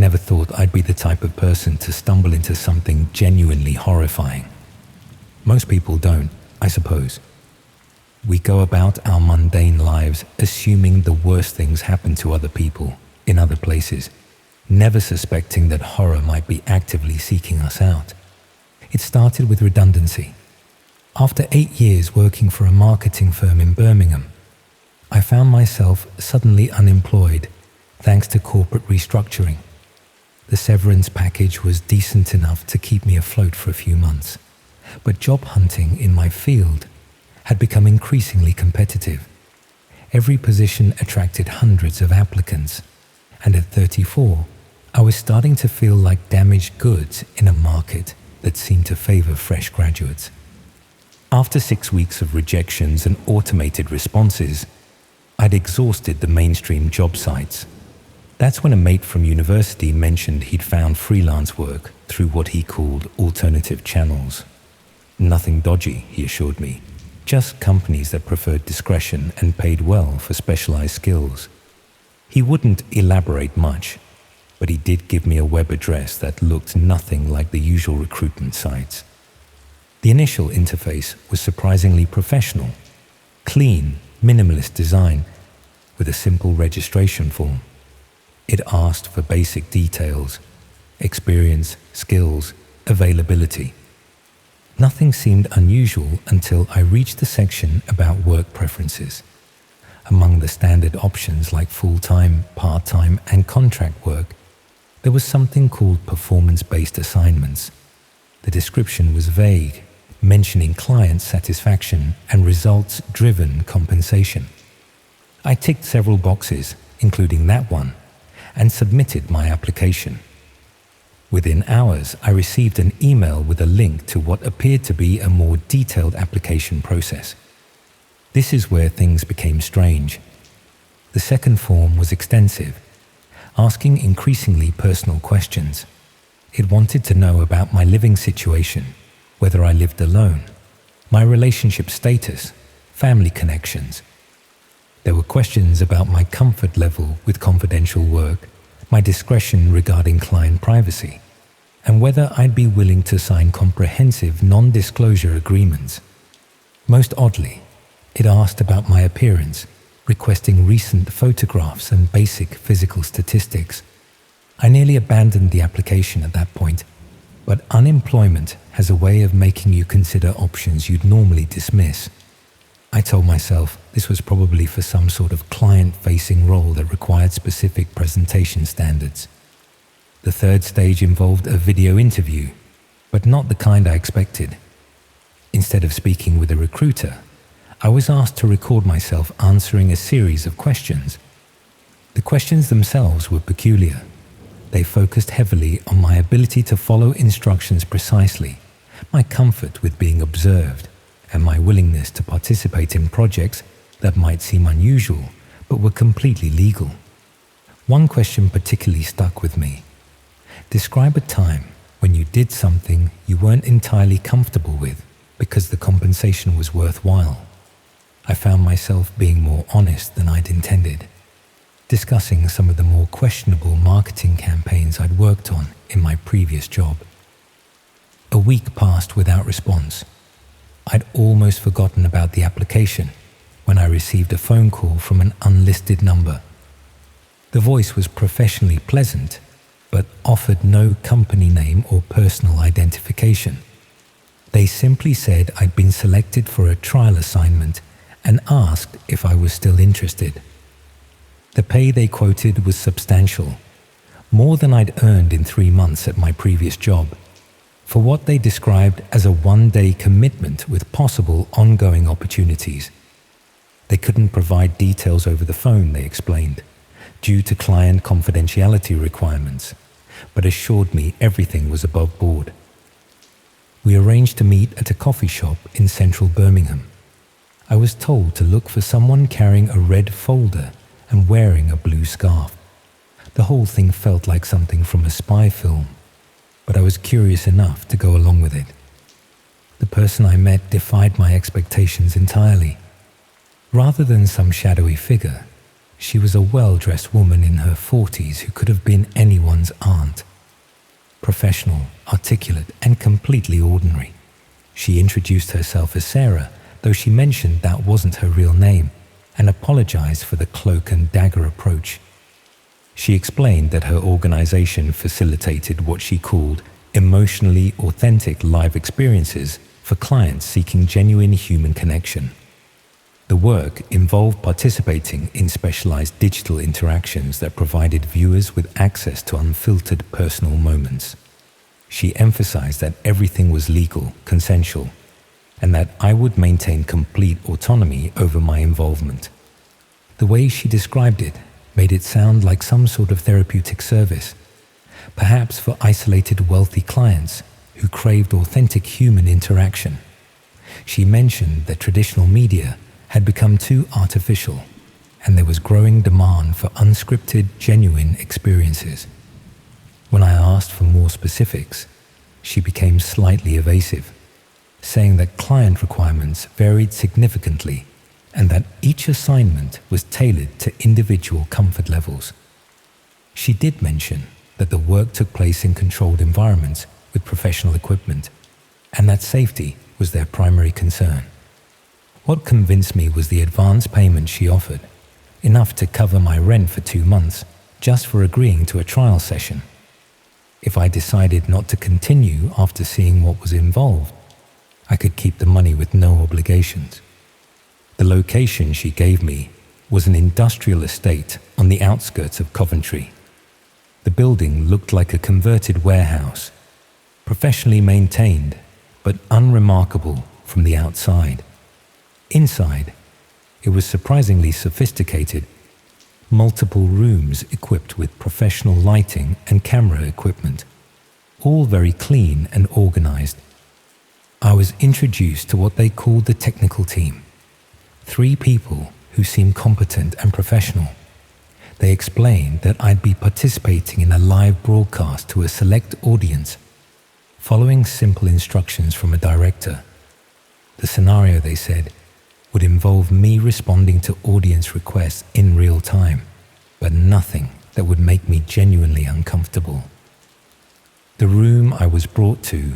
never thought I'd be the type of person to stumble into something genuinely horrifying. Most people don't, I suppose. We go about our mundane lives assuming the worst things happen to other people in other places, never suspecting that horror might be actively seeking us out. It started with redundancy. After 8 years working for a marketing firm in Birmingham, I found myself suddenly unemployed thanks to corporate restructuring. The severance package was decent enough to keep me afloat for a few months, but job hunting in my field had become increasingly competitive. Every position attracted hundreds of applicants, and at 34, I was starting to feel like damaged goods in a market that seemed to favor fresh graduates. After 6 weeks of rejections and automated responses, I'd exhausted the mainstream job sites. That's when a mate from university mentioned he'd found freelance work through what he called alternative channels. Nothing dodgy, he assured me, just companies that preferred discretion and paid well for specialized skills. He wouldn't elaborate much, but he did give me a web address that looked nothing like the usual recruitment sites. The initial interface was surprisingly professional, clean, minimalist design, with a simple registration form. It asked for basic details, experience, skills, availability. Nothing seemed unusual until I reached the section about work preferences. Among the standard options like full-time, part-time, and contract work, there was something called performance-based assignments. The description was vague, mentioning client satisfaction and results-driven compensation. I ticked several boxes, including that one, and submitted my application. Within hours, I received an email with a link to what appeared to be a more detailed application process. This is where things became strange. The second form was extensive, asking increasingly personal questions. It wanted to know about my living situation, whether I lived alone, my relationship status, family connections. There were questions about my comfort level with confidential work, my discretion regarding client privacy, and whether I'd be willing to sign comprehensive non-disclosure agreements. Most oddly, it asked about my appearance, requesting recent photographs and basic physical statistics. I nearly abandoned the application at that point, but unemployment has a way of making you consider options you'd normally dismiss. I told myself this was probably for some sort of client-facing role that required specific presentation standards. The third stage involved a video interview, but not the kind I expected. Instead of speaking with a recruiter, I was asked to record myself answering a series of questions. The questions themselves were peculiar. They focused heavily on my ability to follow instructions precisely, my comfort with being observed, and my willingness to participate in projects that might seem unusual but were completely legal. One question particularly stuck with me. Describe a time when you did something you weren't entirely comfortable with because the compensation was worthwhile. I found myself being more honest than I'd intended, discussing some of the more questionable marketing campaigns I'd worked on in my previous job. A week passed without response. I'd almost forgotten about the application when I received a phone call from an unlisted number. The voice was professionally pleasant, but offered no company name or personal identification. They simply said I'd been selected for a trial assignment and asked if I was still interested. The pay they quoted was substantial, more than I'd earned in 3 months at my previous job, for what they described as a one-day commitment with possible ongoing opportunities. They couldn't provide details over the phone, they explained, due to client confidentiality requirements, but assured me everything was above board. We arranged to meet at a coffee shop in central Birmingham. I was told to look for someone carrying a red folder and wearing a blue scarf. The whole thing felt like something from a spy film, but I was curious enough to go along with it. The person I met defied my expectations entirely. Rather than some shadowy figure, She was a well-dressed woman in her 40s who could have been anyone's aunt. Professional, articulate, and completely ordinary. She introduced herself as Sarah, though she mentioned that wasn't her real name, and apologized for the cloak and dagger approach. She explained that her organization facilitated what she called emotionally authentic live experiences for clients seeking genuine human connection. The work involved participating in specialized digital interactions that provided viewers with access to unfiltered personal moments. She emphasized that everything was legal, consensual, and that I would maintain complete autonomy over my involvement. The way she described it made it sound like some sort of therapeutic service, perhaps for isolated wealthy clients who craved authentic human interaction. She mentioned that traditional media had become too artificial, and there was growing demand for unscripted, genuine experiences. When I asked for more specifics, she became slightly evasive, saying that client requirements varied significantly and that each assignment was tailored to individual comfort levels. She did mention that the work took place in controlled environments with professional equipment, and that safety was their primary concern. What convinced me was the advance payment she offered, enough to cover my rent for 2 months just for agreeing to a trial session. If I decided not to continue after seeing what was involved, I could keep the money with no obligations. The location she gave me was an industrial estate on the outskirts of Coventry. The building looked like a converted warehouse, professionally maintained but unremarkable from the outside. Inside, it was surprisingly sophisticated. Multiple rooms equipped with professional lighting and camera equipment, all very clean and organized. I was introduced to what they called the technical team. 3 people who seemed competent and professional. They explained that I'd be participating in a live broadcast to a select audience, following simple instructions from a director. The scenario, they said, would involve me responding to audience requests in real time, but nothing that would make me genuinely uncomfortable. The room I was brought to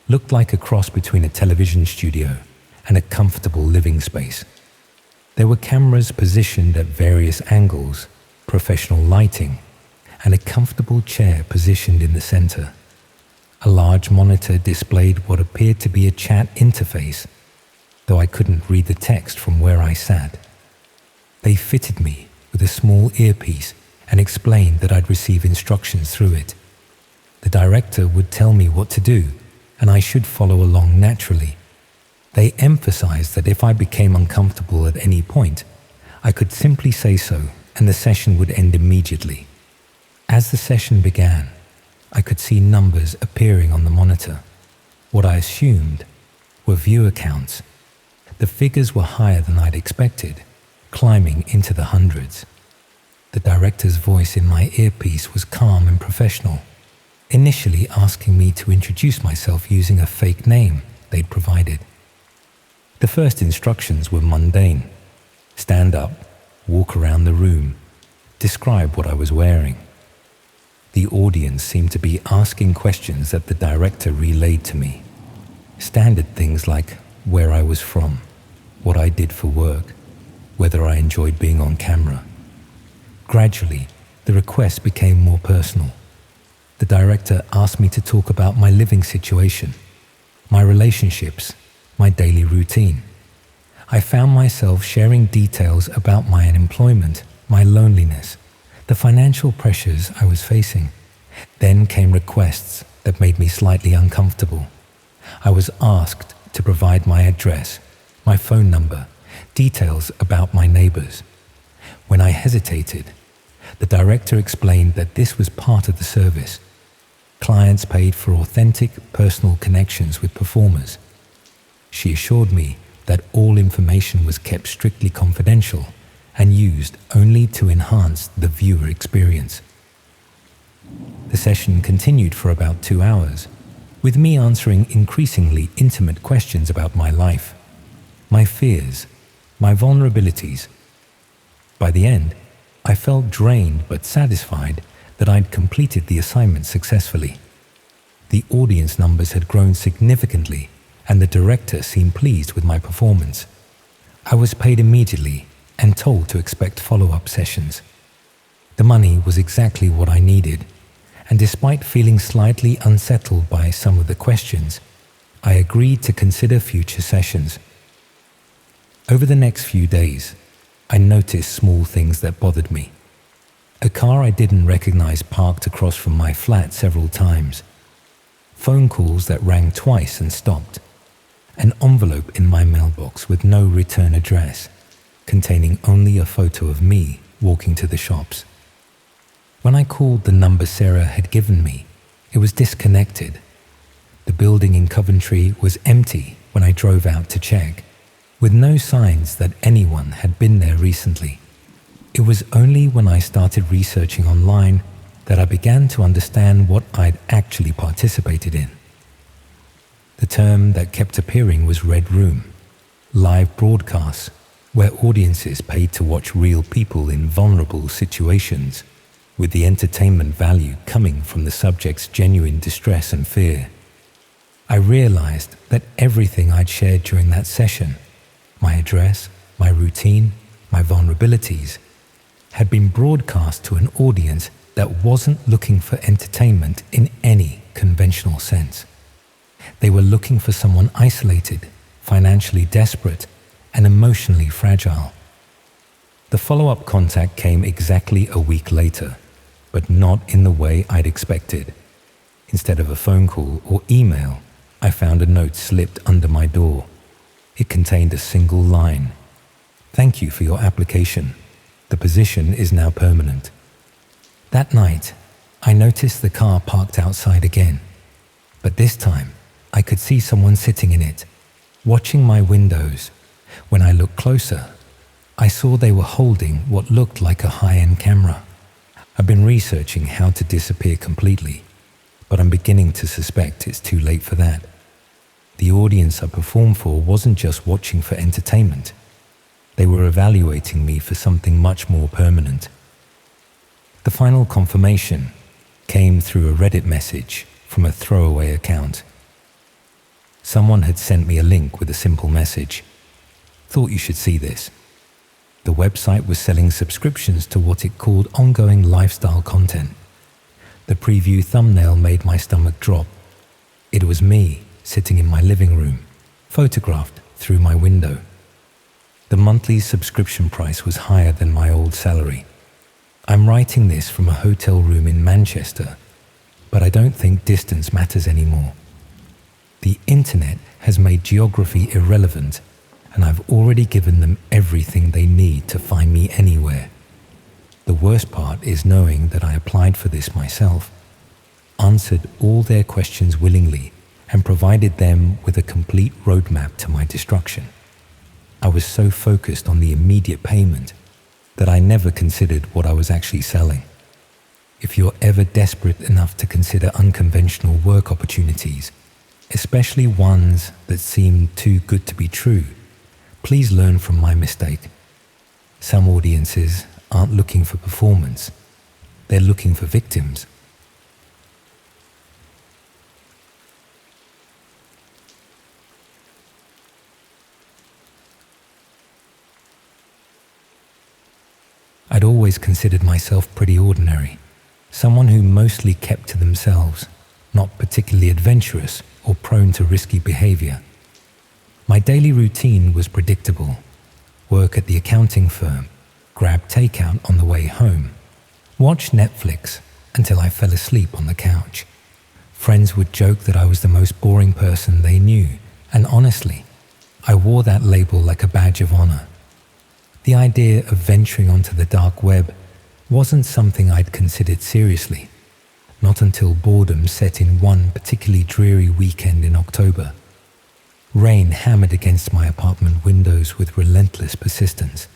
looked like a cross between a television studio and a comfortable living space. There were cameras positioned at various angles, professional lighting, and a comfortable chair positioned in the center. A large monitor displayed what appeared to be a chat interface, though I couldn't read the text from where I sat. They fitted me with a small earpiece and explained that I'd receive instructions through it. The director would tell me what to do, and I should follow along naturally. They emphasized that if I became uncomfortable at any point, I could simply say so and the session would end immediately. As the session began, I could see numbers appearing on the monitor. What I assumed were viewer counts. The figures were higher than I'd expected, climbing into the hundreds. The director's voice in my earpiece was calm and professional, initially asking me to introduce myself using a fake name they'd provided. The first instructions were mundane. Stand up, walk around the room, describe what I was wearing. The audience seemed to be asking questions that the director relayed to me. Standard things like where I was from, what I did for work, whether I enjoyed being on camera. Gradually, the request became more personal. The director asked me to talk about my living situation, my relationships, my daily routine. I found myself sharing details about my unemployment, my loneliness, the financial pressures I was facing. Then came requests that made me slightly uncomfortable. I was asked to provide my address, my phone number, details about my neighbors. When I hesitated, the director explained that this was part of the service. Clients paid for authentic personal connections with performers. She assured me that all information was kept strictly confidential and used only to enhance the viewer experience. The session continued for about 2 hours, with me answering increasingly intimate questions about my life, my fears, my vulnerabilities. By the end, I felt drained but satisfied that I'd completed the assignment successfully. The audience numbers had grown significantly, and the director seemed pleased with my performance. I was paid immediately and told to expect follow-up sessions. The money was exactly what I needed, and despite feeling slightly unsettled by some of the questions, I agreed to consider future sessions. Over the next few days, I noticed small things that bothered me. A car I didn't recognize parked across from my flat several times. Phone calls that rang twice and stopped. An envelope in my mailbox with no return address, containing only a photo of me walking to the shops. When I called the number Sarah had given me, it was disconnected. The building in Coventry was empty when I drove out to check, with no signs that anyone had been there recently. It was only when I started researching online that I began to understand what I'd actually participated in. The term that kept appearing was Red Room, live broadcasts where audiences paid to watch real people in vulnerable situations, with the entertainment value coming from the subject's genuine distress and fear. I realized that everything I'd shared during that session, my address, my routine, my vulnerabilities, had been broadcast to an audience that wasn't looking for entertainment in any conventional sense. They were looking for someone isolated, financially desperate, and emotionally fragile. The follow-up contact came exactly a week later, but not in the way I'd expected. Instead of a phone call or email, I found a note slipped under my door. It contained a single line. "Thank you for your application. The position is now permanent." That night, I noticed the car parked outside again, but this time I could see someone sitting in it, watching my windows. When I looked closer, I saw they were holding what looked like a high-end camera. I've been researching how to disappear completely, but I'm beginning to suspect it's too late for that. The audience I performed for wasn't just watching for entertainment. They were evaluating me for something much more permanent. The final confirmation came through a Reddit message from a throwaway account. Someone had sent me a link with a simple message. "Thought you should see this." The website was selling subscriptions to what it called ongoing lifestyle content. The preview thumbnail made my stomach drop. It was me sitting in my living room, photographed through my window. The monthly subscription price was higher than my old salary. I'm writing this from a hotel room in Manchester, but I don't think distance matters anymore. The internet has made geography irrelevant, and I've already given them everything they need to find me anywhere. The worst part is knowing that I applied for this myself, answered all their questions willingly, and provided them with a complete roadmap to my destruction. I was so focused on the immediate payment that I never considered what I was actually selling. If you're ever desperate enough to consider unconventional work opportunities, especially ones that seem too good to be true, please learn from my mistake. Some audiences aren't looking for performance, they're looking for victims. I'd always considered myself pretty ordinary, someone who mostly kept to themselves, not particularly adventurous or prone to risky behavior. My daily routine was predictable: work at the accounting firm, grab takeout on the way home, watch Netflix until I fell asleep on the couch. Friends would joke that I was the most boring person they knew, and honestly, I wore that label like a badge of honor. The idea of venturing onto the dark web wasn't something I'd considered seriously, not until boredom set in one particularly dreary weekend in October. Rain hammered against my apartment windows with relentless persistence.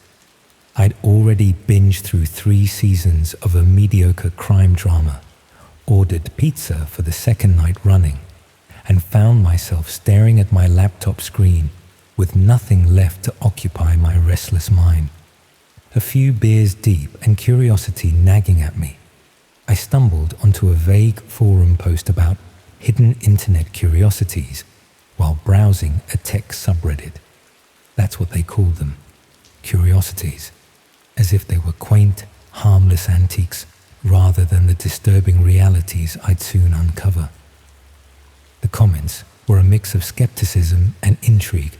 I'd already binged through 3 seasons of a mediocre crime drama, ordered pizza for the second night running, and found myself staring at my laptop screen with nothing left to occupy my restless mind. A few beers deep and curiosity nagging at me, I stumbled onto a vague forum post about hidden internet curiosities while browsing a tech subreddit. That's what they called them, curiosities, as if they were quaint, harmless antiques rather than the disturbing realities I'd soon uncover. The comments were a mix of skepticism and intrigue,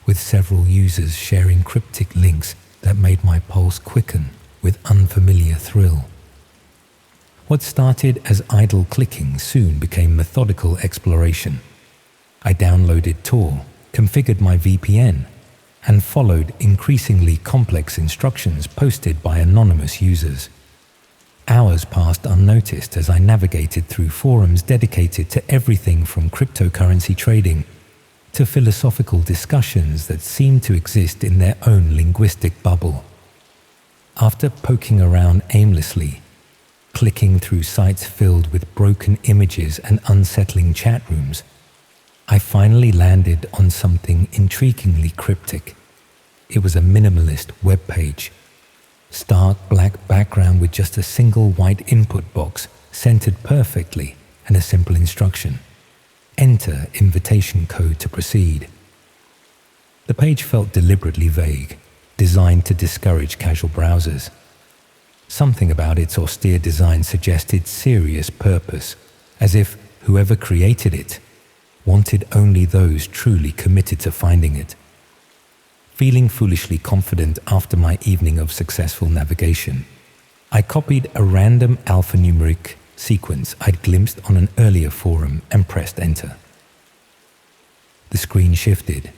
with several users sharing cryptic links that made my pulse quicken with unfamiliar thrill. What started as idle clicking soon became methodical exploration. I downloaded Tor, configured my VPN, and followed increasingly complex instructions posted by anonymous users. Hours passed unnoticed as I navigated through forums dedicated to everything from cryptocurrency trading to philosophical discussions that seemed to exist in their own linguistic bubble. After poking around aimlessly, clicking through sites filled with broken images and unsettling chat rooms, I finally landed on something intriguingly cryptic. It was a minimalist web page. Stark black background with just a single white input box centered perfectly and a simple instruction. Enter invitation code to proceed. The page felt deliberately vague, designed to discourage casual browsers. Something about its austere design suggested serious purpose, as if whoever created it wanted only those truly committed to finding it. Feeling foolishly confident after my evening of successful navigation, I copied a random alphanumeric sequence I'd glimpsed on an earlier forum and pressed enter. The screen shifted,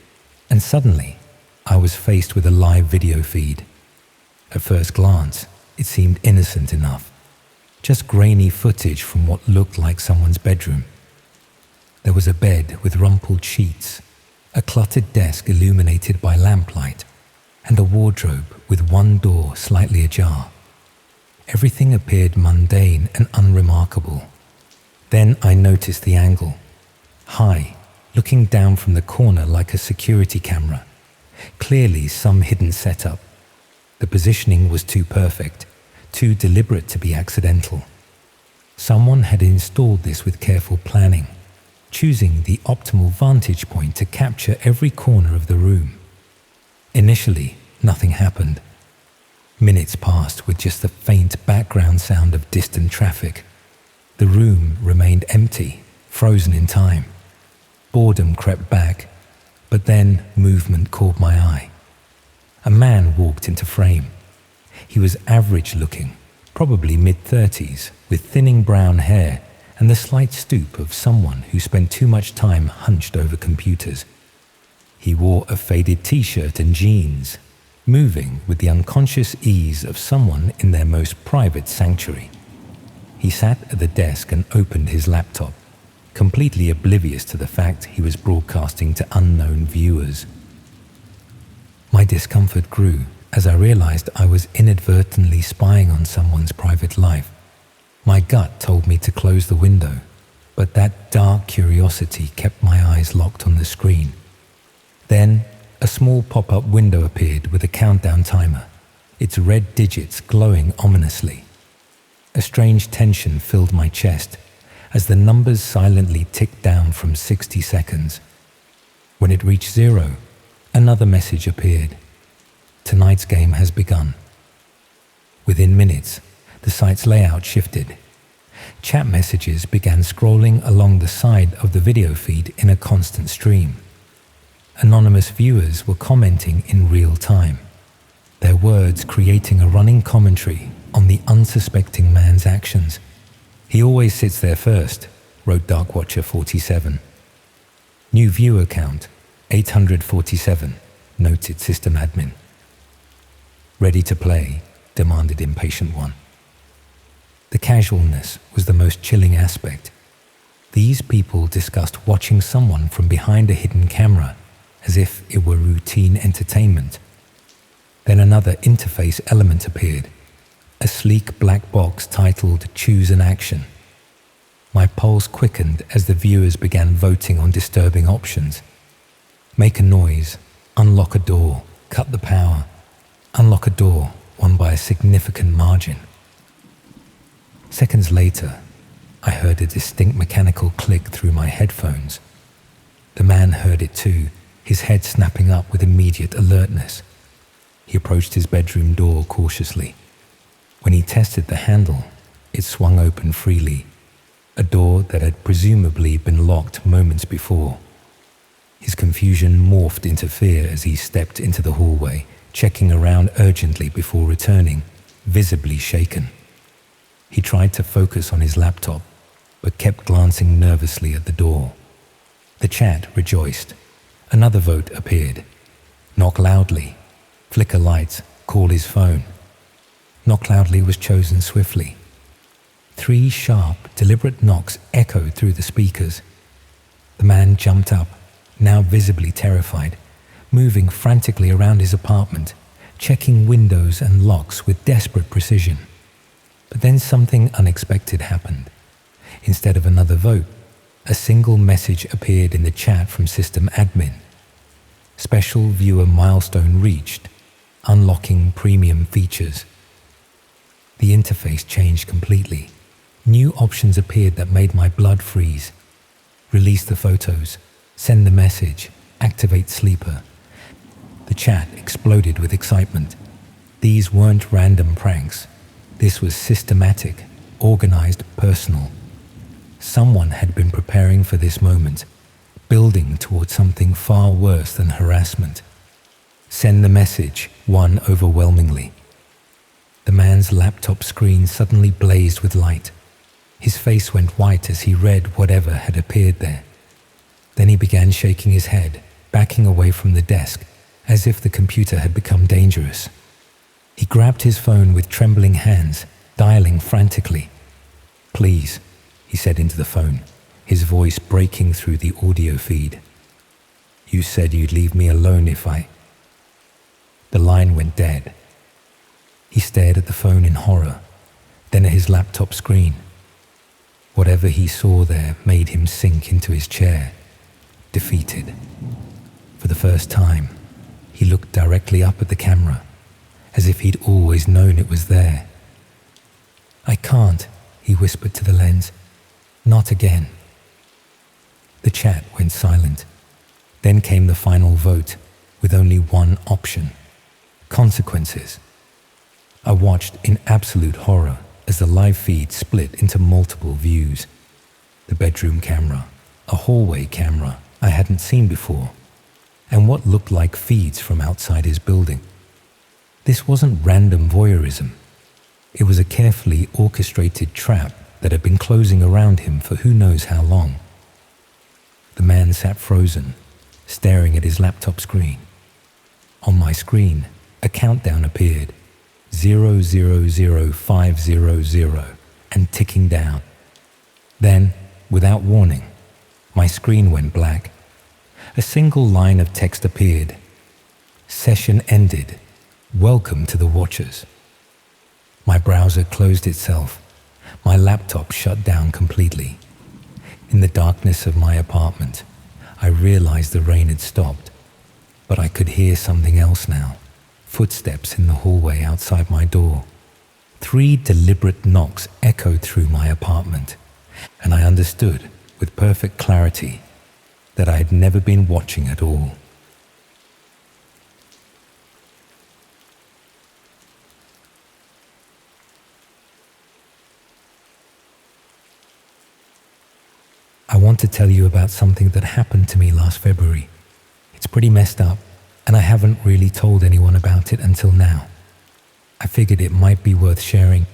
and suddenly I was faced with a live video feed. At first glance, it seemed innocent enough, just grainy footage from what looked like someone's bedroom. There was a bed with rumpled sheets, a cluttered desk illuminated by lamplight, and a wardrobe with one door slightly ajar. Everything appeared mundane and unremarkable. Then I noticed the angle. High, looking down from the corner like a security camera. Clearly some hidden setup. The positioning was too perfect, too deliberate to be accidental. Someone had installed this with careful planning, choosing the optimal vantage point to capture every corner of the room. Initially, nothing happened. Minutes passed with just the faint background sound of distant traffic. The room remained empty, frozen in time. Boredom crept back, but then movement caught my eye. A man walked into frame. He was average-looking, probably mid-30s, with thinning brown hair and the slight stoop of someone who spent too much time hunched over computers. He wore a faded t-shirt and jeans, moving with the unconscious ease of someone in their most private sanctuary. He sat at the desk and opened his laptop, completely oblivious to the fact he was broadcasting to unknown viewers. My discomfort grew as I realized I was inadvertently spying on someone's private life. My gut told me to close the window, but that dark curiosity kept my eyes locked on the screen. Then, a small pop-up window appeared with a countdown timer, its red digits glowing ominously. A strange tension filled my chest as the numbers silently ticked down from 60 seconds. When it reached 0, another message appeared. Tonight's game has begun. Within minutes, the site's layout shifted. Chat messages began scrolling along the side of the video feed in a constant stream. Anonymous viewers were commenting in real time, their words creating a running commentary on the unsuspecting man's actions. "He always sits there first," wrote Darkwatcher47. "New viewer count, 847, noted system admin." "Ready to play?" demanded impatient one. The casualness was the most chilling aspect. These people discussed watching someone from behind a hidden camera as if it were routine entertainment. Then another interface element appeared, a sleek black box titled Choose an Action. My pulse quickened as the viewers began voting on disturbing options. Make a noise, unlock a door, cut the power. unlock a door won by a significant margin. Seconds later, I heard a distinct mechanical click through my headphones. The man heard it too, his head snapping up with immediate alertness. He approached his bedroom door cautiously. When he tested the handle, it swung open freely, a door that had presumably been locked moments before. His confusion morphed into fear as he stepped into the hallway, checking around urgently before returning, visibly shaken. He tried to focus on his laptop, but kept glancing nervously at the door. The chat rejoiced. Another vote appeared. Knock loudly. Flicker lights. Call his phone. Knock loudly was chosen swiftly. 3 sharp, deliberate knocks echoed through the speakers. The man jumped up, now visibly terrified, moving frantically around his apartment, checking windows and locks with desperate precision. But then something unexpected happened. Instead of another vote, a single message appeared in the chat from system admin. Special viewer milestone reached, unlocking premium features. The interface changed completely. New options appeared that made my blood freeze. Release the photos, send the message, activate sleeper. The chat exploded with excitement. These weren't random pranks. This was systematic, organized, personal. Someone had been preparing for this moment, building towards something far worse than harassment. Send the message, won overwhelmingly. The man's laptop screen suddenly blazed with light. His face went white as he read whatever had appeared there. Then he began shaking his head, backing away from the desk, as if the computer had become dangerous. He grabbed his phone with trembling hands, dialing frantically. "Please," he said into the phone, his voice breaking through the audio feed. "You said you'd leave me alone if I..." The line went dead. He stared at the phone in horror, then at his laptop screen. Whatever he saw there made him sink into his chair, defeated. For the first time, he looked directly up at the camera, as if he'd always known it was there. "I can't," he whispered to the lens. "Not again." The chat went silent. Then came the final vote, with only one option: consequences. I watched in absolute horror as the live feed split into multiple views. The bedroom camera, a hallway camera I hadn't seen before, and what looked like feeds from outside his building. This wasn't random voyeurism. It was a carefully orchestrated trap that had been closing around him for who knows how long. The man sat frozen, staring at his laptop screen. On my screen, a countdown appeared, 000500, and ticking down. Then, without warning, my screen went black. A single line of text appeared. "Session ended. Welcome to the watchers." My browser closed itself. My laptop shut down completely. In the darkness of my apartment, I realized the rain had stopped, but I could hear something else now. Footsteps in the hallway outside my door. 3 deliberate knocks echoed through my apartment, and I understood with perfect clarity that I had never been watching at all. I want to tell you about something that happened to me last February. It's pretty messed up, and I haven't really told anyone about it until now. I figured it might be worth sharing,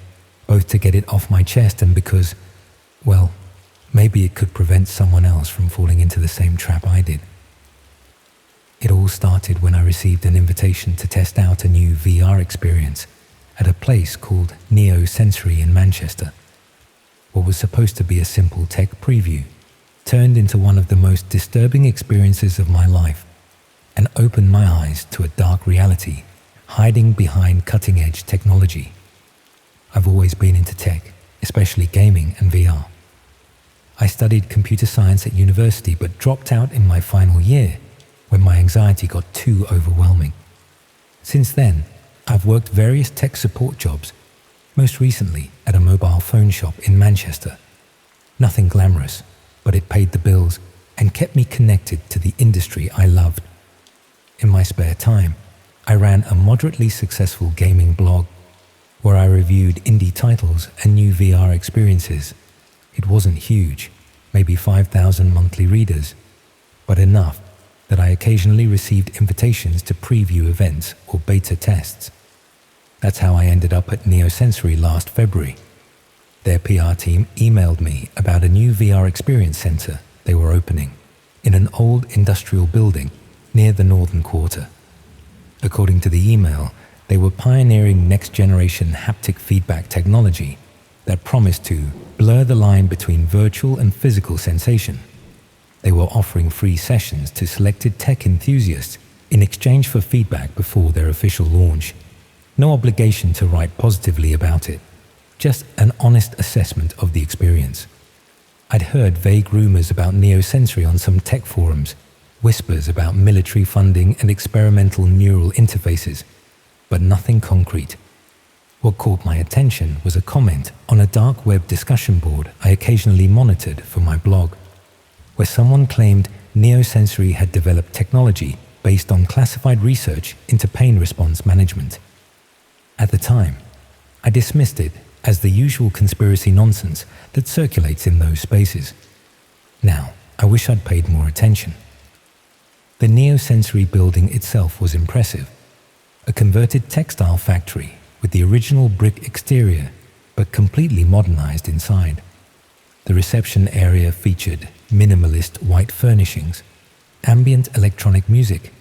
both to get it off my chest and because, well, maybe it could prevent someone else from falling into the same trap I did. It all started when I received an invitation to test out a new VR experience at a place called Neo Sensory in Manchester. What was supposed to be a simple tech preview turned into one of the most disturbing experiences of my life and opened my eyes to a dark reality hiding behind cutting-edge technology. I've always been into tech, especially gaming and VR. I studied computer science at university but dropped out in my final year when my anxiety got too overwhelming. Since then, I've worked various tech support jobs, most recently at a mobile phone shop in Manchester. Nothing glamorous, but it paid the bills and kept me connected to the industry I loved. In my spare time, I ran a moderately successful gaming blog where I reviewed indie titles and new VR experiences. It wasn't huge, maybe 5,000 monthly readers, but enough that I occasionally received invitations to preview events or beta tests. That's how I ended up at Neosensory last February. Their PR team emailed me about a new VR experience center they were opening in an old industrial building near the Northern Quarter. According to the email, they were pioneering next-generation haptic feedback technology that promised to blur the line between virtual and physical sensation. They were offering free sessions to selected tech enthusiasts in exchange for feedback before their official launch. No obligation to write positively about it, just an honest assessment of the experience. I'd heard vague rumors about Neosensory on some tech forums, whispers about military funding and experimental neural interfaces, but nothing concrete. What caught my attention was a comment on a dark web discussion board I occasionally monitored for my blog, where someone claimed Neosensory had developed technology based on classified research into pain response management. At the time, I dismissed it as the usual conspiracy nonsense that circulates in those spaces. Now, I wish I'd paid more attention. The Neosensory building itself was impressive. A converted textile factory with the original brick exterior, but completely modernized inside. The reception area featured minimalist white furnishings, ambient electronic music,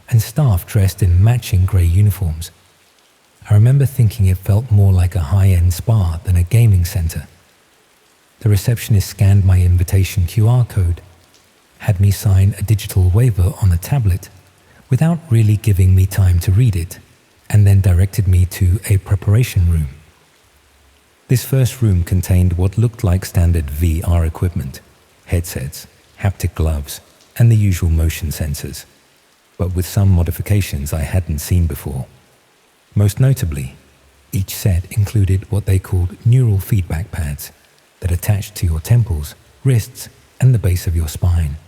and staff dressed in matching grey uniforms. I remember thinking it felt more like a high-end spa than a gaming center. The receptionist scanned my invitation QR code, had me sign a digital waiver on a tablet without really giving me time to read it, and then directed me to a preparation room. This first room contained what looked like standard VR equipment, headsets, haptic gloves, and the usual motion sensors, but with some modifications I hadn't seen before. Most notably, each set included what they called neural feedback pads that attached to your temples, wrists, and the base of your spine.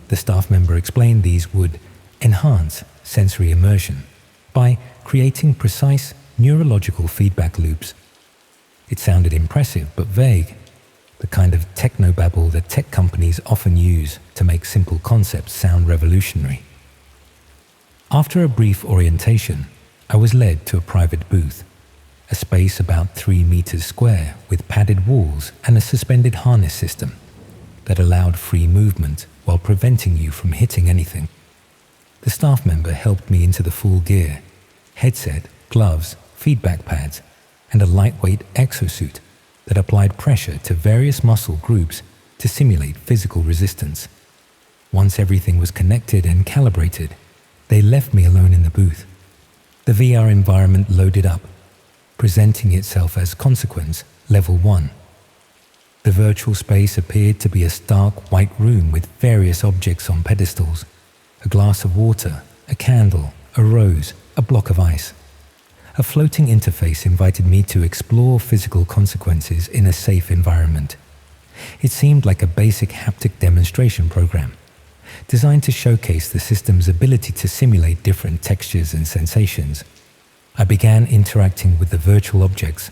The staff member explained these would enhance sensory immersion by creating precise neurological feedback loops. It sounded impressive but vague, the kind of technobabble that tech companies often use to make simple concepts sound revolutionary. After a brief orientation, I was led to a private booth, a space about 3 meters square with padded walls and a suspended harness system that allowed free movement while preventing you from hitting anything. The staff member helped me into the full gear, headset, gloves, feedback pads, and a lightweight exosuit that applied pressure to various muscle groups to simulate physical resistance. Once everything was connected and calibrated, they left me alone in the booth. The VR environment loaded up, presenting itself as Consequence Level 1. The virtual space appeared to be a stark white room with various objects on pedestals, a glass of water, a candle, a rose, a block of ice. A floating interface invited me to explore physical consequences in a safe environment. It seemed like a basic haptic demonstration program, designed to showcase the system's ability to simulate different textures and sensations. I began interacting with the virtual objects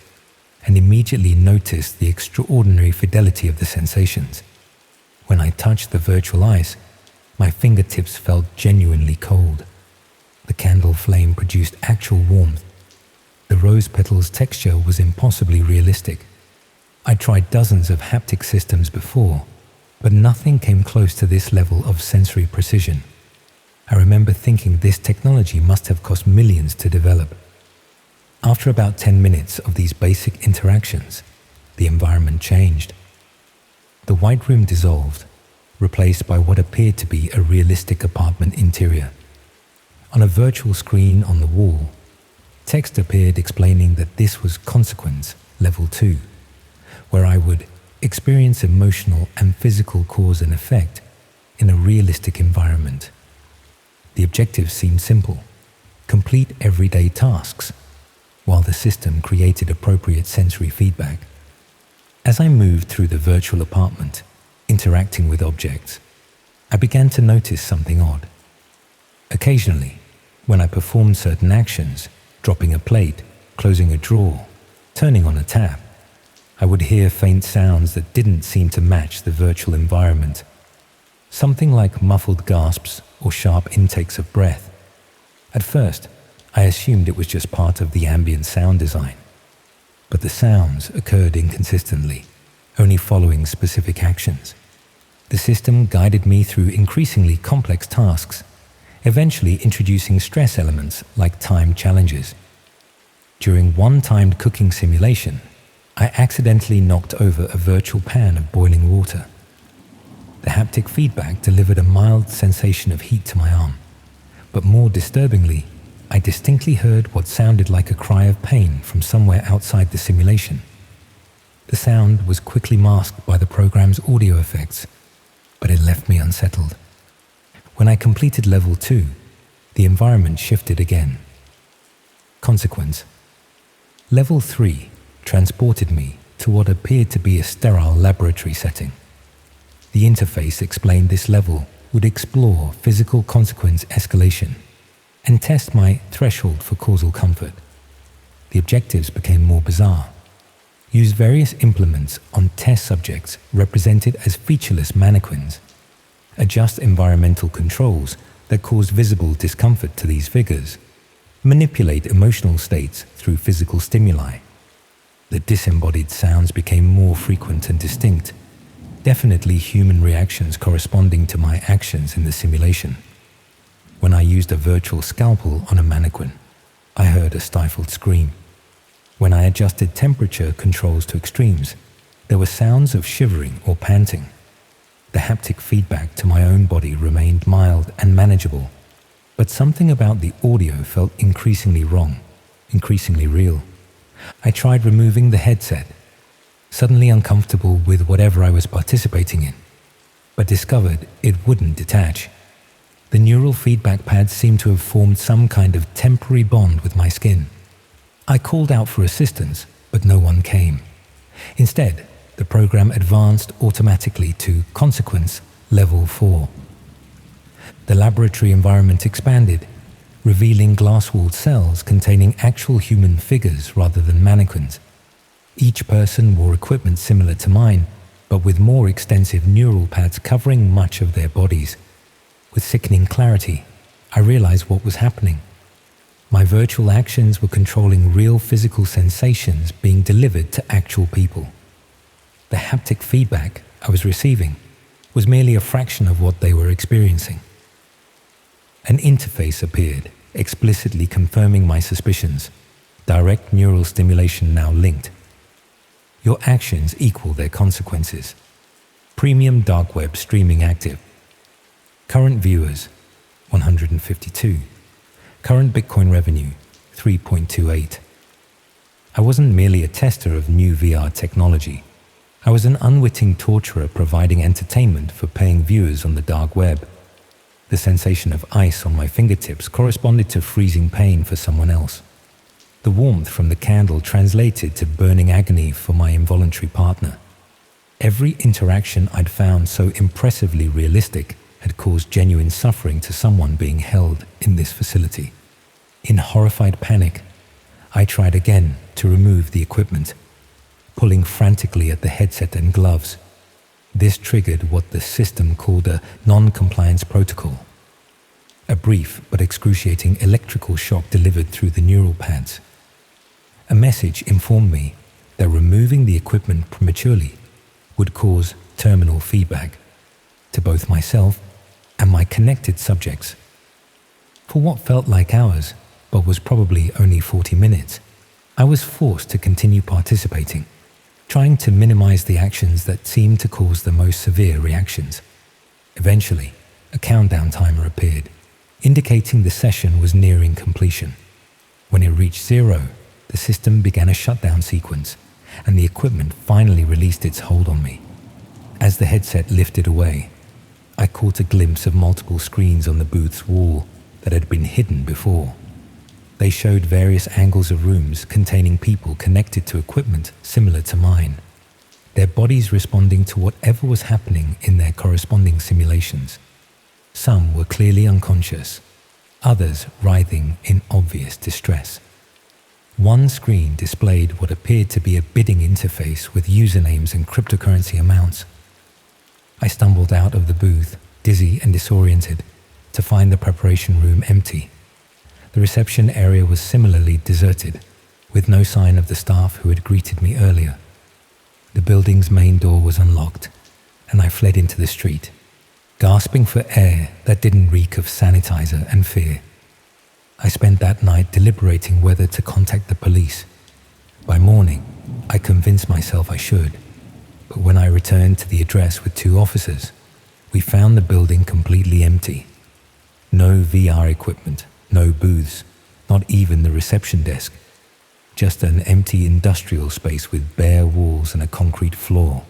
and immediately noticed the extraordinary fidelity of the sensations. When I touched the virtual ice, my fingertips felt genuinely cold. The candle flame produced actual warmth. The rose petal's texture was impossibly realistic. I tried dozens of haptic systems before, but nothing came close to this level of sensory precision. I remember thinking this technology must have cost millions to develop. After about 10 minutes of these basic interactions, the environment changed. The white room dissolved, replaced by what appeared to be a realistic apartment interior. On a virtual screen on the wall, text appeared explaining that this was Consequence Level 2, where I would experience emotional and physical cause and effect in a realistic environment. The objectives seemed simple: complete everyday tasks, while the system created appropriate sensory feedback. As I moved through the virtual apartment, interacting with objects, I began to notice something odd. Occasionally, when I performed certain actions, dropping a plate, closing a drawer, turning on a tap, I would hear faint sounds that didn't seem to match the virtual environment. Something like muffled gasps or sharp intakes of breath. At first, I assumed it was just part of the ambient sound design. But the sounds occurred inconsistently, only following specific actions. The system guided me through increasingly complex tasks, eventually introducing stress elements like time challenges. During one timed cooking simulation, I accidentally knocked over a virtual pan of boiling water. The haptic feedback delivered a mild sensation of heat to my arm, but more disturbingly, I distinctly heard what sounded like a cry of pain from somewhere outside the simulation. The sound was quickly masked by the program's audio effects, but it left me unsettled. When I completed level 2, the environment shifted again. Consequence: level 3 transported me to what appeared to be a sterile laboratory setting. The interface explained this level would explore physical consequence escalation and test my threshold for causal comfort. The objectives became more bizarre. Use various implements on test subjects represented as featureless mannequins. Adjust environmental controls that cause visible discomfort to these figures. Manipulate emotional states through physical stimuli. The disembodied sounds became more frequent and distinct, definitely human reactions corresponding to my actions in the simulation. When I used a virtual scalpel on a mannequin, I heard a stifled scream. When I adjusted temperature controls to extremes, there were sounds of shivering or panting. The haptic feedback to my own body remained mild and manageable, but something about the audio felt increasingly wrong, increasingly real. I tried removing the headset, suddenly uncomfortable with whatever I was participating in, but discovered it wouldn't detach. The neural feedback pads seemed to have formed some kind of temporary bond with my skin. I called out for assistance, but no one came. Instead, the program advanced automatically to consequence level 4. The laboratory environment expanded, revealing glass-walled cells containing actual human figures rather than mannequins. Each person wore equipment similar to mine, but with more extensive neural pads covering much of their bodies. With sickening clarity, I realized what was happening. My virtual actions were controlling real physical sensations being delivered to actual people. The haptic feedback I was receiving was merely a fraction of what they were experiencing. An interface appeared, explicitly confirming my suspicions. Direct neural stimulation now linked. Your actions equal their consequences. Premium dark web streaming active. Current viewers, 152. Current Bitcoin revenue, 3.28. I wasn't merely a tester of new VR technology. I was an unwitting torturer providing entertainment for paying viewers on the dark web. The sensation of ice on my fingertips corresponded to freezing pain for someone else. The warmth from the candle translated to burning agony for my involuntary partner. Every interaction I'd found so impressively realistic had caused genuine suffering to someone being held in this facility. In horrified panic, I tried again to remove the equipment, pulling frantically at the headset and gloves. This triggered what the system called a non-compliance protocol. A brief but excruciating electrical shock delivered through the neural pads. A message informed me that removing the equipment prematurely would cause terminal feedback to both myself and my connected subjects. For what felt like hours, but was probably only 40 minutes, I was forced to continue participating, trying to minimize the actions that seemed to cause the most severe reactions. Eventually, a countdown timer appeared, indicating the session was nearing completion. When it reached 0, the system began a shutdown sequence, and the equipment finally released its hold on me. As the headset lifted away, I caught a glimpse of multiple screens on the booth's wall that had been hidden before. They showed various angles of rooms containing people connected to equipment similar to mine, their bodies responding to whatever was happening in their corresponding simulations. Some were clearly unconscious, others writhing in obvious distress. One screen displayed what appeared to be a bidding interface with usernames and cryptocurrency amounts. I stumbled out of the booth, dizzy and disoriented, to find the preparation room empty. The reception area was similarly deserted, with no sign of the staff who had greeted me earlier. The building's main door was unlocked, and I fled into the street, gasping for air that didn't reek of sanitizer and fear. I spent that night deliberating whether to contact the police. By morning, I convinced myself I should, but when I returned to the address with 2 officers, we found the building completely empty. No VR equipment, no booths, not even the reception desk. Just an empty industrial space with bare walls and a concrete floor.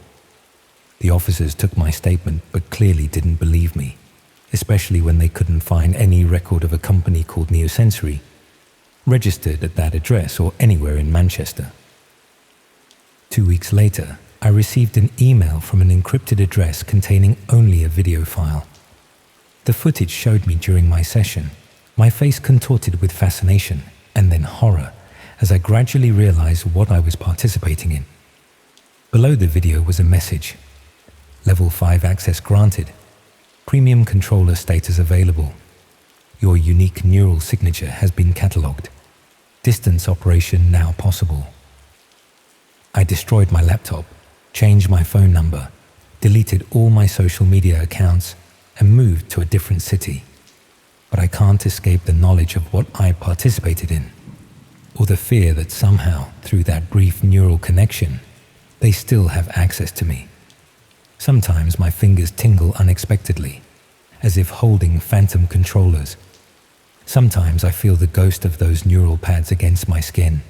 The officers took my statement but clearly didn't believe me, especially when they couldn't find any record of a company called Neosensory, registered at that address or anywhere in Manchester. 2 weeks later, I received an email from an encrypted address containing only a video file. The footage showed me during my session, my face contorted with fascination and then horror as I gradually realized what I was participating in. Below the video was a message: Level 5 access granted. Premium controller status available. Your unique neural signature has been catalogued. Distance operation now possible. I destroyed my laptop, changed my phone number, deleted all my social media accounts, and moved to a different city. But I can't escape the knowledge of what I participated in, or the fear that somehow, through that brief neural connection, they still have access to me. Sometimes my fingers tingle unexpectedly, as if holding phantom controllers. Sometimes I feel the ghost of those neural pads against my skin.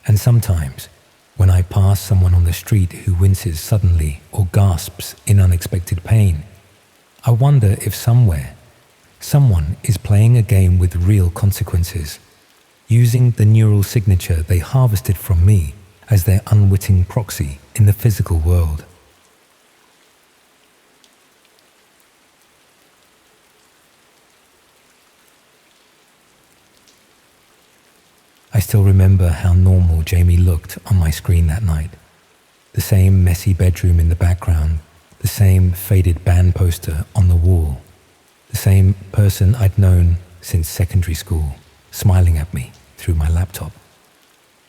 And sometimes, when I pass someone on the street who winces suddenly or gasps in unexpected pain, I wonder if somewhere, someone is playing a game with real consequences, using the neural signature they harvested from me as their unwitting proxy in the physical world. I still remember how normal Jamie looked on my screen that night. The same messy bedroom in the background, the same faded band poster on the wall, the same person I'd known since secondary school, smiling at me through my laptop.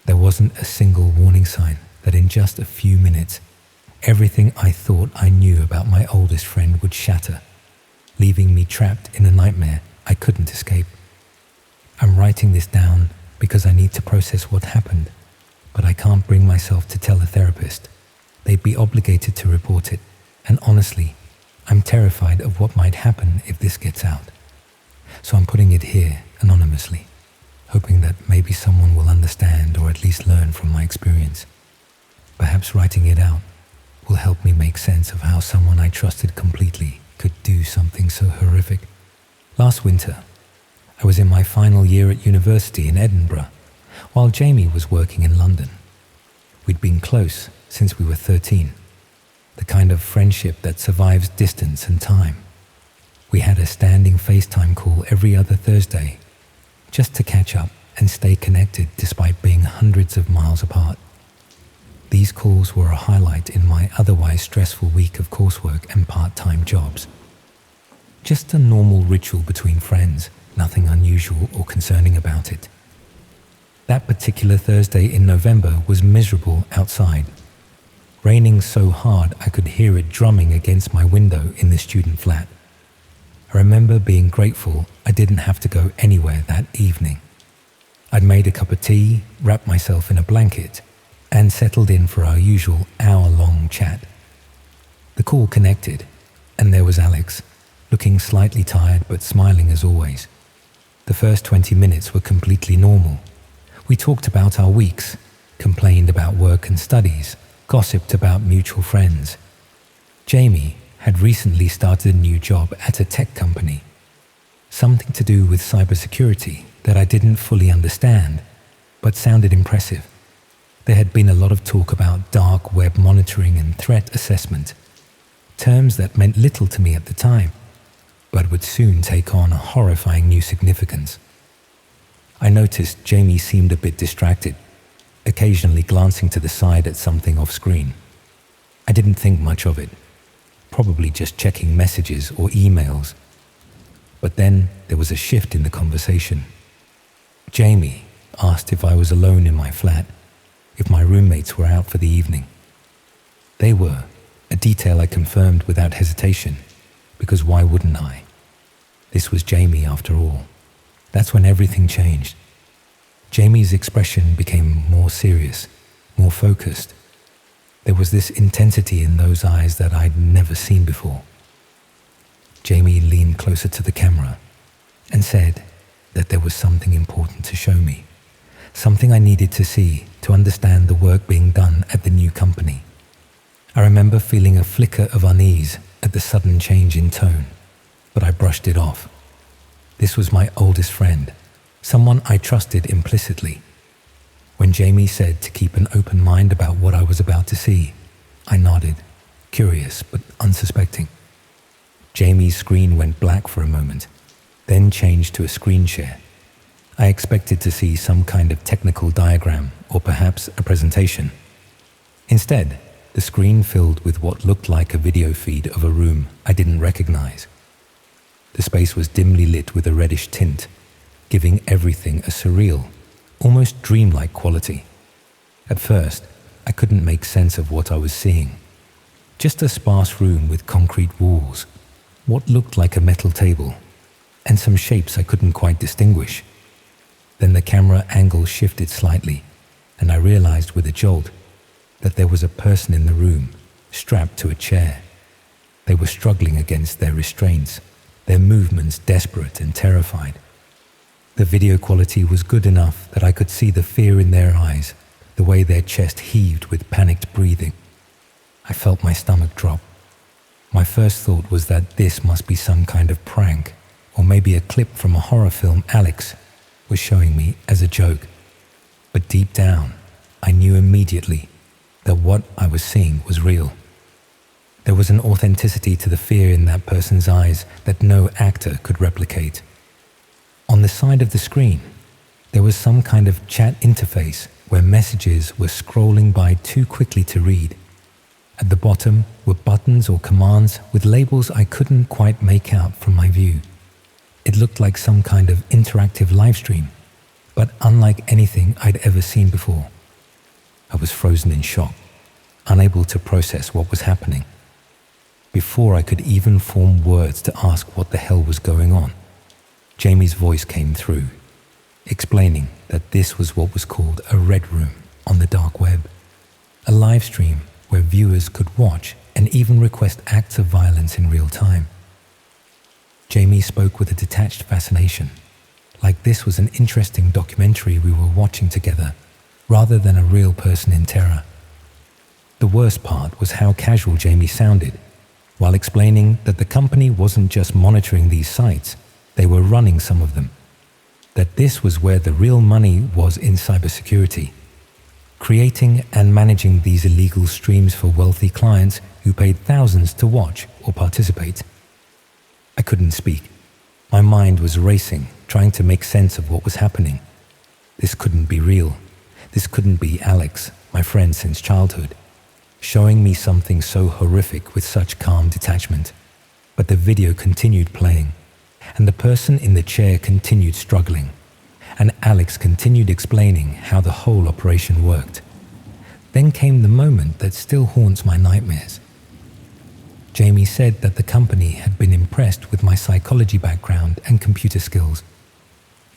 There wasn't a single warning sign that in just a few minutes, everything I thought I knew about my oldest friend would shatter, leaving me trapped in a nightmare I couldn't escape. I'm writing this down because I need to process what happened, but I can't bring myself to tell a therapist. They'd be obligated to report it, and honestly, I'm terrified of what might happen if this gets out. So I'm putting it here anonymously, hoping that maybe someone will understand or at least learn from my experience. Perhaps writing it out will help me make sense of how someone I trusted completely could do something so horrific. Last winter, I was in my final year at university in Edinburgh, while Jamie was working in London. We'd been close since we were 13, the kind of friendship that survives distance and time. We had a standing FaceTime call every other Thursday, just to catch up and stay connected despite being hundreds of miles apart. These calls were a highlight in my otherwise stressful week of coursework and part-time jobs. Just a normal ritual between friends, nothing unusual or concerning about it. That particular Thursday in November was miserable outside, raining so hard I could hear it drumming against my window in the student flat. I remember being grateful I didn't have to go anywhere that evening. I'd made a cup of tea, wrapped myself in a blanket, and settled in for our usual hour-long chat. The call connected, and there was Alex, looking slightly tired but smiling as always. The first 20 minutes were completely normal. We talked about our weeks, complained about work and studies, gossiped about mutual friends. Jamie had recently started a new job at a tech company, something to do with cybersecurity, that I didn't fully understand, but sounded impressive. There had been a lot of talk about dark web monitoring and threat assessment, terms that meant little to me at the time, but would soon take on a horrifying new significance. I noticed Jamie seemed a bit distracted, occasionally glancing to the side at something off screen. I didn't think much of it, probably just checking messages or emails. But then there was a shift in the conversation. Jamie asked if I was alone in my flat, if my roommates were out for the evening. They were, a detail I confirmed without hesitation, because why wouldn't I? This was Jamie after all. That's when everything changed. Jamie's expression became more serious, more focused. There was this intensity in those eyes that I'd never seen before. Jamie leaned closer to the camera and said that there was something important to show me, something I needed to see to understand the work being done at the new company. I remember feeling a flicker of unease at the sudden change in tone, but I brushed it off. This was my oldest friend, someone I trusted implicitly. When Jamie said to keep an open mind about what I was about to see, I nodded, curious but unsuspecting. Jamie's screen went black for a moment, then changed to a screen share. I expected to see some kind of technical diagram or perhaps a presentation. Instead, the screen filled with what looked like a video feed of a room I didn't recognize. The space was dimly lit with a reddish tint, giving everything a surreal, almost dreamlike quality. At first, I couldn't make sense of what I was seeing. Just a sparse room with concrete walls, what looked like a metal table, and some shapes I couldn't quite distinguish. Then the camera angle shifted slightly, and I realized with a jolt that there was a person in the room, strapped to a chair. They were struggling against their restraints, their movements desperate and terrified. The video quality was good enough that I could see the fear in their eyes, the way their chest heaved with panicked breathing. I felt my stomach drop. My first thought was that this must be some kind of prank, or maybe a clip from a horror film Alex was showing me as a joke. But deep down, I knew immediately that what I was seeing was real. There was an authenticity to the fear in that person's eyes that no actor could replicate. On the side of the screen, there was some kind of chat interface where messages were scrolling by too quickly to read. At the bottom were buttons or commands with labels I couldn't quite make out from my view. It looked like some kind of interactive live stream, but unlike anything I'd ever seen before. I was frozen in shock, unable to process what was happening. Before I could even form words to ask what the hell was going on, Jamie's voice came through, explaining that this was what was called a red room on the dark web, a live stream where viewers could watch and even request acts of violence in real time. Jamie spoke with a detached fascination, like this was an interesting documentary we were watching together, rather than a real person in terror. The worst part was how casual Jamie sounded, while explaining that the company wasn't just monitoring these sites, they were running some of them. That this was where the real money was in cybersecurity, creating and managing these illegal streams for wealthy clients who paid thousands to watch or participate. I couldn't speak. My mind was racing, trying to make sense of what was happening. This couldn't be real. This couldn't be Alex, my friend since childhood, showing me something so horrific with such calm detachment. But the video continued playing, and the person in the chair continued struggling, and Alex continued explaining how the whole operation worked. Then came the moment that still haunts my nightmares. Jamie said that the company had been impressed with my psychology background and computer skills,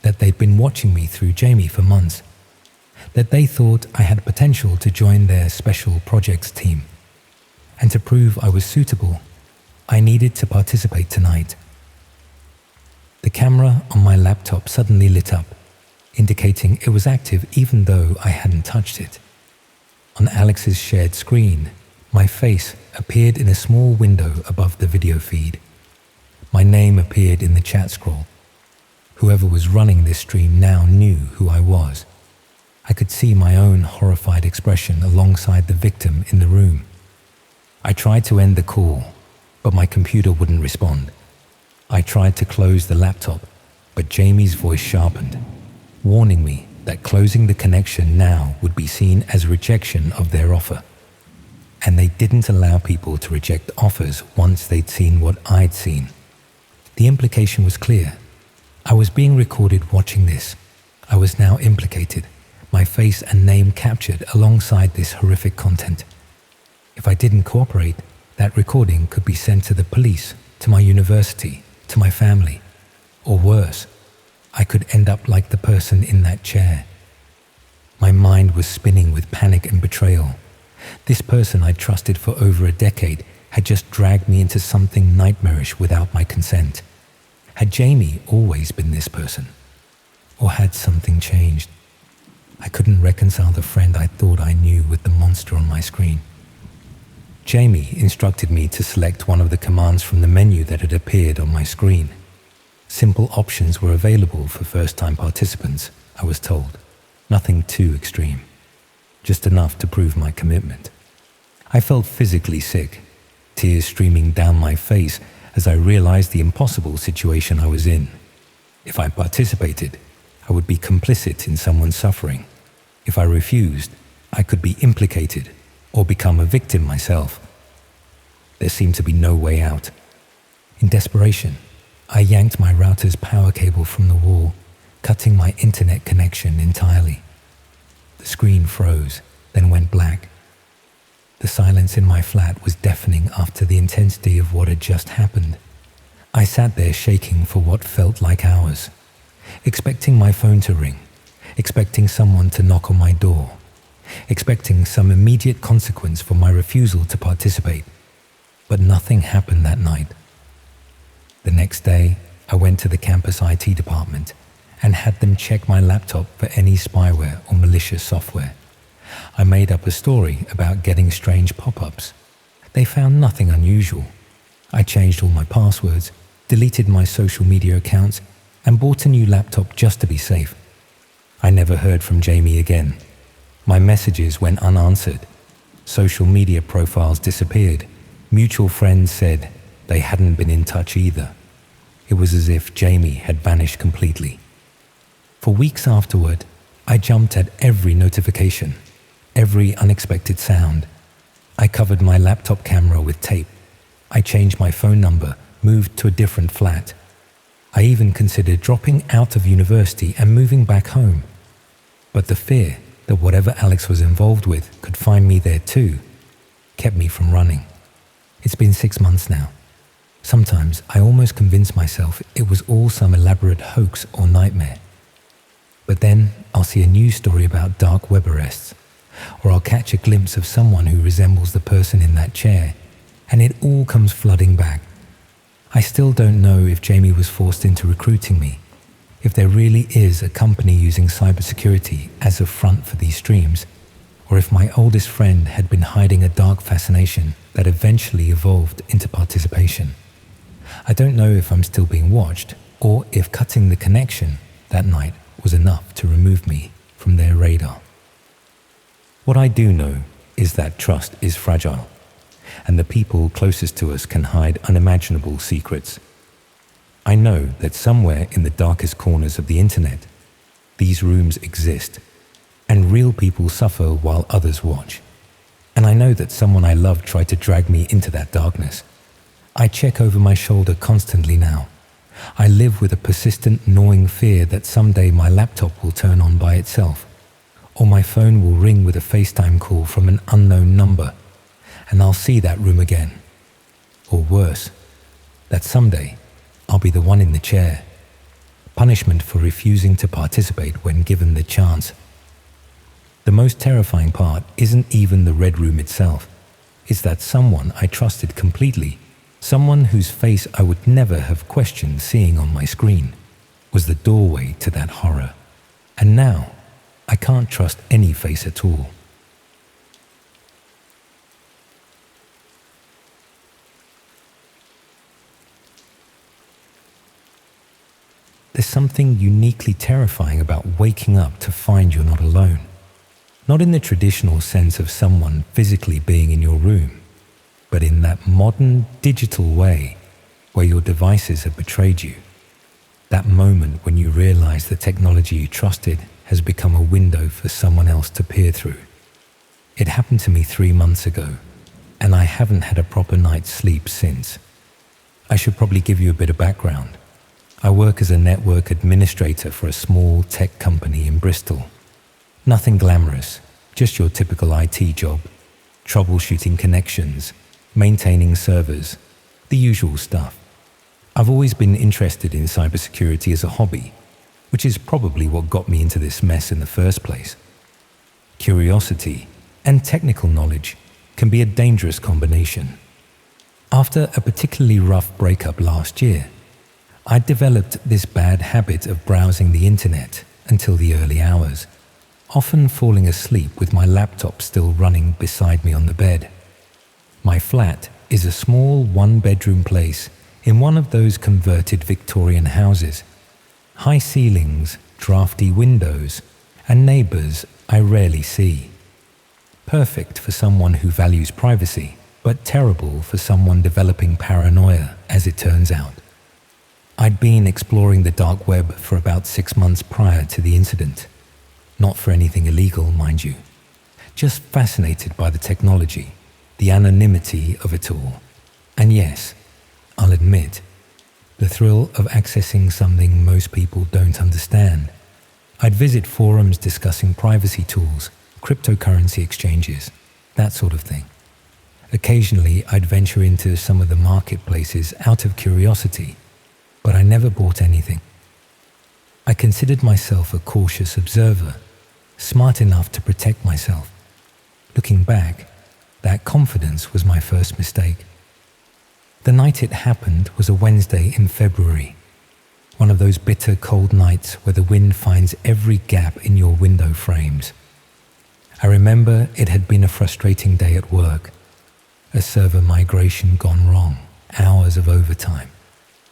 that they'd been watching me through Jamie for months, that they thought I had potential to join their special projects team, and to prove I was suitable, I needed to participate tonight. The camera on my laptop suddenly lit up, indicating it was active even though I hadn't touched it. On Alex's shared screen, my face appeared in a small window above the video feed. My name appeared in the chat scroll. Whoever was running this stream now knew who I was. I could see my own horrified expression alongside the victim in the room. I tried to end the call, but my computer wouldn't respond. I tried to close the laptop, but Jamie's voice sharpened, warning me that closing the connection now would be seen as rejection of their offer. And they didn't allow people to reject offers once they'd seen what I'd seen. The implication was clear. I was being recorded watching this. I was now implicated, my face and name captured alongside this horrific content. If I didn't cooperate, that recording could be sent to the police, to my university, to my family, or worse, I could end up like the person in that chair. My mind was spinning with panic and betrayal. This person I'd trusted for over a decade had just dragged me into something nightmarish without my consent. Had Jamie always been this person? Or had something changed? I couldn't reconcile the friend I thought I knew with the monster on my screen. Jamie instructed me to select one of the commands from the menu that had appeared on my screen. Simple options were available for first-time participants, I was told. Nothing too extreme. Just enough to prove my commitment. I felt physically sick, tears streaming down my face as I realized the impossible situation I was in. If I participated, I would be complicit in someone's suffering. If I refused, I could be implicated or become a victim myself. There seemed to be no way out. In desperation, I yanked my router's power cable from the wall, cutting my internet connection entirely. The screen froze, then went black. The silence in my flat was deafening after the intensity of what had just happened. I sat there shaking for what felt like hours, expecting my phone to ring, expecting someone to knock on my door, expecting some immediate consequence for my refusal to participate. But nothing happened that night. The next day, I went to the campus IT department and had them check my laptop for any spyware or malicious software. I made up a story about getting strange pop-ups. They found nothing unusual. I changed all my passwords, deleted my social media accounts, and bought a new laptop just to be safe. I never heard from Jamie again. My messages went unanswered. Social media profiles disappeared. Mutual friends said they hadn't been in touch either. It was as if Jamie had vanished completely. For weeks afterward, I jumped at every notification, every unexpected sound. I covered my laptop camera with tape. I changed my phone number, moved to a different flat. I even considered dropping out of university and moving back home. But the fear that whatever Alex was involved with could find me there too kept me from running. It's been 6 months now. Sometimes I almost convince myself it was all some elaborate hoax or nightmare. But then I'll see a news story about dark web arrests, or I'll catch a glimpse of someone who resembles the person in that chair, and it all comes flooding back. I still don't know if Jamie was forced into recruiting me, if there really is a company using cybersecurity as a front for these streams, or if my oldest friend had been hiding a dark fascination that eventually evolved into participation. I don't know if I'm still being watched, or if cutting the connection that night was enough to remove me from their radar. What I do know is that trust is fragile, and the people closest to us can hide unimaginable secrets. I know that somewhere in the darkest corners of the internet, these rooms exist, and real people suffer while others watch. And I know that someone I love tried to drag me into that darkness. I check over my shoulder constantly now. I live with a persistent, gnawing fear that someday my laptop will turn on by itself, or my phone will ring with a FaceTime call from an unknown number, and I'll see that room again. Or worse, that someday I'll be the one in the chair. Punishment for refusing to participate when given the chance. The most terrifying part isn't even the red room itself. It's that someone I trusted completely, someone whose face I would never have questioned seeing on my screen, was the doorway to that horror. And now, I can't trust any face at all. there's something uniquely terrifying about waking up to find you're not alone. Not in the traditional sense of someone physically being in your room, but in that modern digital way where your devices have betrayed you. That moment when you realize the technology you trusted has become a window for someone else to peer through. It happened to me 3 months ago, and I haven't had a proper night's sleep since. I should probably give you a bit of background. I work as a network administrator for a small tech company in Bristol. Nothing glamorous, just your typical IT job, troubleshooting connections, maintaining servers, the usual stuff. I've always been interested in cybersecurity as a hobby, which is probably what got me into this mess in the first place. Curiosity and technical knowledge can be a dangerous combination. After a particularly rough breakup last year, I developed this bad habit of browsing the internet until the early hours, often falling asleep with my laptop still running beside me on the bed. My flat is a small one-bedroom place in one of those converted Victorian houses. High ceilings, drafty windows, and neighbours I rarely see. Perfect for someone who values privacy, but terrible for someone developing paranoia, as it turns out. I'd been exploring the dark web for about 6 months prior to the incident. Not for anything illegal, mind you. Just fascinated by the technology, the anonymity of it all. And yes, I'll admit, the thrill of accessing something most people don't understand. I'd visit forums discussing privacy tools, cryptocurrency exchanges, that sort of thing. Occasionally, I'd venture into some of the marketplaces out of curiosity, but I never bought anything. I considered myself a cautious observer, smart enough to protect myself. Looking back, that confidence was my first mistake. The night it happened was a Wednesday in February, one of those bitter cold nights where the wind finds every gap in your window frames. I remember it had been a frustrating day at work, a server migration gone wrong, hours of overtime,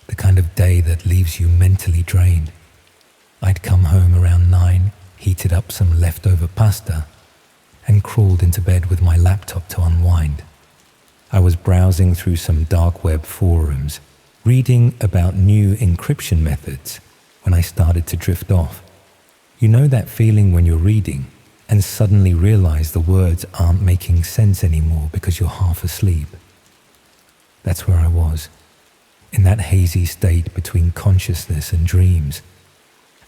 the kind of day that leaves you mentally drained. I'd come home around 9, heated up some leftover pasta, and crawled into bed with my laptop to unwind. I was browsing through some dark web forums, reading about new encryption methods when I started to drift off. You know that feeling when you're reading and suddenly realize the words aren't making sense anymore because you're half asleep? That's where I was, in that hazy state between consciousness and dreams.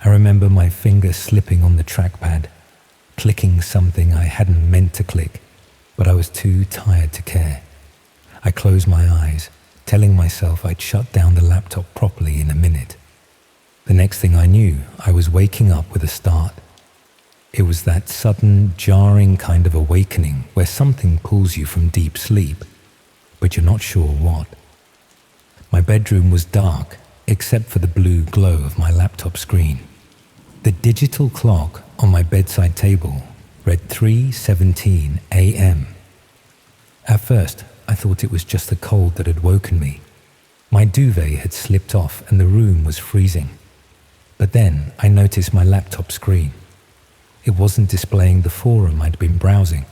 I remember my finger slipping on the trackpad, clicking something I hadn't meant to click, but I was too tired to care. I closed my eyes, telling myself I'd shut down the laptop properly in a minute. The next thing I knew, I was waking up with a start. It was that sudden, jarring kind of awakening where something pulls you from deep sleep, but you're not sure what. My bedroom was dark, except for the blue glow of my laptop screen. The digital clock on my bedside table read 3:17 a.m. At first, I thought it was just the cold that had woken me. My duvet had slipped off and the room was freezing. But then I noticed my laptop screen. It wasn't displaying the forum I'd been browsing.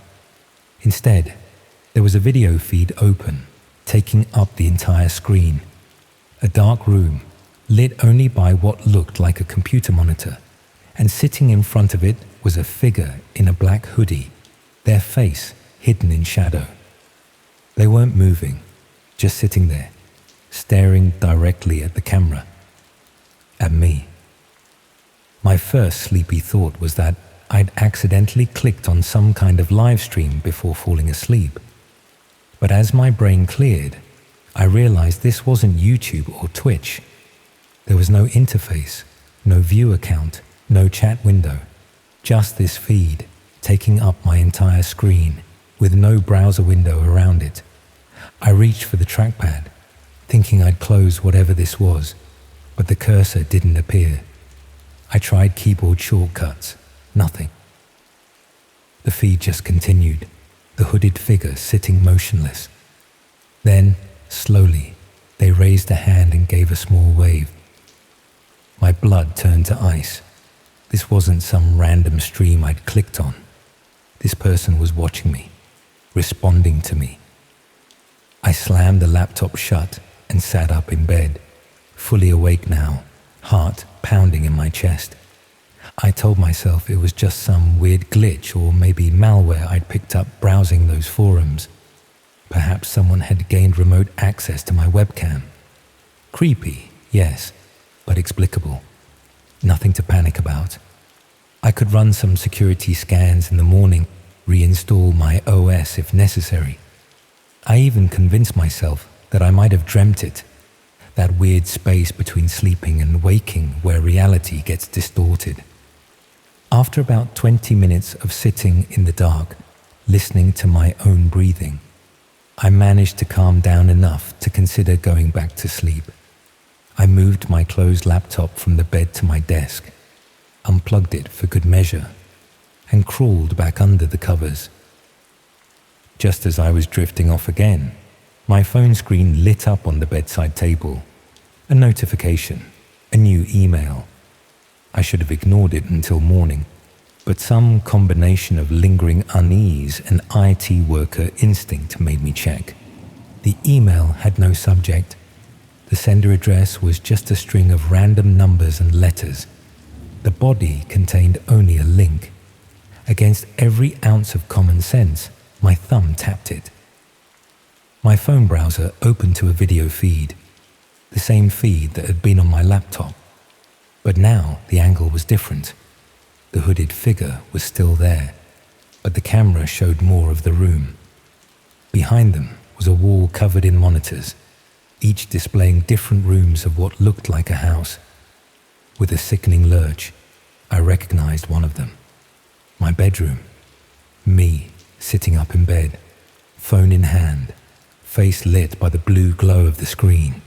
Instead, there was a video feed open, taking up the entire screen. A dark room, lit only by what looked like a computer monitor, and sitting in front of it was a figure in a black hoodie, their face hidden in shadow. They weren't moving, just sitting there, staring directly at the camera. At me. My first sleepy thought was that I'd accidentally clicked on some kind of live stream before falling asleep. But as my brain cleared, I realized this wasn't YouTube or Twitch. There was no interface, no view account, no chat window, just this feed taking up my entire screen with no browser window around it. I reached for the trackpad, thinking I'd close whatever this was, but the cursor didn't appear. I tried keyboard shortcuts, nothing. The feed just continued, the hooded figure sitting motionless. Then, slowly, they raised a hand and gave a small wave. My blood turned to ice. This wasn't some random stream I'd clicked on. This person was watching me, responding to me. I slammed the laptop shut and sat up in bed, fully awake now, heart pounding in my chest. I told myself it was just some weird glitch or maybe malware I'd picked up browsing those forums. Perhaps someone had gained remote access to my webcam. Creepy, yes, but explicable. Nothing to panic about. I could run some security scans in the morning, reinstall my OS if necessary. I even convinced myself that I might have dreamt it, that weird space between sleeping and waking where reality gets distorted. After about 20 minutes of sitting in the dark, listening to my own breathing, I managed to calm down enough to consider going back to sleep. I moved my closed laptop from the bed to my desk, unplugged it for good measure, and crawled back under the covers. Just as I was drifting off again, my phone screen lit up on the bedside table. A notification, a new email. I should have ignored it until morning, but some combination of lingering unease and IT worker instinct made me check. The email had no subject. The sender address was just a string of random numbers and letters. The body contained only a link. Against every ounce of common sense, my thumb tapped it. My phone browser opened to a video feed, the same feed that had been on my laptop. But now the angle was different. The hooded figure was still there, but the camera showed more of the room. Behind them was a wall covered in monitors, each displaying different rooms of what looked like a house. With a sickening lurch, I recognized one of them. My bedroom. Me, sitting up in bed, phone in hand, face lit by the blue glow of the screen.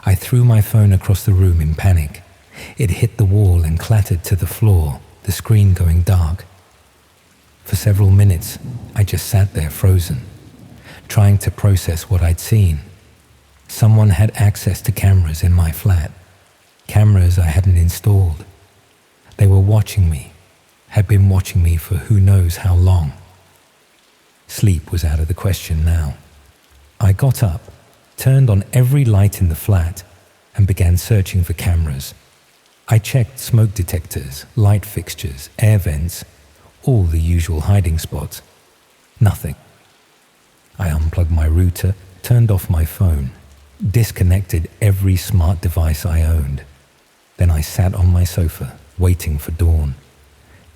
I threw my phone across the room in panic. It hit the wall and clattered to the floor, the screen going dark. For several minutes, I just sat there frozen, trying to process what I'd seen. Someone had access to cameras in my flat, cameras I hadn't installed. They were watching me, had been watching me for who knows how long. Sleep was out of the question now. I got up, turned on every light in the flat, and began searching for cameras. I checked smoke detectors, light fixtures, air vents, all the usual hiding spots. Nothing. I unplugged my router, turned off my phone, disconnected every smart device I owned. Then I sat on my sofa, waiting for dawn,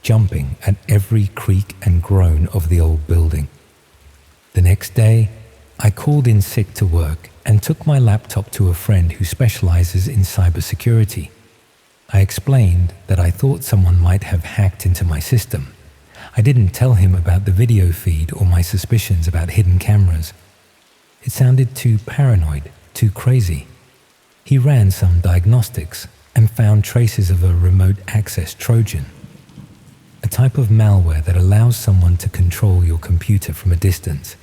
jumping at every creak and groan of the old building. The next day, I called in sick to work and took my laptop to a friend who specializes in cybersecurity. I explained that I thought someone might have hacked into my system. I didn't tell him about the video feed or my suspicions about hidden cameras. It sounded too paranoid, too crazy. He ran some diagnostics and found traces of a remote access Trojan, a type of malware that allows someone to control your computer from a distance.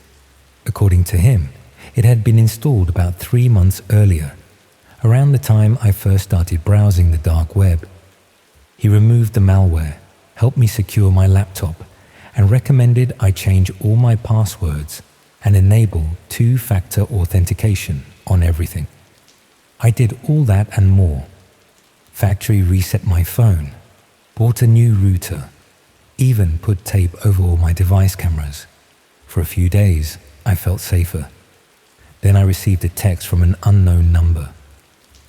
According to him, it had been installed about 3 months earlier, around the time I first started browsing the dark web. He removed the malware, helped me secure my laptop, and recommended I change all my passwords and enable 2-factor authentication on everything. I did all that and more. Factory reset my phone, bought a new router, even put tape over all my device cameras. For a few days, I felt safer. Then I received a text from an unknown number.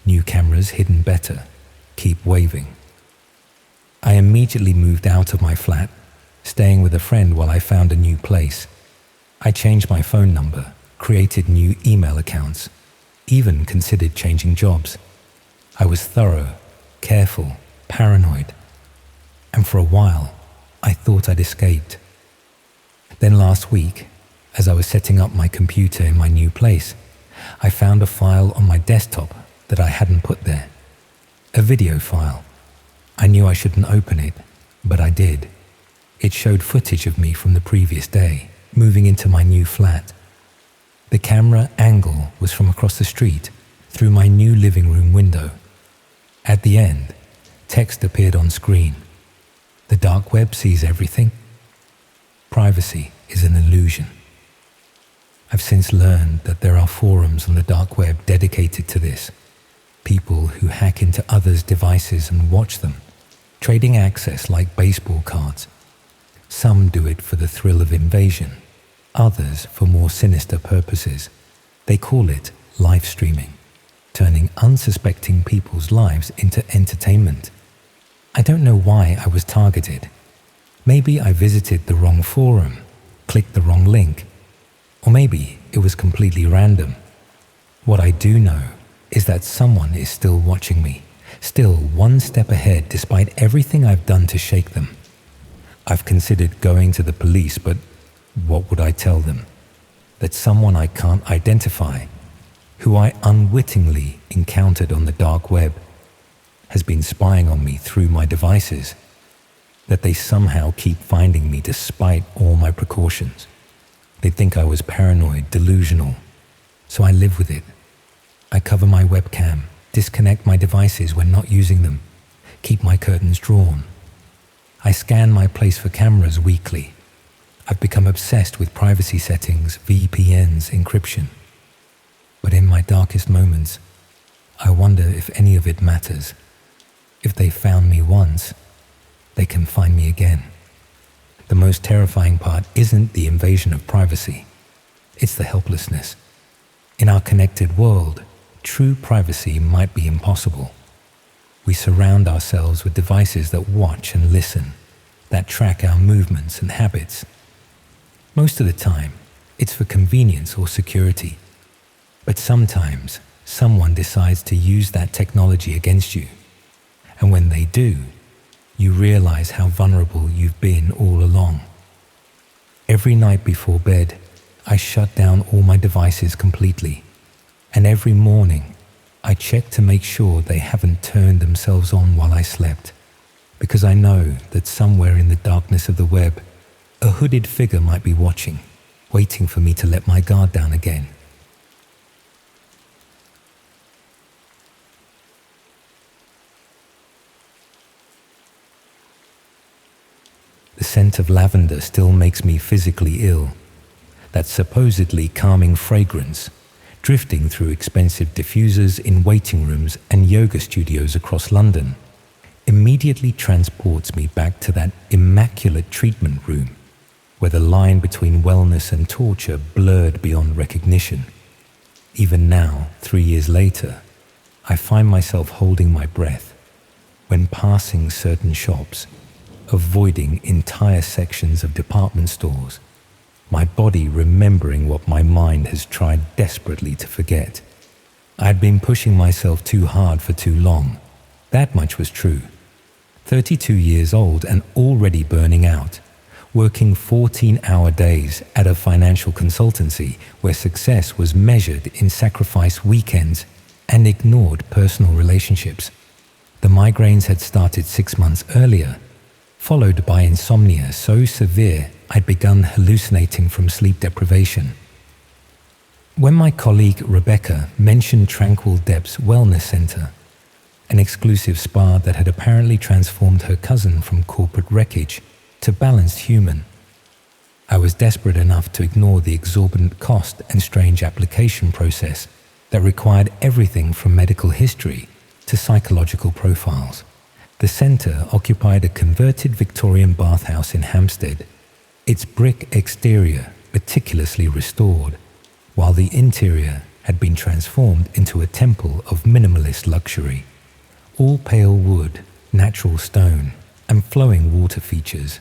New cameras hidden better. Keep waving. I immediately moved out of my flat, staying with a friend while I found a new place. I changed my phone number, created new email accounts, even considered changing jobs. I was thorough, careful, paranoid, and for a while, I thought I'd escaped. Then last week, as I was setting up my computer in my new place, I found a file on my desktop that I hadn't put there. A video file. I knew I shouldn't open it, but I did. It showed footage of me from the previous day, moving into my new flat. The camera angle was from across the street, through my new living room window. At the end, text appeared on screen. The dark web sees everything. Privacy is an illusion. I've since learned that there are forums on the dark web dedicated to this. People who hack into others' devices and watch them, trading access like baseball cards. Some do it for the thrill of invasion, others for more sinister purposes. They call it live streaming, turning unsuspecting people's lives into entertainment. I don't know why I was targeted. Maybe I visited the wrong forum, clicked the wrong link, or maybe it was completely random. What I do know is that someone is still watching me, still one step ahead despite everything I've done to shake them. I've considered going to the police, but what would I tell them? That someone I can't identify, who I unwittingly encountered on the dark web, has been spying on me through my devices, that they somehow keep finding me despite all my precautions. They think I was paranoid, delusional, so I live with it. I cover my webcam, disconnect my devices when not using them, keep my curtains drawn. I scan my place for cameras weekly. I've become obsessed with privacy settings, VPNs, encryption. But in my darkest moments, I wonder if any of it matters. If they found me once, they can find me again. The most terrifying part isn't the invasion of privacy. It's the helplessness. In our connected world, true privacy might be impossible. We surround ourselves with devices that watch and listen, that track our movements and habits. Most of the time, it's for convenience or security. But sometimes, someone decides to use that technology against you. And when they do, you realize how vulnerable you've been all along. Every night before bed, I shut down all my devices completely. And every morning, I check to make sure they haven't turned themselves on while I slept, because I know that somewhere in the darkness of the web, a hooded figure might be watching, waiting for me to let my guard down again. The scent of lavender still makes me physically ill. That supposedly calming fragrance, drifting through expensive diffusers in waiting rooms and yoga studios across London, immediately transports me back to that immaculate treatment room, where the line between wellness and torture blurred beyond recognition. Even now, 3 years later, I find myself holding my breath when passing certain shops, avoiding entire sections of department stores, my body remembering what my mind has tried desperately to forget. I had been pushing myself too hard for too long. That much was true. 32 years old and already burning out, working 14-hour days at a financial consultancy where success was measured in sacrificed weekends and ignored personal relationships. The migraines had started 6 months earlier, followed by insomnia so severe I'd begun hallucinating from sleep deprivation. When my colleague Rebecca mentioned Tranquil Depths Wellness Center, an exclusive spa that had apparently transformed her cousin from corporate wreckage to balanced human, I was desperate enough to ignore the exorbitant cost and strange application process that required everything from medical history to psychological profiles. The center occupied a converted Victorian bathhouse in Hampstead, its brick exterior meticulously restored, while the interior had been transformed into a temple of minimalist luxury. All pale wood, natural stone, and flowing water features.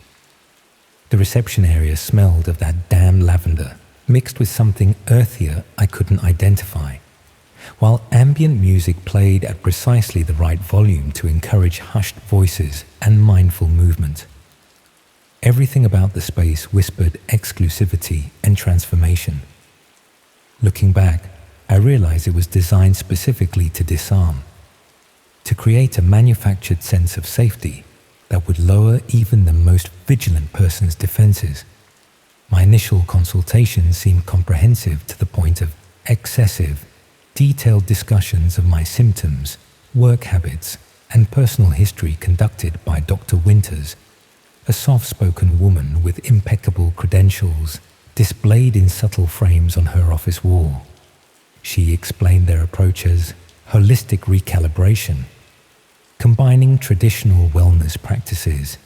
The reception area smelled of that damn lavender, mixed with something earthier I couldn't identify, while ambient music played at precisely the right volume to encourage hushed voices and mindful movement. Everything about the space whispered exclusivity and transformation. Looking back, I realized it was designed specifically to disarm, to create a manufactured sense of safety that would lower even the most vigilant person's defenses. My initial consultation seemed comprehensive to the point of excessive, detailed discussions of my symptoms, work habits, and personal history conducted by Dr. Winters, a soft-spoken woman with impeccable credentials displayed in subtle frames on her office wall. She explained their approach as holistic recalibration, combining traditional wellness practices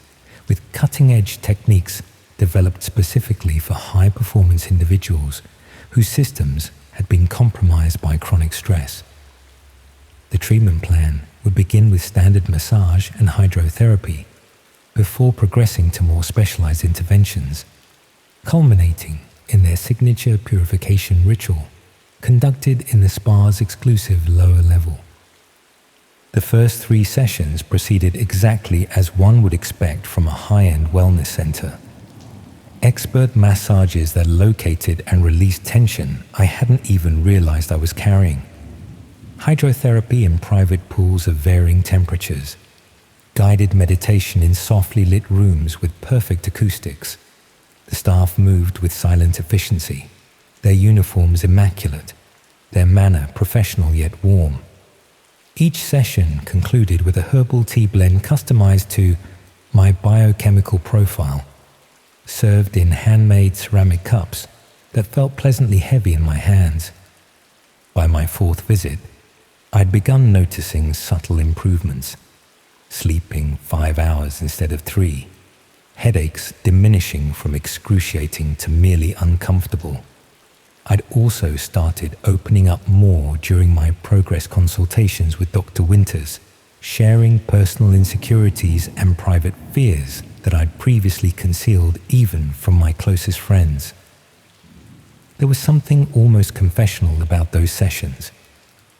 with cutting-edge techniques developed specifically for high-performance individuals whose systems had been compromised by chronic stress. The treatment plan would begin with standard massage and hydrotherapy before progressing to more specialized interventions, culminating in their signature purification ritual conducted in the spa's exclusive lower level. The first 3 sessions proceeded exactly as one would expect from a high-end wellness center. Expert massages that located and released tension I hadn't even realized I was carrying. Hydrotherapy in private pools of varying temperatures. Guided meditation in softly lit rooms with perfect acoustics. The staff moved with silent efficiency, their uniforms immaculate, their manner professional yet warm. Each session concluded with a herbal tea blend customized to my biochemical profile, served in handmade ceramic cups that felt pleasantly heavy in my hands. By my 4th visit, I'd begun noticing subtle improvements, sleeping 5 hours instead of 3, headaches diminishing from excruciating to merely uncomfortable. I'd also started opening up more during my progress consultations with Dr. Winters, sharing personal insecurities and private fears that I'd previously concealed even from my closest friends. There was something almost confessional about those sessions,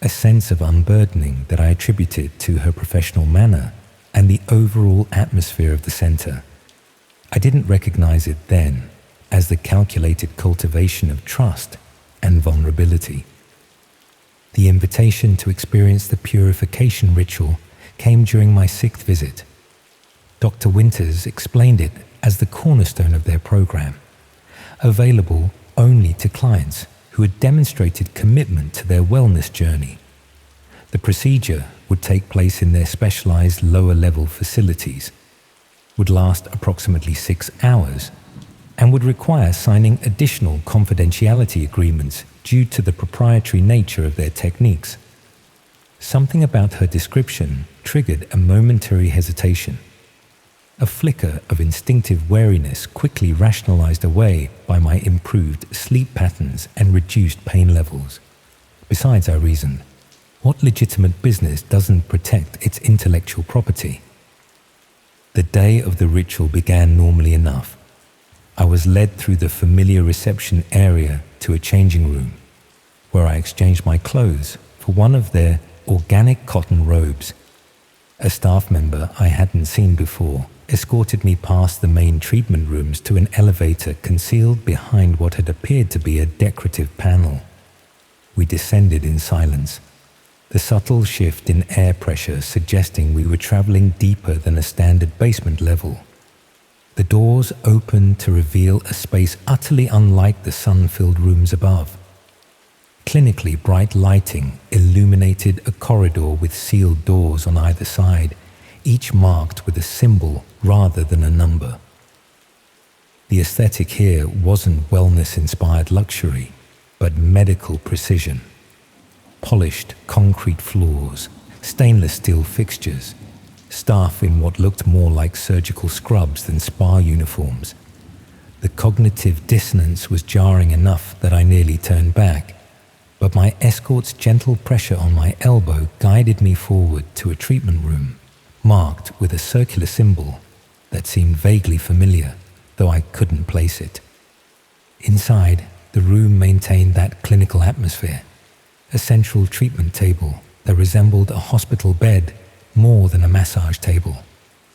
a sense of unburdening that I attributed to her professional manner and the overall atmosphere of the center. I didn't recognize it then as the calculated cultivation of trust and vulnerability. The invitation to experience the purification ritual came during my 6th visit. Dr. Winters explained it as the cornerstone of their program, available only to clients who had demonstrated commitment to their wellness journey. The procedure would take place in their specialized lower-level facilities, would last approximately 6 hours, and would require signing additional confidentiality agreements due to the proprietary nature of their techniques. Something about her description triggered a momentary hesitation. A flicker of instinctive wariness quickly rationalized away by my improved sleep patterns and reduced pain levels. Besides, I reasoned, what legitimate business doesn't protect its intellectual property? The day of the ritual began normally enough. I was led through the familiar reception area to a changing room, where I exchanged my clothes for one of their organic cotton robes. A staff member I hadn't seen before escorted me past the main treatment rooms to an elevator concealed behind what had appeared to be a decorative panel. We descended in silence, the subtle shift in air pressure suggesting we were traveling deeper than a standard basement level. The doors opened to reveal a space utterly unlike the sun-filled rooms above. Clinically bright lighting illuminated a corridor with sealed doors on either side, each marked with a symbol rather than a number. The aesthetic here wasn't wellness-inspired luxury, but medical precision. Polished concrete floors, stainless steel fixtures, staff in what looked more like surgical scrubs than spa uniforms. The cognitive dissonance was jarring enough that I nearly turned back, but my escort's gentle pressure on my elbow guided me forward to a treatment room, marked with a circular symbol that seemed vaguely familiar, though I couldn't place it. Inside, the room maintained that clinical atmosphere, a central treatment table that resembled a hospital bed more than a massage table,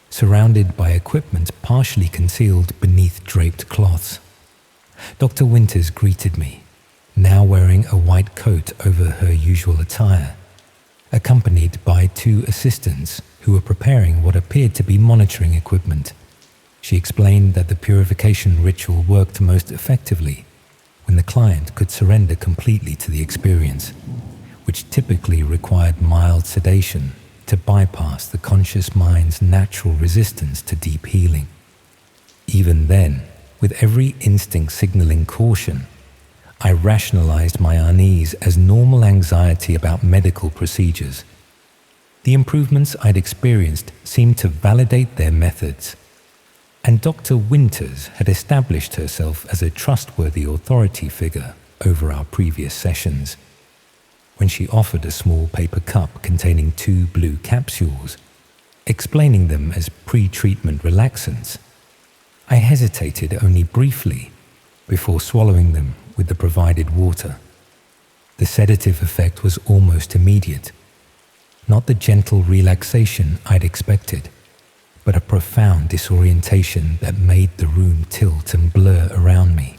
surrounded by equipment partially concealed beneath draped cloths. Dr. Winters greeted me, now wearing a white coat over her usual attire, accompanied by 2 assistants who were preparing what appeared to be monitoring equipment. She explained that the purification ritual worked most effectively when the client could surrender completely to the experience, which typically required mild sedation to bypass the conscious mind's natural resistance to deep healing. Even then, with every instinct signaling caution, I rationalized my unease as normal anxiety about medical procedures. The improvements I'd experienced seemed to validate their methods, and Dr. Winters had established herself as a trustworthy authority figure over our previous sessions. When she offered a small paper cup containing 2 blue capsules, explaining them as pre-treatment relaxants, I hesitated only briefly before swallowing them with the provided water. The sedative effect was almost immediate. Not the gentle relaxation I'd expected, but a profound disorientation that made the room tilt and blur around me.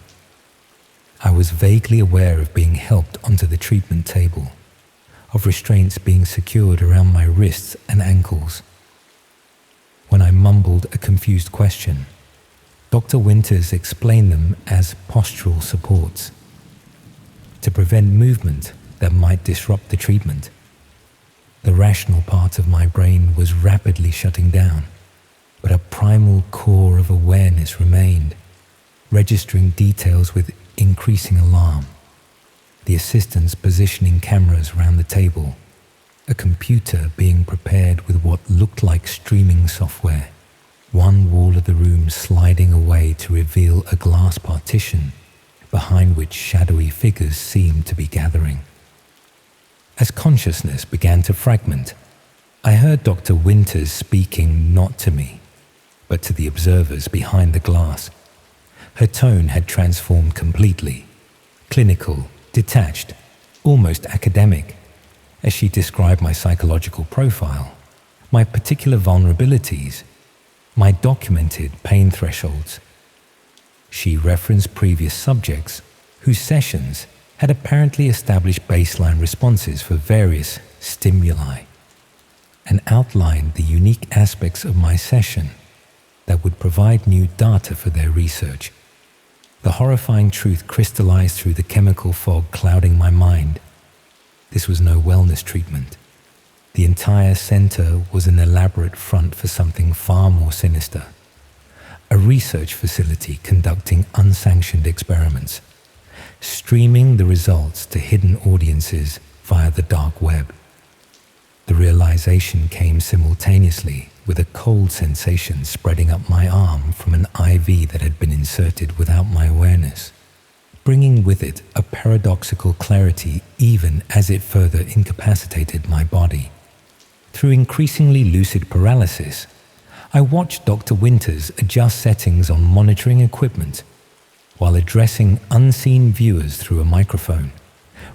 I was vaguely aware of being helped onto the treatment table, of restraints being secured around my wrists and ankles. When I mumbled a confused question, Dr. Winters explained them as postural supports to prevent movement that might disrupt the treatment. The rational part of my brain was rapidly shutting down, but a primal core of awareness remained, registering details with increasing alarm. The assistants positioning cameras around the table, a computer being prepared with what looked like streaming software, one wall of the room sliding away to reveal a glass partition behind which shadowy figures seemed to be gathering. As consciousness began to fragment, I heard Dr. Winters speaking not to me, but to the observers behind the glass. Her tone had transformed completely, clinical, detached, almost academic, as she described my psychological profile, my particular vulnerabilities, my documented pain thresholds. She referenced previous subjects whose sessions had apparently established baseline responses for various stimuli, and outlined the unique aspects of my session that would provide new data for their research. The horrifying truth crystallized through the chemical fog clouding my mind. This was no wellness treatment. The entire center was an elaborate front for something far more sinister. A research facility conducting unsanctioned experiments, streaming the results to hidden audiences via the dark web. The realization came simultaneously with a cold sensation spreading up my arm from an IV that had been inserted without my awareness, bringing with it a paradoxical clarity even as it further incapacitated my body. Through increasingly lucid paralysis, I watched Dr. Winters adjust settings on monitoring equipment while addressing unseen viewers through a microphone,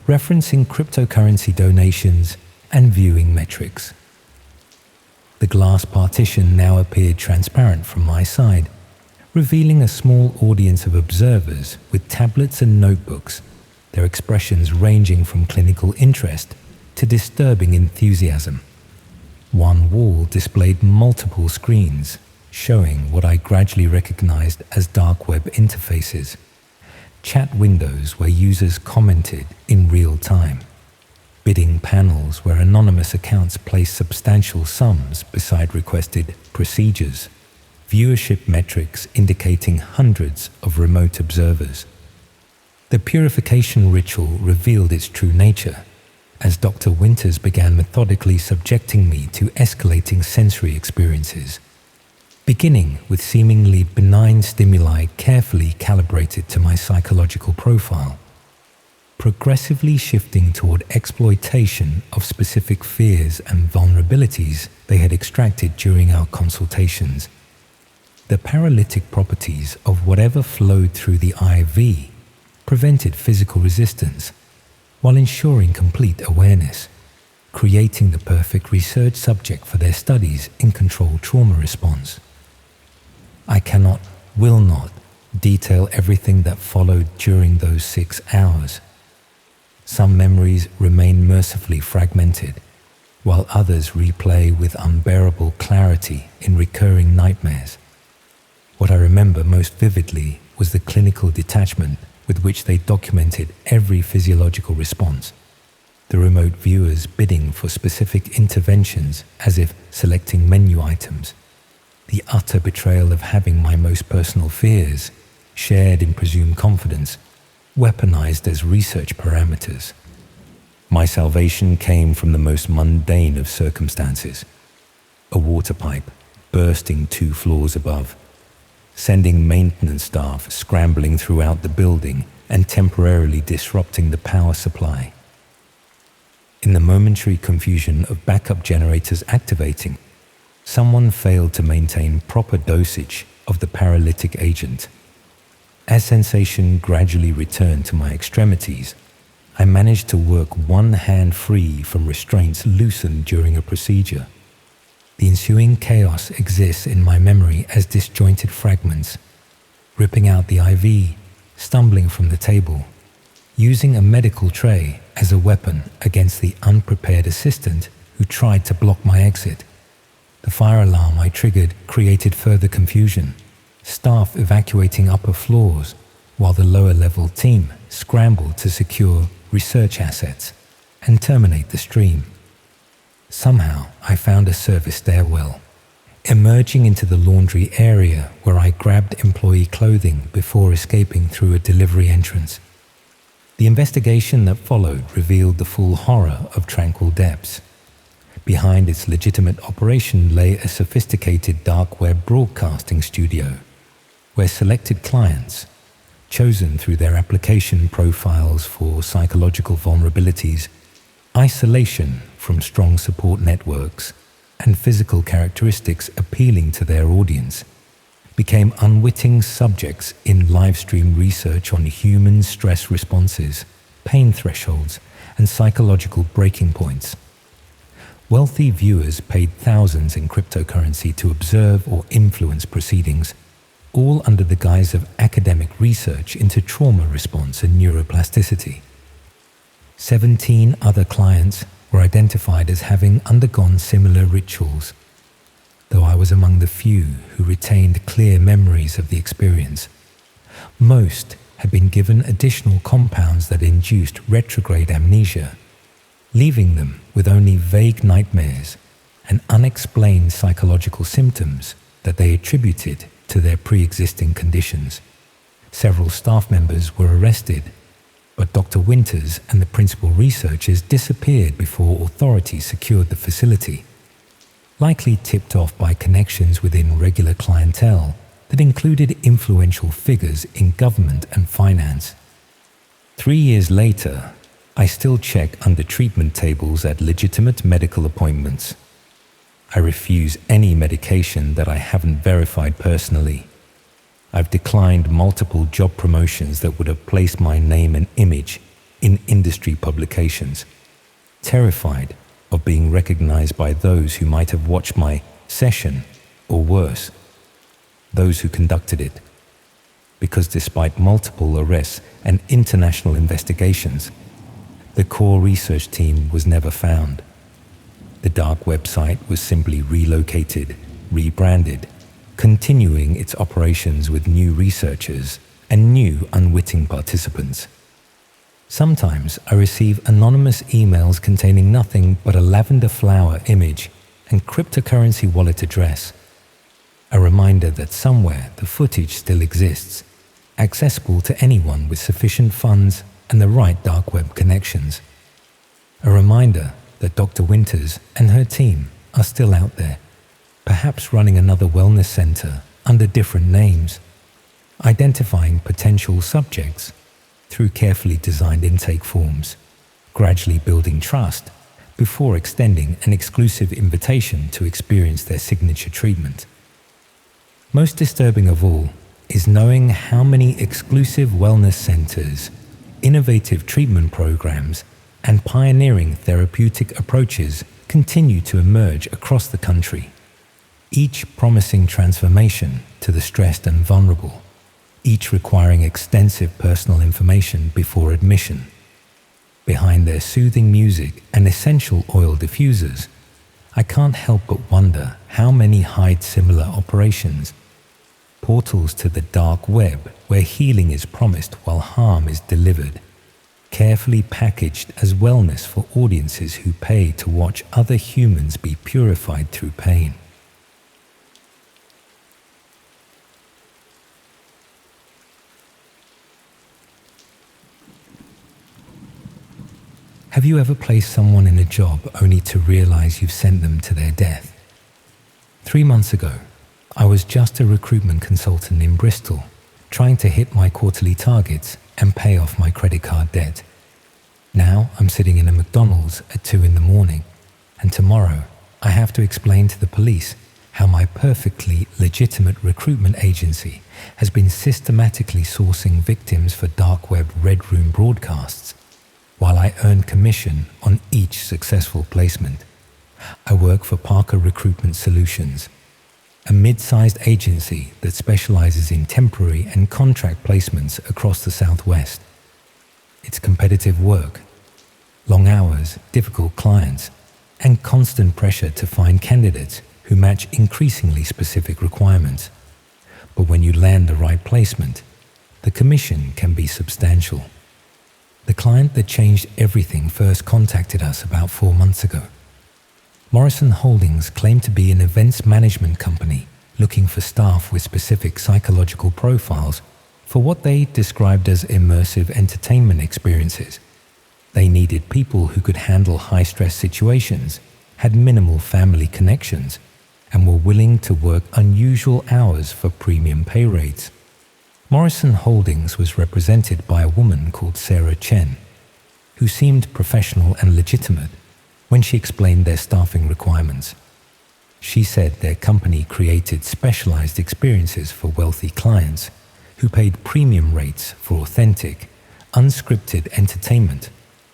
referencing cryptocurrency donations and viewing metrics. The glass partition now appeared transparent from my side, revealing a small audience of observers with tablets and notebooks, their expressions ranging from clinical interest to disturbing enthusiasm. One wall displayed multiple screens, showing what I gradually recognized as dark web interfaces, chat windows where users commented in real time, bidding panels where anonymous accounts placed substantial sums beside requested procedures, viewership metrics indicating hundreds of remote observers. The purification ritual revealed its true nature, as Dr. Winters began methodically subjecting me to escalating sensory experiences, beginning with seemingly benign stimuli carefully calibrated to my psychological profile, progressively shifting toward exploitation of specific fears and vulnerabilities they had extracted during our consultations. The paralytic properties of whatever flowed through the IV prevented physical resistance, while ensuring complete awareness, creating the perfect research subject for their studies in controlled trauma response. I cannot, will not, detail everything that followed during those 6 hours. Some memories remain mercifully fragmented, while others replay with unbearable clarity in recurring nightmares. What I remember most vividly was the clinical detachment with which they documented every physiological response. the remote viewers bidding for specific interventions as if selecting menu items, the utter betrayal of having my most personal fears, shared in presumed confidence, weaponized as research parameters. My salvation came from the most mundane of circumstances: a water pipe bursting 2 floors above, sending maintenance staff scrambling throughout the building and temporarily disrupting the power supply. In the momentary confusion of backup generators activating, someone failed to maintain proper dosage of the paralytic agent. As sensation gradually returned to my extremities, I managed to work one hand free from restraints loosened during a procedure. The ensuing chaos exists in my memory as disjointed fragments: ripping out the IV, stumbling from the table, using a medical tray as a weapon against the unprepared assistant who tried to block my exit. The fire alarm I triggered created further confusion, staff evacuating upper floors while the lower level team scrambled to secure research assets and terminate the stream. Somehow I found a service stairwell, emerging into the laundry area where I grabbed employee clothing before escaping through a delivery entrance. The investigation that followed revealed the full horror of Tranquil Depths. Behind its legitimate operation lay a sophisticated dark web broadcasting studio, where selected clients, chosen through their application profiles for psychological vulnerabilities, isolation from strong support networks, and physical characteristics appealing to their audience, became unwitting subjects in live-stream research on human stress responses, pain thresholds, and psychological breaking points. Wealthy viewers paid thousands in cryptocurrency to observe or influence proceedings, all under the guise of academic research into trauma response and neuroplasticity. 17 other clients were identified as having undergone similar rituals, though I was among the few who retained clear memories of the experience. Most had been given additional compounds that induced retrograde amnesia, leaving them with only vague nightmares and unexplained psychological symptoms that they attributed to their pre-existing conditions. Several staff members were arrested, but Dr. Winters and the principal researchers disappeared before authorities secured the facility, likely tipped off by connections within regular clientele that included influential figures in government and finance. 3 years later, I still check under treatment tables at legitimate medical appointments. I refuse any medication that I haven't verified personally. I've declined multiple job promotions that would have placed my name and image in industry publications, terrified of being recognized by those who might have watched my session, or worse, those who conducted it. Because despite multiple arrests and international investigations, the core research team was never found. The dark website was simply relocated, rebranded, continuing its operations with new researchers and new unwitting participants. Sometimes I receive anonymous emails containing nothing but a lavender flower image and cryptocurrency wallet address, a reminder that somewhere the footage still exists, accessible to anyone with sufficient funds and the right dark web connections. A reminder that Dr. Winters and her team are still out there, perhaps running another wellness center under different names, identifying potential subjects through carefully designed intake forms, gradually building trust before extending an exclusive invitation to experience their signature treatment. Most disturbing of all is knowing how many exclusive wellness centers, innovative treatment programs, and pioneering therapeutic approaches continue to emerge across the country, each promising transformation to the stressed and vulnerable, each requiring extensive personal information before admission. Behind their soothing music and essential oil diffusers, I can't help but wonder how many hide similar operations, portals to the dark web where healing is promised while harm is delivered. carefully packaged as wellness for audiences who pay to watch other humans be purified through pain. Have you ever placed someone in a job only to realize you've sent them to their death? 3 months ago, I was just a recruitment consultant in Bristol, trying to hit my quarterly targets and pay off my credit card debt. Now I'm sitting in a McDonald's at 2 in the morning, and tomorrow I have to explain to the police how my perfectly legitimate recruitment agency has been systematically sourcing victims for dark web red room broadcasts, while I earn commission on each successful placement. I work for Parker Recruitment Solutions, a mid-sized agency that specializes in temporary and contract placements across the Southwest. It's competitive work, long hours, difficult clients, and constant pressure to find candidates who match increasingly specific requirements. But when you land the right placement, the commission can be substantial. The client that changed everything first contacted us about 4 months ago. Morrison Holdings claimed to be an events management company looking for staff with specific psychological profiles for what they described as immersive entertainment experiences. They needed people who could handle high-stress situations, had minimal family connections, and were willing to work unusual hours for premium pay rates. Morrison Holdings was represented by a woman called Sarah Chen, who seemed professional and legitimate when she explained their staffing requirements. She said their company created specialized experiences for wealthy clients who paid premium rates for authentic, unscripted entertainment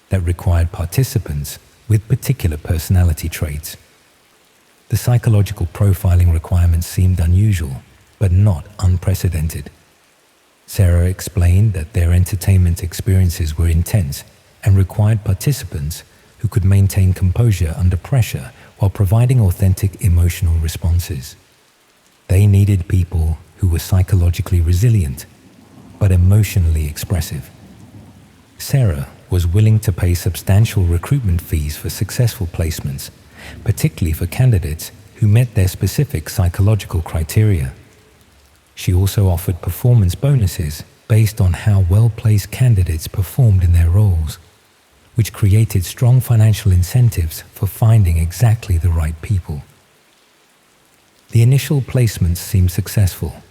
that required participants with particular personality traits. The psychological profiling requirements seemed unusual, but not unprecedented. Sarah explained that their entertainment experiences were intense and required participants who could maintain composure under pressure while providing authentic emotional responses. They needed people who were psychologically resilient, but emotionally expressive. Sarah was willing to pay substantial recruitment fees for successful placements, particularly for candidates who met their specific psychological criteria. She also offered performance bonuses based on how well-placed candidates performed in their roles, which created strong financial incentives for finding exactly the right people. The initial placements seemed successful.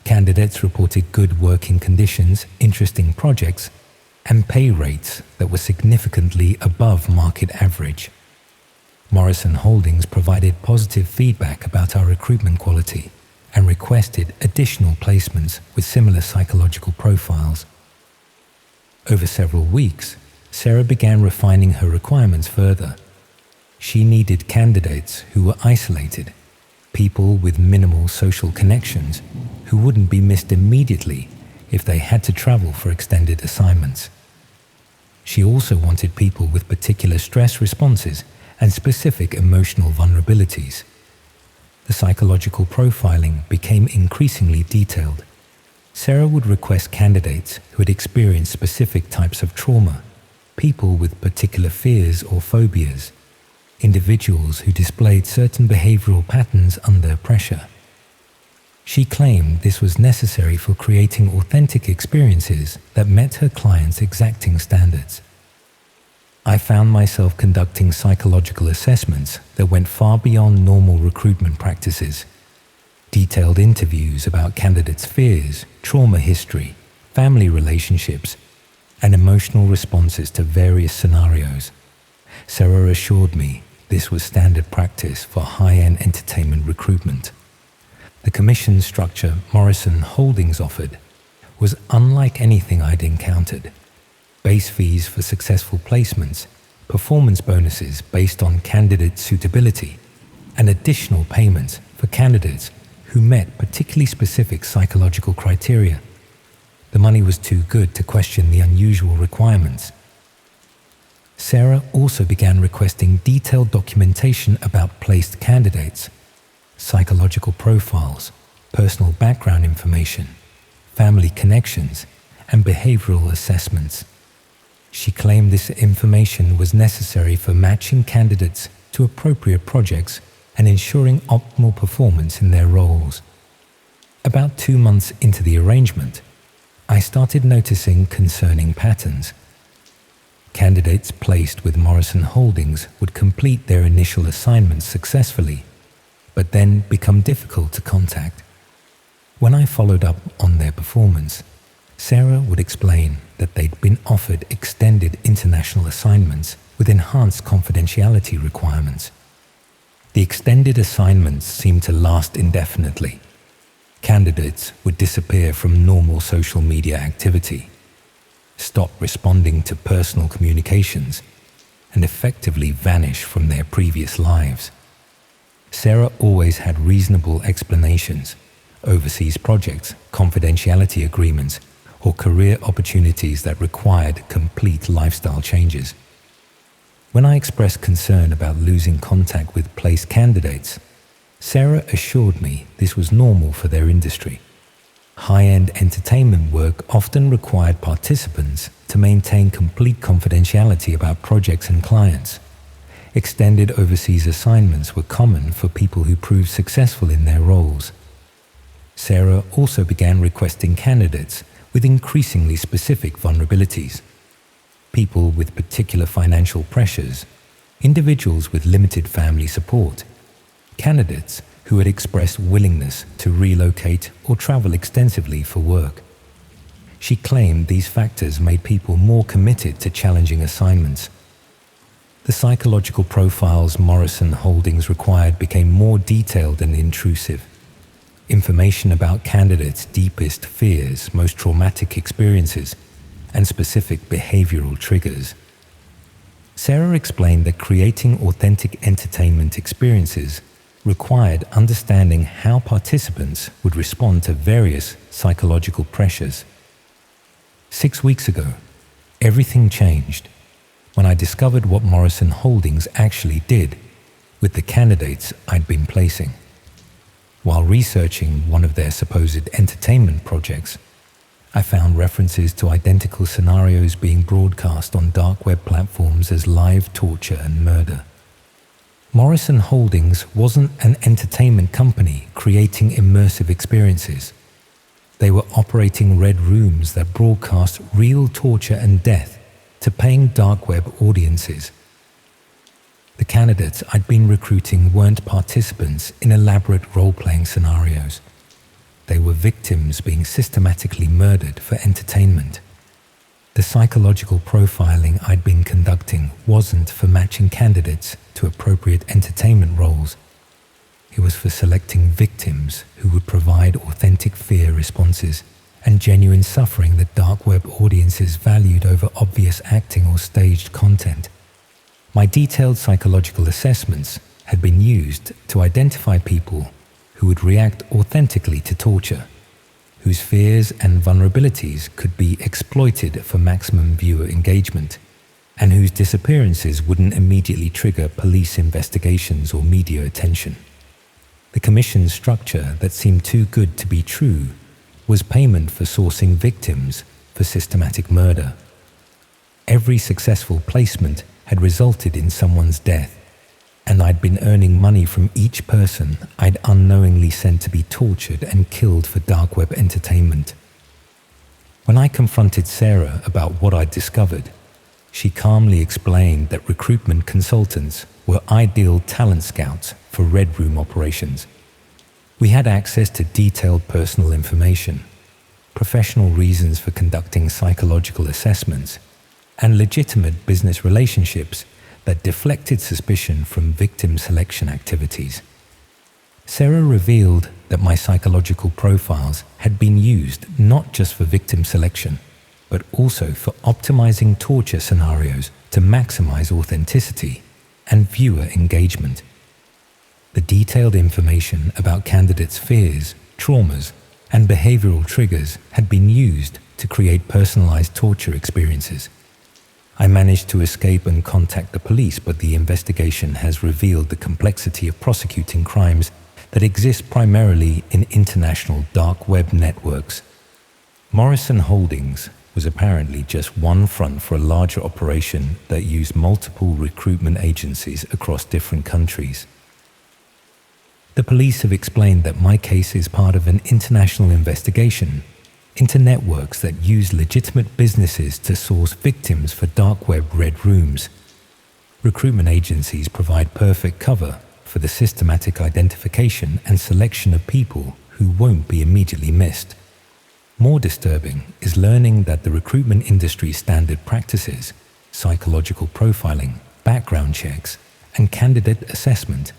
Candidates reported good working conditions, interesting projects, and pay rates that were significantly above market average. Morrison Holdings provided positive feedback about our recruitment quality and requested additional placements with similar psychological profiles. Over several weeks, Sarah began refining her requirements further. She needed candidates who were isolated, people with minimal social connections who wouldn't be missed immediately if they had to travel for extended assignments. She also wanted people with particular stress responses and specific emotional vulnerabilities. The psychological profiling became increasingly detailed. Sarah would request candidates who had experienced specific types of trauma, people with particular fears or phobias, individuals who displayed certain behavioral patterns under pressure. She claimed this was necessary for creating authentic experiences that met her clients' exacting standards. I found myself conducting psychological assessments that went far beyond normal recruitment practices. Detailed interviews about candidates' fears, trauma history, family relationships, and emotional responses to various scenarios. Sarah assured me this was standard practice for high-end entertainment recruitment. The commission structure Morrison Holdings offered was unlike anything I'd encountered. Base fees for successful placements, performance bonuses based on candidate suitability, and additional payments for candidates who met particularly specific psychological criteria. The money was too good to question the unusual requirements. Sarah also began requesting detailed documentation about placed candidates, psychological profiles, personal background information, family connections, and behavioral assessments. She claimed this information was necessary for matching candidates to appropriate projects and ensuring optimal performance in their roles. About 2 months into the arrangement, I started noticing concerning patterns. Candidates placed with Morrison Holdings would complete their initial assignments successfully, but then become difficult to contact. When I followed up on their performance, Sarah would explain that they'd been offered extended international assignments with enhanced confidentiality requirements. The extended assignments seemed to last indefinitely. Candidates would disappear from normal social media activity, stop responding to personal communications, and effectively vanish from their previous lives. Sarah always had reasonable explanations: overseas projects, confidentiality agreements, or career opportunities that required complete lifestyle changes. When I expressed concern about losing contact with placed candidates, Sarah assured me this was normal for their industry. High-end entertainment work often required participants to maintain complete confidentiality about projects and clients. Extended overseas assignments were common for people who proved successful in their roles. Sarah also began requesting candidates with increasingly specific vulnerabilities: people with particular financial pressures, individuals with limited family support, candidates who had expressed willingness to relocate or travel extensively for work. She claimed these factors made people more committed to challenging assignments. The psychological profiles Morrison Holdings required became more detailed and intrusive. Information about candidates' deepest fears, most traumatic experiences, and specific behavioral triggers. Sarah explained that creating authentic entertainment experiences required understanding how participants would respond to various psychological pressures. 6 weeks ago, everything changed when I discovered what Morrison Holdings actually did with the candidates I'd been placing. While researching one of their supposed entertainment projects, I found references to identical scenarios being broadcast on dark web platforms as live torture and murder. Morrison Holdings wasn't an entertainment company creating immersive experiences. They were operating red rooms that broadcast real torture and death to paying dark web audiences. The candidates I'd been recruiting weren't participants in elaborate role-playing scenarios. They were victims being systematically murdered for entertainment. The psychological profiling I'd been conducting wasn't for matching candidates to appropriate entertainment roles. It was for selecting victims who would provide authentic fear responses and genuine suffering that dark web audiences valued over obvious acting or staged content. My detailed psychological assessments had been used to identify people who would react authentically to torture, whose fears and vulnerabilities could be exploited for maximum viewer engagement, and whose disappearances wouldn't immediately trigger police investigations or media attention. The commission structure that seemed too good to be true was payment for sourcing victims for systematic murder. Every successful placement had resulted in someone's death, and I'd been earning money from each person I'd unknowingly sent to be tortured and killed for dark web entertainment. When I confronted Sarah about what I'd discovered, she calmly explained that recruitment consultants were ideal talent scouts for red room operations. We had access to detailed personal information, professional reasons for conducting psychological assessments, and legitimate business relationships that deflected suspicion from victim selection activities. Sarah revealed that my psychological profiles had been used not just for victim selection, but also for optimizing torture scenarios to maximize authenticity and viewer engagement. The detailed information about candidates' fears, traumas, and behavioral triggers had been used to create personalized torture experiences. I managed to escape and contact the police, but the investigation has revealed the complexity of prosecuting crimes that exist primarily in international dark web networks. Morrison Holdings was apparently just one front for a larger operation that used multiple recruitment agencies across different countries. The police have explained that my case is part of an international investigation into networks that use legitimate businesses to source victims for dark web red rooms. Recruitment agencies provide perfect cover for the systematic identification and selection of people who won't be immediately missed. More disturbing is learning that the recruitment industry's standard practices, psychological profiling, background checks, and candidate assessment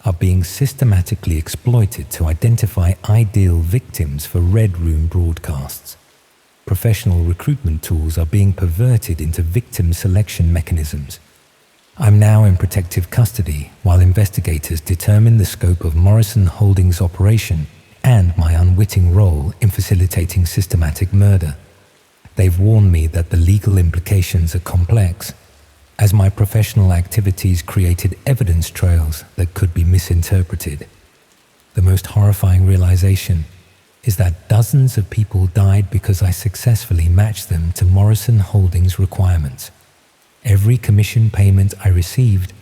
are being systematically exploited to identify ideal victims for red room broadcasts. Professional recruitment tools are being perverted into victim selection mechanisms. I'm now in protective custody while investigators determine the scope of Morrison Holdings' operation and my unwitting role in facilitating systematic murder. They've warned me that the legal implications are complex, as my professional activities created evidence trails that could be misinterpreted. The most horrifying realization is that dozens of people died because I successfully matched them to Morrison Holdings' requirements. Every commission payment I received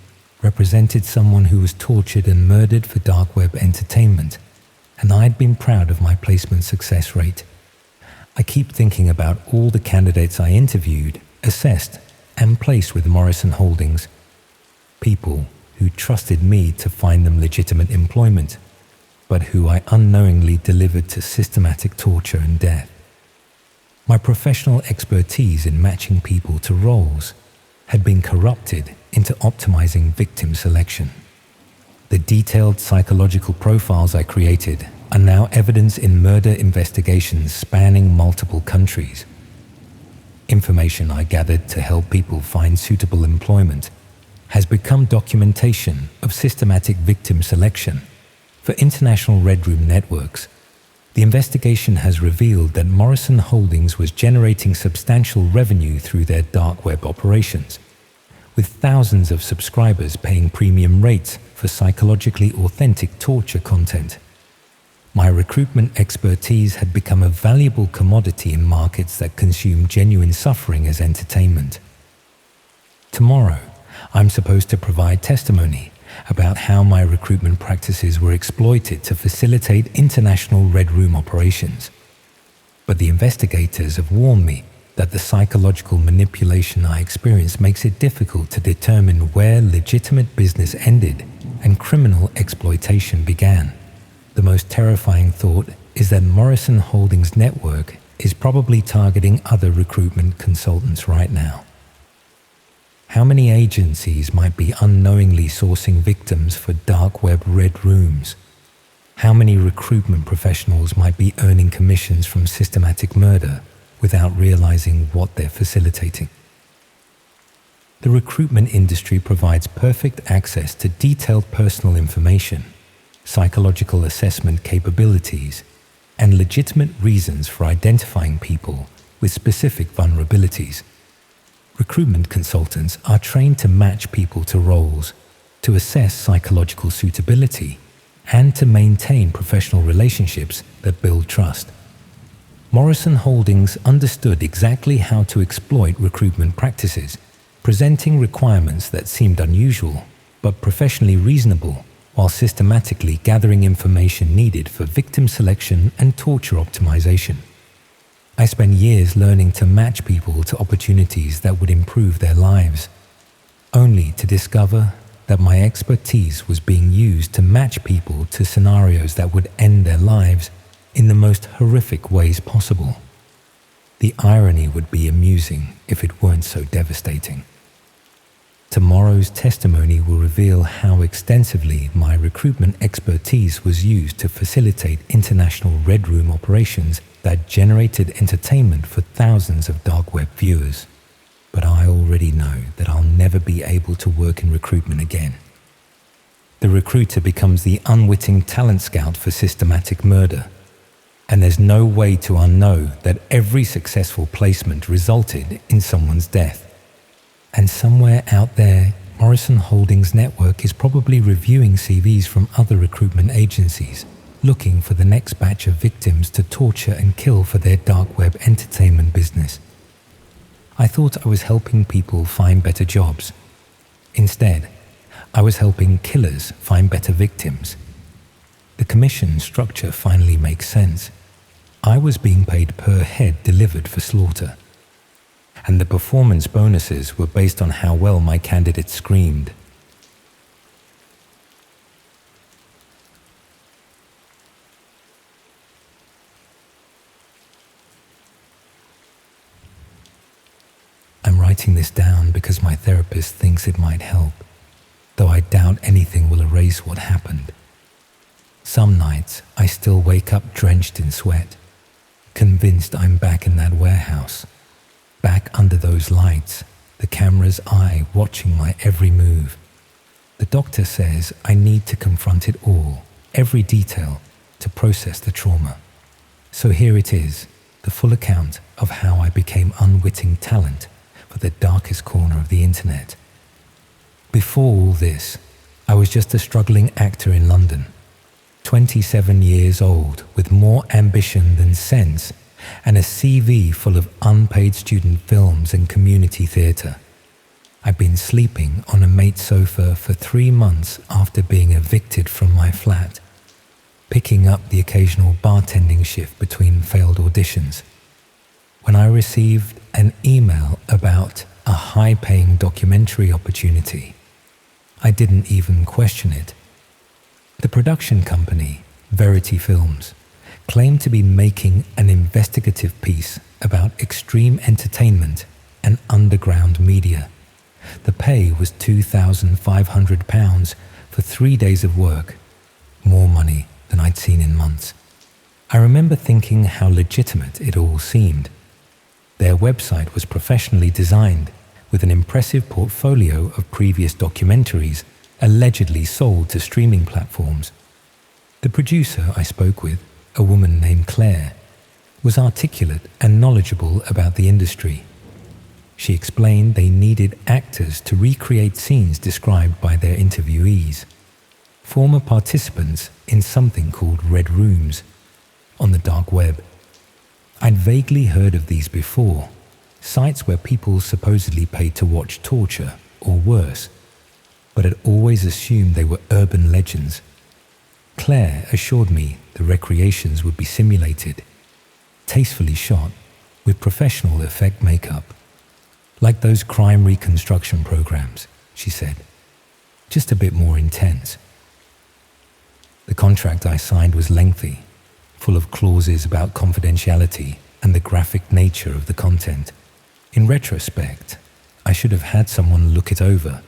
represented someone who was tortured and murdered for dark web entertainment, and I'd been proud of my placement success rate. I keep thinking about all the candidates I interviewed, assessed, and placed with Morrison Holdings. People who trusted me to find them legitimate employment, but who I unknowingly delivered to systematic torture and death. My professional expertise in matching people to roles had been corrupted into optimizing victim selection. The detailed psychological profiles I created are now evidence in murder investigations spanning multiple countries. Information I gathered to help people find suitable employment has become documentation of systematic victim selection for international red room networks. The investigation has revealed that Morrison Holdings was generating substantial revenue through their dark web operations, with thousands of subscribers paying premium rates for psychologically authentic torture content. My recruitment expertise had become a valuable commodity in markets that consume genuine suffering as entertainment. Tomorrow, I'm supposed to provide testimony about how my recruitment practices were exploited to facilitate international red room operations. But the investigators have warned me that the psychological manipulation I experienced makes it difficult to determine where legitimate business ended and criminal exploitation began. The most terrifying thought is that Morrison Holdings' network is probably targeting other recruitment consultants right now. How many agencies might be unknowingly sourcing victims for dark web red rooms? How many recruitment professionals might be earning commissions from systematic murder without realizing what they're facilitating? The recruitment industry provides perfect access to detailed personal information, psychological assessment capabilities, and legitimate reasons for identifying people with specific vulnerabilities. Recruitment consultants are trained to match people to roles, to assess psychological suitability, and to maintain professional relationships that build trust. Morrison Holdings understood exactly how to exploit recruitment practices, presenting requirements that seemed unusual but professionally reasonable, while systematically gathering information needed for victim selection and torture optimization. I spent years learning to match people to opportunities that would improve their lives, only to discover that my expertise was being used to match people to scenarios that would end their lives in the most horrific ways possible. The irony would be amusing if it weren't so devastating. Tomorrow's testimony will reveal how extensively my recruitment expertise was used to facilitate international red room operations that generated entertainment for thousands of dark web viewers. But I already know that I'll never be able to work in recruitment again. The recruiter becomes the unwitting talent scout for systematic murder, and there's no way to unknow that every successful placement resulted in someone's death. And somewhere out there, Morrison Holdings' network is probably reviewing CVs from other recruitment agencies, looking for the next batch of victims to torture and kill for their dark web entertainment business. I thought I was helping people find better jobs. Instead, I was helping killers find better victims. The commission structure finally makes sense. I was being paid per head delivered for slaughter, and the performance bonuses were based on how well my candidate screamed. I'm writing this down because my therapist thinks it might help, though I doubt anything will erase what happened. Some nights I still wake up drenched in sweat, convinced I'm back in that warehouse, back under those lights, the camera's eye watching my every move. The doctor says I need to confront it all, every detail, to process the trauma. So here it is, the full account of how I became unwitting talent for the darkest corner of the internet. Before all this, I was just a struggling actor in London, 27 years old with more ambition than sense and a CV full of unpaid student films and community theatre. I'd been sleeping on a mate's sofa for 3 months after being evicted from my flat, picking up the occasional bartending shift between failed auditions, when I received an email about a high-paying documentary opportunity. I didn't even question it. The production company, Verity Films, claimed to be making an investigative piece about extreme entertainment and underground media. The pay was £2,500 for 3 days of work, more money than I'd seen in months. I remember thinking how legitimate it all seemed. Their website was professionally designed, with an impressive portfolio of previous documentaries allegedly sold to streaming platforms. The producer I spoke with, a woman named Claire, was articulate and knowledgeable about the industry. She explained they needed actors to recreate scenes described by their interviewees, former participants in something called Red Rooms on the dark web. I'd vaguely heard of these before, sites where people supposedly paid to watch torture or worse, but had always assumed they were urban legends. Claire assured me the recreations would be simulated, tastefully shot with professional effect makeup, like those crime reconstruction programs, she said, just a bit more intense. The contract I signed was lengthy, full of clauses about confidentiality and the graphic nature of the content. In retrospect, I should have had someone look it over,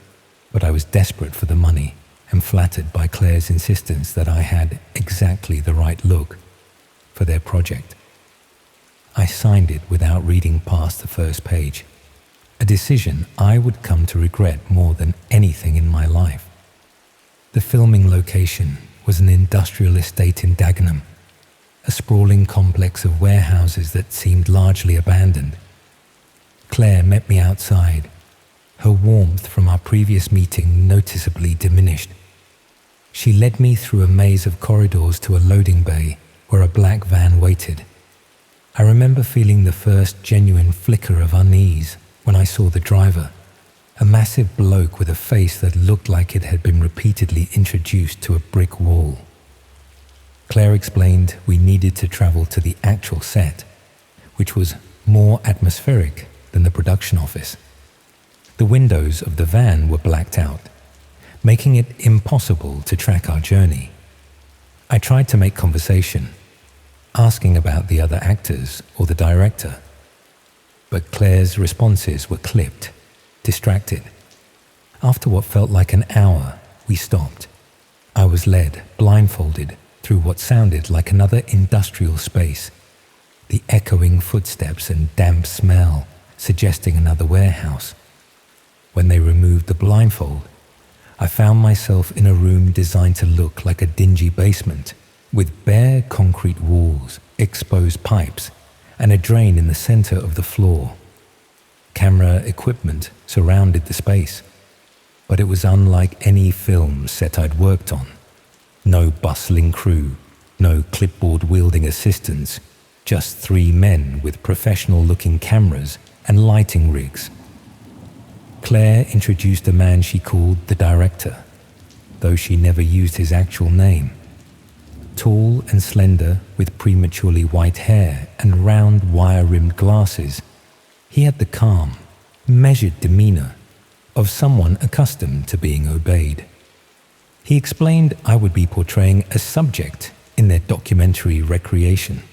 but I was desperate for the money and flattered by Claire's insistence that I had exactly the right look for their project. I signed it without reading past the first page, a decision I would come to regret more than anything in my life. The filming location was an industrial estate in Dagenham, a sprawling complex of warehouses that seemed largely abandoned. Claire met me outside, her warmth from our previous meeting noticeably diminished. She led me through a maze of corridors to a loading bay where a black van waited. I remember feeling the first genuine flicker of unease when I saw the driver, a massive bloke with a face that looked like it had been repeatedly introduced to a brick wall. Claire explained we needed to travel to the actual set, which was more atmospheric than the production office. The windows of the van were blacked out, making it impossible to track our journey. I tried to make conversation, asking about the other actors or the director, but Claire's responses were clipped, distracted. After what felt like an hour, we stopped. I was led, blindfolded, through what sounded like another industrial space, the echoing footsteps and damp smell suggesting another warehouse. When they removed the blindfold, I found myself in a room designed to look like a dingy basement, with bare concrete walls, exposed pipes, and a drain in the center of the floor. Camera equipment surrounded the space, but it was unlike any film set I'd worked on. No bustling crew, no clipboard-wielding assistants, just 3 men with professional-looking cameras and lighting rigs. Claire introduced a man she called the director, though she never used his actual name. Tall and slender, with prematurely white hair and round wire-rimmed glasses, he had the calm, measured demeanor of someone accustomed to being obeyed. He explained I would be portraying a subject in their documentary recreation,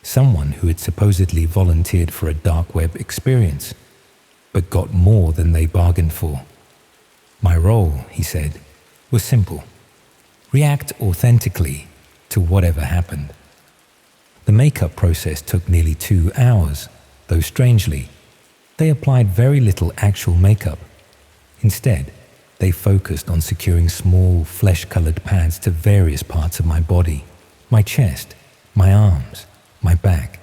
someone who had supposedly volunteered for a dark web experience, but got more than they bargained for. My role, he said, was simple: react authentically to whatever happened. The makeup process took nearly 2 hours, though strangely, they applied very little actual makeup. Instead, they focused on securing small, flesh-colored pads to various parts of my body, my chest, my arms, my back.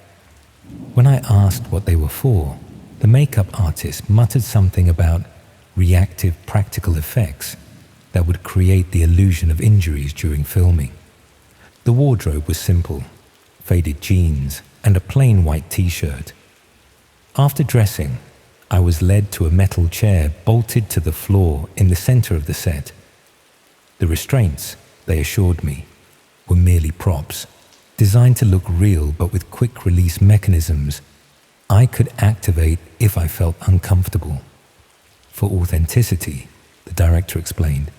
When I asked what they were for, the makeup artist muttered something about reactive practical effects that would create the illusion of injuries during filming. The wardrobe was simple: faded jeans and a plain white t-shirt. After dressing, I was led to a metal chair bolted to the floor in the center of the set. The restraints, they assured me, were merely props, designed to look real but with quick release mechanisms I could activate if I felt uncomfortable. For authenticity, the director explained,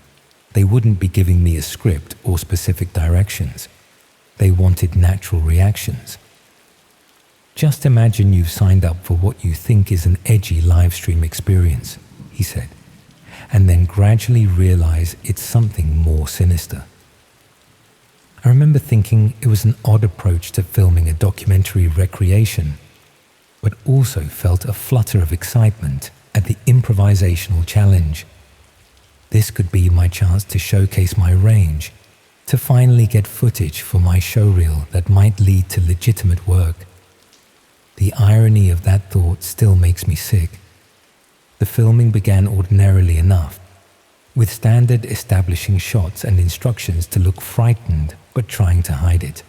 they wouldn't be giving me a script or specific directions. They wanted natural reactions. Just imagine you've signed up for what you think is an edgy live stream experience, he said, and then gradually realize it's something more sinister. I remember thinking it was an odd approach to filming a documentary recreation, but also felt a flutter of excitement at the improvisational challenge. This could be my chance to showcase my range, to finally get footage for my showreel that might lead to legitimate work. The irony of that thought still makes me sick. The filming began ordinarily enough, with standard establishing shots and instructions to look frightened but trying to hide it.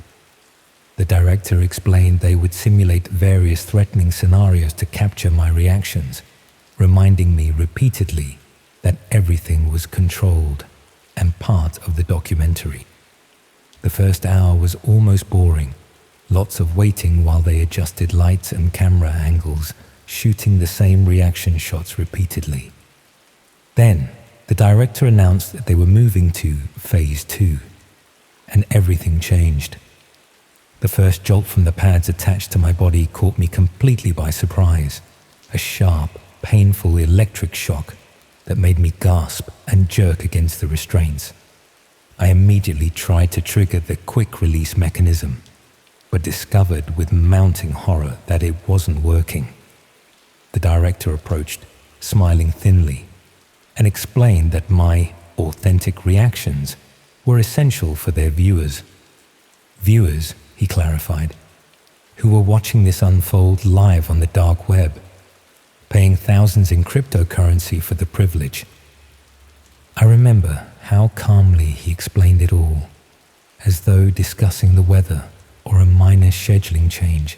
The director explained they would simulate various threatening scenarios to capture my reactions, reminding me repeatedly that everything was controlled and part of the documentary. The first hour was almost boring. Lots of waiting while they adjusted lights and camera angles, shooting the same reaction shots repeatedly. Then, the director announced that they were moving to Phase 2, and everything changed. The first jolt from the pads attached to my body caught me completely by surprise, a sharp, painful electric shock that made me gasp and jerk against the restraints. I immediately tried to trigger the quick release mechanism, but discovered with mounting horror that it wasn't working. The director approached, smiling thinly, and explained that my authentic reactions were essential for their viewers. Viewers, he clarified, who were watching this unfold live on the dark web, paying thousands in cryptocurrency for the privilege. I remember how calmly he explained it all, as though discussing the weather or a minor scheduling change.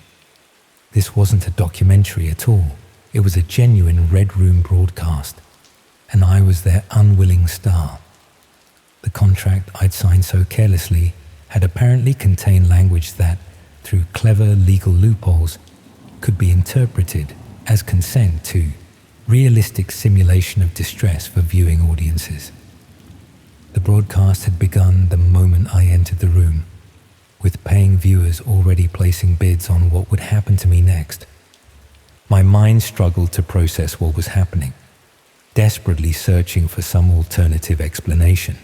This wasn't a documentary at all. It was a genuine Red Room broadcast, and I was their unwilling star. The contract I'd signed so carelessly had apparently contained language that, through clever legal loopholes, could be interpreted as consent to realistic simulation of distress for viewing audiences. The broadcast had begun the moment I entered the room, with paying viewers already placing bids on what would happen to me next. My mind struggled to process what was happening, desperately searching for some alternative explanation.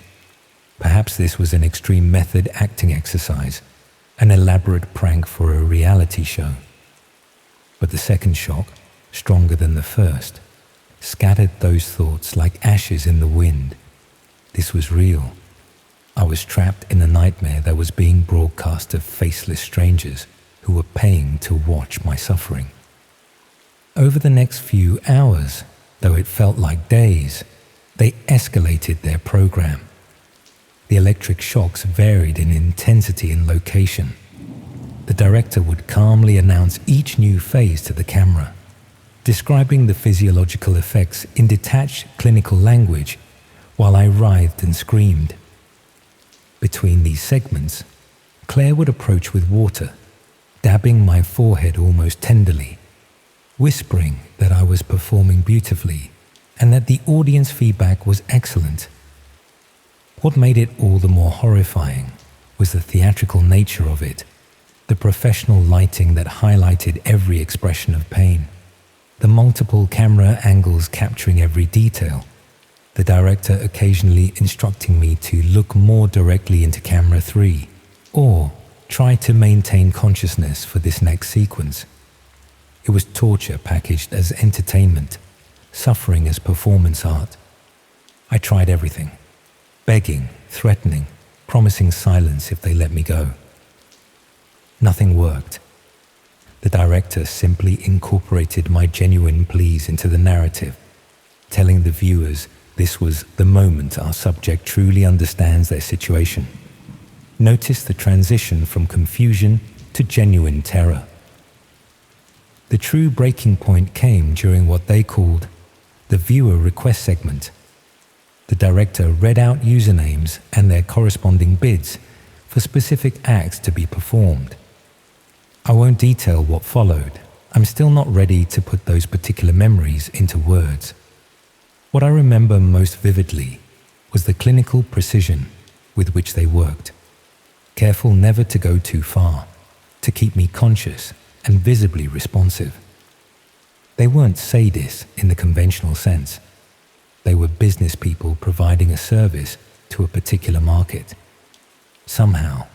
Perhaps this was an extreme method acting exercise, an elaborate prank for a reality show. But the second shock, stronger than the first, scattered those thoughts like ashes in the wind. This was real. I was trapped in a nightmare that was being broadcast to faceless strangers who were paying to watch my suffering. Over the next few hours, though it felt like days, they escalated their program. The electric shocks varied in intensity and location. The director would calmly announce each new phase to the camera. describing the physiological effects in detached clinical language while I writhed and screamed. Between these segments, Claire would approach with water, dabbing my forehead almost tenderly, whispering that I was performing beautifully and that the audience feedback was excellent. What made it all the more horrifying was the theatrical nature of it, the professional lighting that highlighted every expression of pain, the multiple camera angles capturing every detail, the director occasionally instructing me to look more directly into camera 3 or try to maintain consciousness for this next sequence. It was torture packaged as entertainment, suffering as performance art. I tried everything, begging, threatening, promising silence if they let me go. Nothing worked. The director simply incorporated my genuine pleas into the narrative, telling the viewers this was the moment our subject truly understands their situation. Notice the transition from confusion to genuine terror. The true breaking point came during what they called the viewer request segment. The director read out usernames and their corresponding bids for specific acts to be performed. I won't detail what followed. I'm still not ready to put those particular memories into words. What I remember most vividly was the clinical precision with which they worked, careful never to go too far, to keep me conscious and visibly responsive. They weren't sadists in the conventional sense. They were business people providing a service to a particular market. Somehow,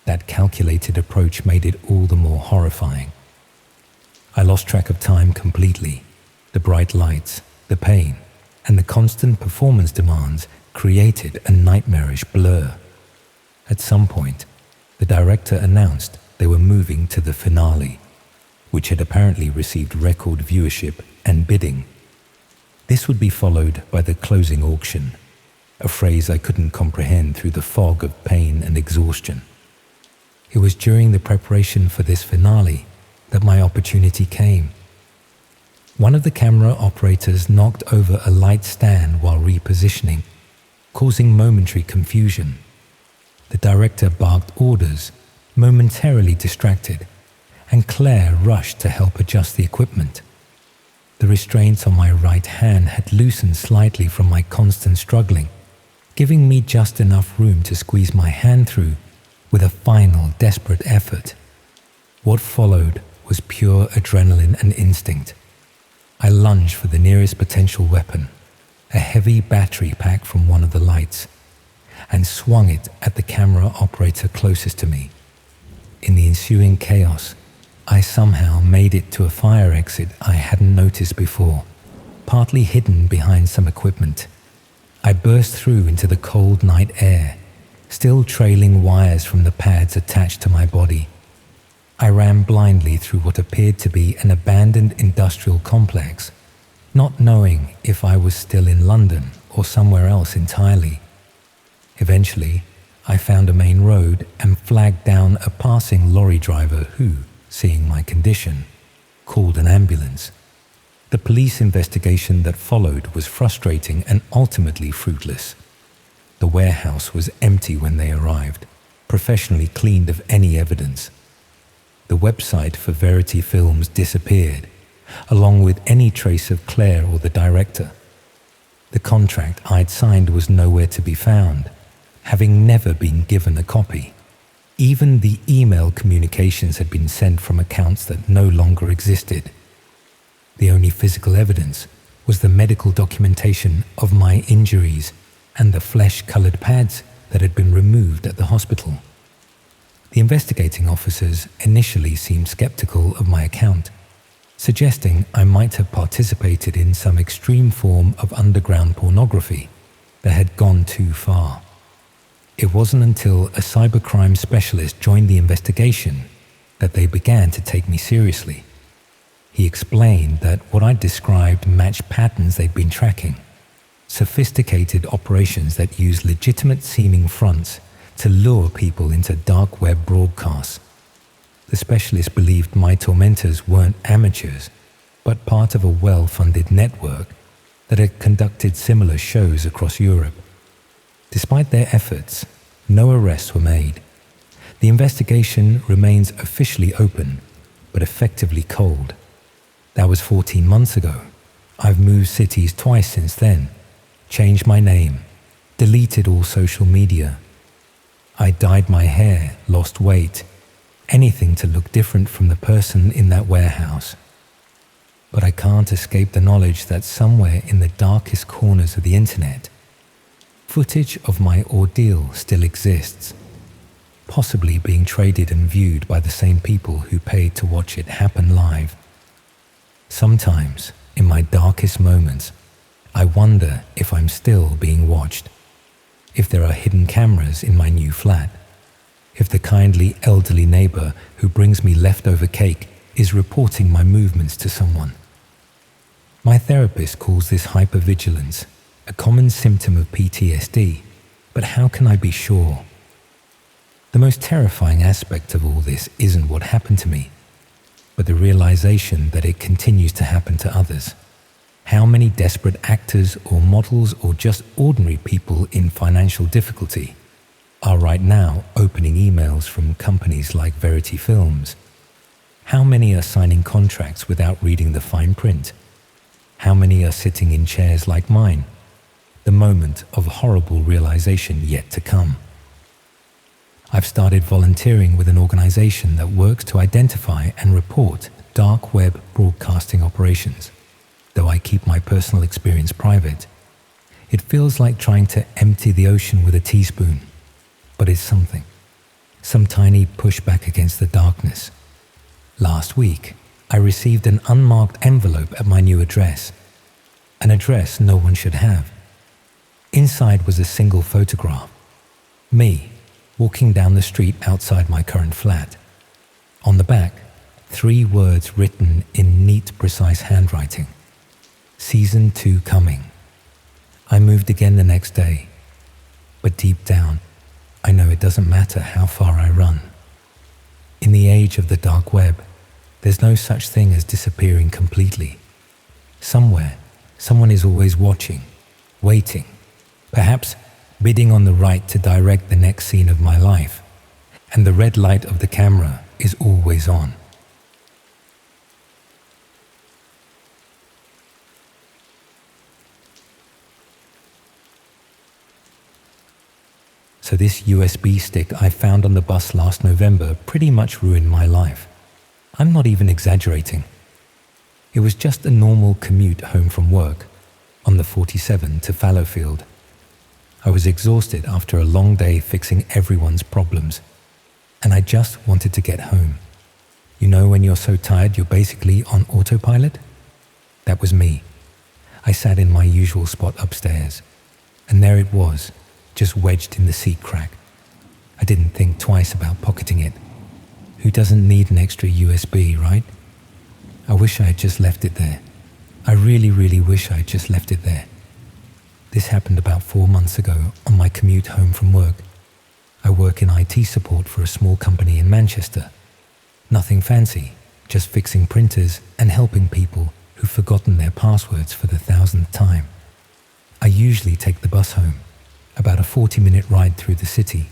that calculated approach made it all the more horrifying. I lost track of time completely. The bright lights, the pain, and the constant performance demands created a nightmarish blur. At some point, the director announced they were moving to the finale, which had apparently received record viewership and bidding. This would be followed by the closing auction, a phrase I couldn't comprehend through the fog of pain and exhaustion. It was during the preparation for this finale that my opportunity came. One of the camera operators knocked over a light stand while repositioning, causing momentary confusion. The director barked orders, momentarily distracted, and Claire rushed to help adjust the equipment. The restraints on my right hand had loosened slightly from my constant struggling, giving me just enough room to squeeze my hand through with a final desperate effort. What followed was pure adrenaline and instinct. I lunged for the nearest potential weapon, a heavy battery pack from one of the lights, and swung it at the camera operator closest to me. In the ensuing chaos, I somehow made it to a fire exit I hadn't noticed before, partly hidden behind some equipment. I burst through into the cold night air, still trailing wires from the pads attached to my body. I ran blindly through what appeared to be an abandoned industrial complex, not knowing if I was still in London or somewhere else entirely. Eventually, I found a main road and flagged down a passing lorry driver who, seeing my condition, called an ambulance. The police investigation that followed was frustrating and ultimately fruitless. The warehouse was empty when they arrived, professionally cleaned of any evidence. The website for Verity Films disappeared, along with any trace of Claire or the director. The contract I'd signed was nowhere to be found, having never been given a copy. Even the email communications had been sent from accounts that no longer existed. The only physical evidence was the medical documentation of my injuries and the flesh-colored pads that had been removed at the hospital. The investigating officers initially seemed skeptical of my account, suggesting I might have participated in some extreme form of underground pornography that had gone too far. It wasn't until a cybercrime specialist joined the investigation that they began to take me seriously. He explained that what I described matched patterns they'd been tracking, sophisticated operations that use legitimate-seeming fronts to lure people into dark web broadcasts. The specialist believed my tormentors weren't amateurs, but part of a well-funded network that had conducted similar shows across Europe. Despite their efforts, no arrests were made. The investigation remains officially open, but effectively cold. That was 14 months ago. I've moved cities twice since then, changed my name, deleted all social media. I dyed my hair, lost weight, anything to look different from the person in that warehouse. But I can't escape the knowledge that somewhere in the darkest corners of the internet, footage of my ordeal still exists, possibly being traded and viewed by the same people who paid to watch it happen live. Sometimes, in my darkest moments, I wonder if I'm still being watched, if there are hidden cameras in my new flat, if the kindly elderly neighbor who brings me leftover cake is reporting my movements to someone. My therapist calls this hypervigilance, a common symptom of PTSD, but how can I be sure? The most terrifying aspect of all this isn't what happened to me, but the realization that it continues to happen to others. How many desperate actors or models or just ordinary people in financial difficulty are right now opening emails from companies like Verity Films? How many are signing contracts without reading the fine print? How many are sitting in chairs like mine? The moment of horrible realization yet to come. I've started volunteering with an organization that works to identify and report dark web broadcasting operations. Though I keep my personal experience private, it feels like trying to empty the ocean with a teaspoon, but it's something. Some tiny pushback against the darkness. Last week, I received an unmarked envelope at my new address, an address no one should have. Inside was a single photograph, me walking down the street outside my current flat. On the back, 3 words written in neat, precise handwriting. Season 2 coming. I moved again the next day, but deep down, I know it doesn't matter how far I run. In the age of the dark web, there's no such thing as disappearing completely. Somewhere, someone is always watching, waiting, perhaps bidding on the right to direct the next scene of my life, and the red light of the camera is always on. So this USB stick I found on the bus last November pretty much ruined my life. I'm not even exaggerating. It was just a normal commute home from work on the 47 to Fallowfield. I was exhausted after a long day fixing everyone's problems, and I just wanted to get home. You know when you're so tired you're basically on autopilot? That was me. I sat in my usual spot upstairs, and there it was, just wedged in the seat crack. I didn't think twice about pocketing it. Who doesn't need an extra USB, right? I wish I had just left it there. I really wish I had just left it there. This happened about 4 months ago on my commute home from work. I work in IT support for a small company in Manchester. Nothing fancy, just fixing printers and helping people who've forgotten their passwords for the 1000th time. I usually take the bus home, about a 40-minute ride through the city.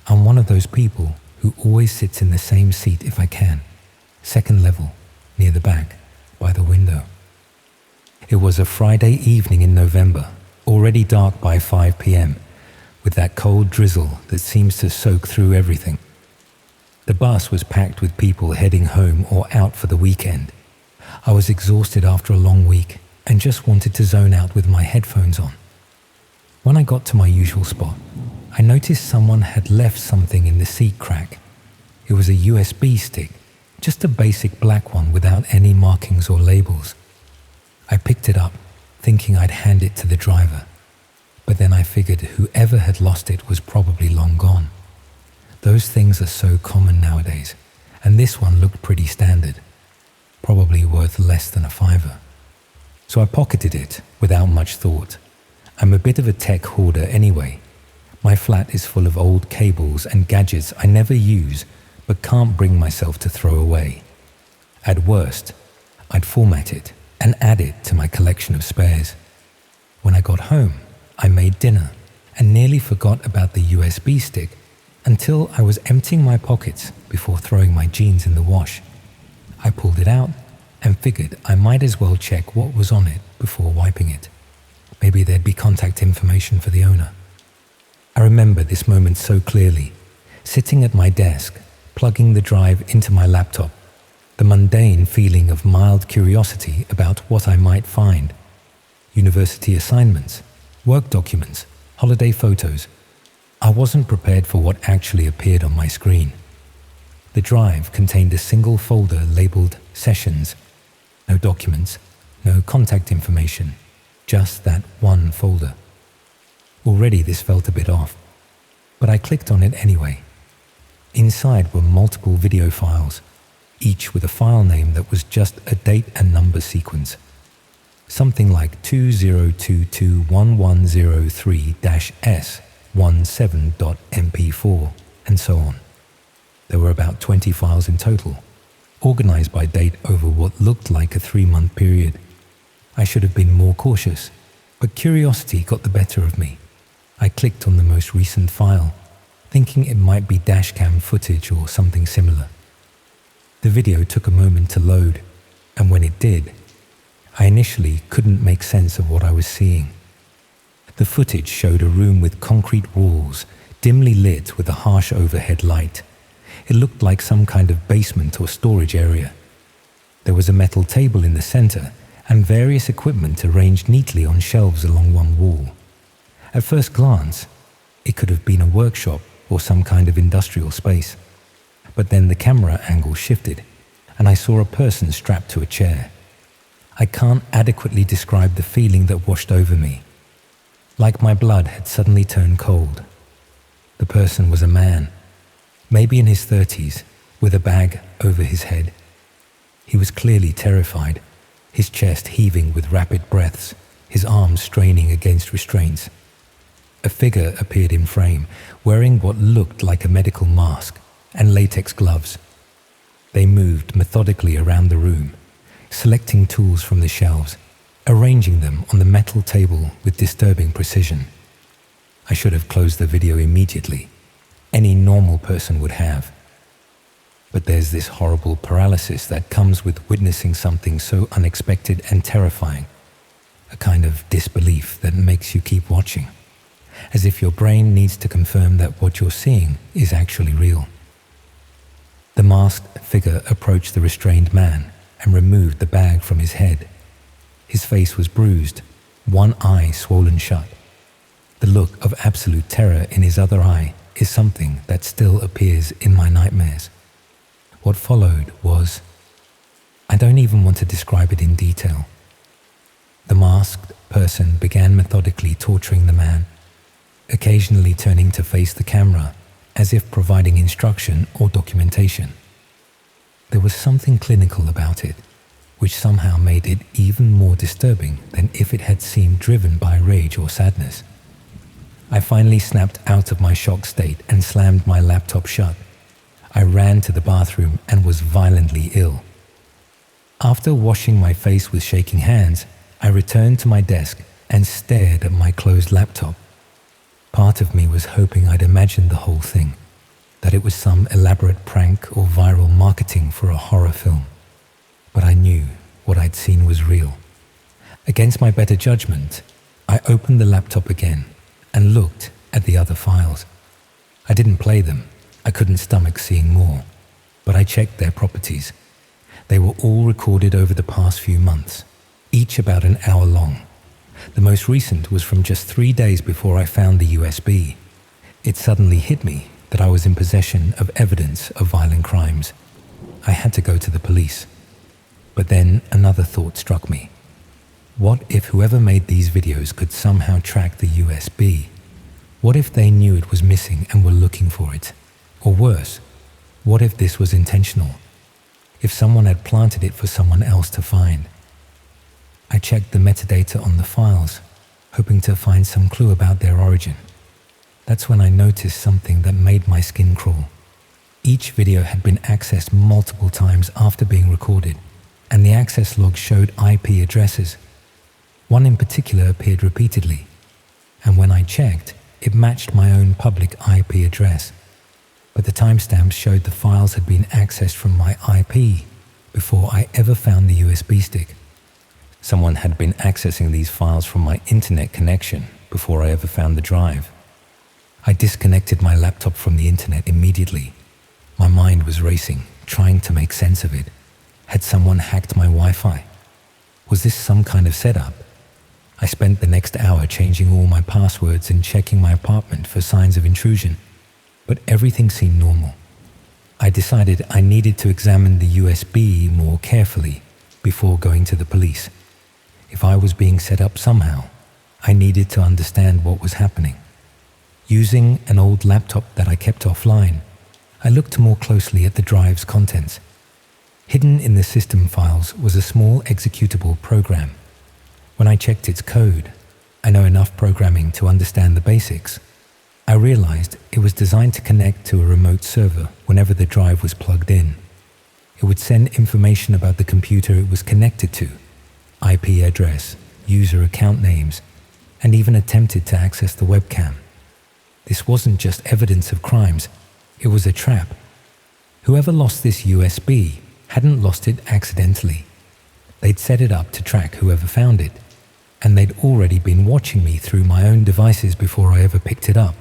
I'm one of those people who always sits in the same seat if I can, second level, near the back, by the window. It was a Friday evening in November, already dark by 5 p.m, with that cold drizzle that seems to soak through everything. The bus was packed with people heading home or out for the weekend. I was exhausted after a long week and just wanted to zone out with my headphones on. When I got to my usual spot, I noticed someone had left something in the seat crack. It was a USB stick, just a basic black one without any markings or labels. I picked it up, thinking I'd hand it to the driver, but then I figured whoever had lost it was probably long gone. Those things are so common nowadays, and this one looked pretty standard, probably worth less than a $5. So I pocketed it without much thought. I'm a bit of a tech hoarder anyway. My flat is full of old cables and gadgets I never use but can't bring myself to throw away. At worst, I'd format it and add it to my collection of spares. When I got home, I made dinner and nearly forgot about the USB stick until I was emptying my pockets before throwing my jeans in the wash. I pulled it out and figured I might as well check what was on it before wiping it. Maybe there'd be contact information for the owner. I remember this moment so clearly, sitting at my desk, plugging the drive into my laptop, the mundane feeling of mild curiosity about what I might find. University assignments, work documents, holiday photos. I wasn't prepared for what actually appeared on my screen. The drive contained a single folder labeled Sessions. No documents, no contact information, just that one folder. Already this felt a bit off, but I clicked on it anyway. Inside were multiple video files, each with a file name that was just a date and number sequence. Something like 20221103-S17.mp4, and so on. There were about 20 files in total, organized by date over what looked like a 3-month period. I should have been more cautious, but curiosity got the better of me. I clicked on the most recent file, thinking it might be dashcam footage or something similar. The video took a moment to load, and when it did, I initially couldn't make sense of what I was seeing. The footage showed a room with concrete walls, dimly lit with a harsh overhead light. It looked like some kind of basement or storage area. There was a metal table in the center and various equipment arranged neatly on shelves along one wall. At first glance, it could have been a workshop or some kind of industrial space. But then the camera angle shifted, and I saw a person strapped to a chair. I can't adequately describe the feeling that washed over me. Like my blood had suddenly turned cold. The person was a man, maybe in his 30s, with a bag over his head. He was clearly terrified, his chest heaving with rapid breaths, his arms straining against restraints. A figure appeared in frame, wearing what looked like a medical mask and latex gloves. They moved methodically around the room, selecting tools from the shelves, arranging them on the metal table with disturbing precision. I should have closed the video immediately. Any normal person would have. But there's this horrible paralysis that comes with witnessing something so unexpected and terrifying. A kind of disbelief that makes you keep watching, as if your brain needs to confirm that what you're seeing is actually real. The masked figure approached the restrained man and removed the bag from his head. His face was bruised, one eye swollen shut. The look of absolute terror in his other eye is something that still appears in my nightmares. What followed was, I don't even want to describe it in detail. The masked person began methodically torturing the man, occasionally turning to face the camera as if providing instruction or documentation. There was something clinical about it, which somehow made it even more disturbing than if it had seemed driven by rage or sadness. I finally snapped out of my shock state and slammed my laptop shut. I ran to the bathroom and was violently ill. After washing my face with shaking hands, I returned to my desk and stared at my closed laptop. Part of me was hoping I'd imagined the whole thing, that it was some elaborate prank or viral marketing for a horror film. But I knew what I'd seen was real. Against my better judgment, I opened the laptop again and looked at the other files. I didn't play them. I couldn't stomach seeing more, but I checked their properties. They were all recorded over the past few months, each about an hour long. The most recent was from just 3 days before I found the USB. It suddenly hit me that I was in possession of evidence of violent crimes. I had to go to the police. But then another thought struck me. What if whoever made these videos could somehow track the USB? What if they knew it was missing and were looking for it? Or worse, what if this was intentional? If someone had planted it for someone else to find? I checked the metadata on the files, hoping to find some clue about their origin. That's when I noticed something that made my skin crawl. Each video had been accessed multiple times after being recorded, and the access log showed IP addresses. One in particular appeared repeatedly, and when I checked, it matched my own public IP address. But the timestamps showed the files had been accessed from my IP before I ever found the USB stick. Someone had been accessing these files from my internet connection before I ever found the drive. I disconnected my laptop from the internet immediately. My mind was racing, trying to make sense of it. Had someone hacked my Wi-Fi? Was this some kind of setup? I spent the next hour changing all my passwords and checking my apartment for signs of intrusion, but everything seemed normal. I decided I needed to examine the USB more carefully before going to the police. If I was being set up somehow, I needed to understand what was happening. Using an old laptop that I kept offline, I looked more closely at the drive's contents. Hidden in the system files was a small executable program. When I checked its code, I know enough programming to understand the basics. I realized it was designed to connect to a remote server whenever the drive was plugged in. It would send information about the computer it was connected to, IP address, user account names, and even attempted to access the webcam. This wasn't just evidence of crimes, it was a trap. Whoever lost this USB hadn't lost it accidentally. They'd set it up to track whoever found it, and they'd already been watching me through my own devices before I ever picked it up.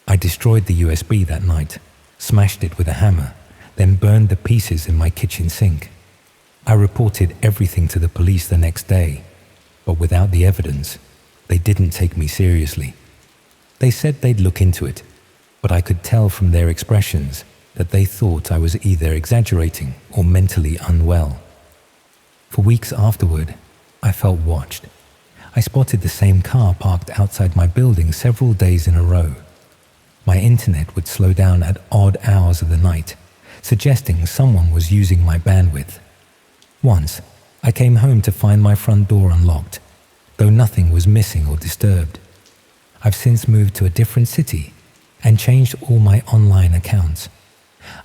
I destroyed the USB that night, smashed it with a hammer, then burned the pieces in my kitchen sink. I reported everything to the police the next day, but without the evidence, they didn't take me seriously. They said they'd look into it, but I could tell from their expressions that they thought I was either exaggerating or mentally unwell. For weeks afterward, I felt watched. I spotted the same car parked outside my building several days in a row. My internet would slow down at odd hours of the night, suggesting someone was using my bandwidth. Once, I came home to find my front door unlocked, though nothing was missing or disturbed. I've since moved to a different city and changed all my online accounts.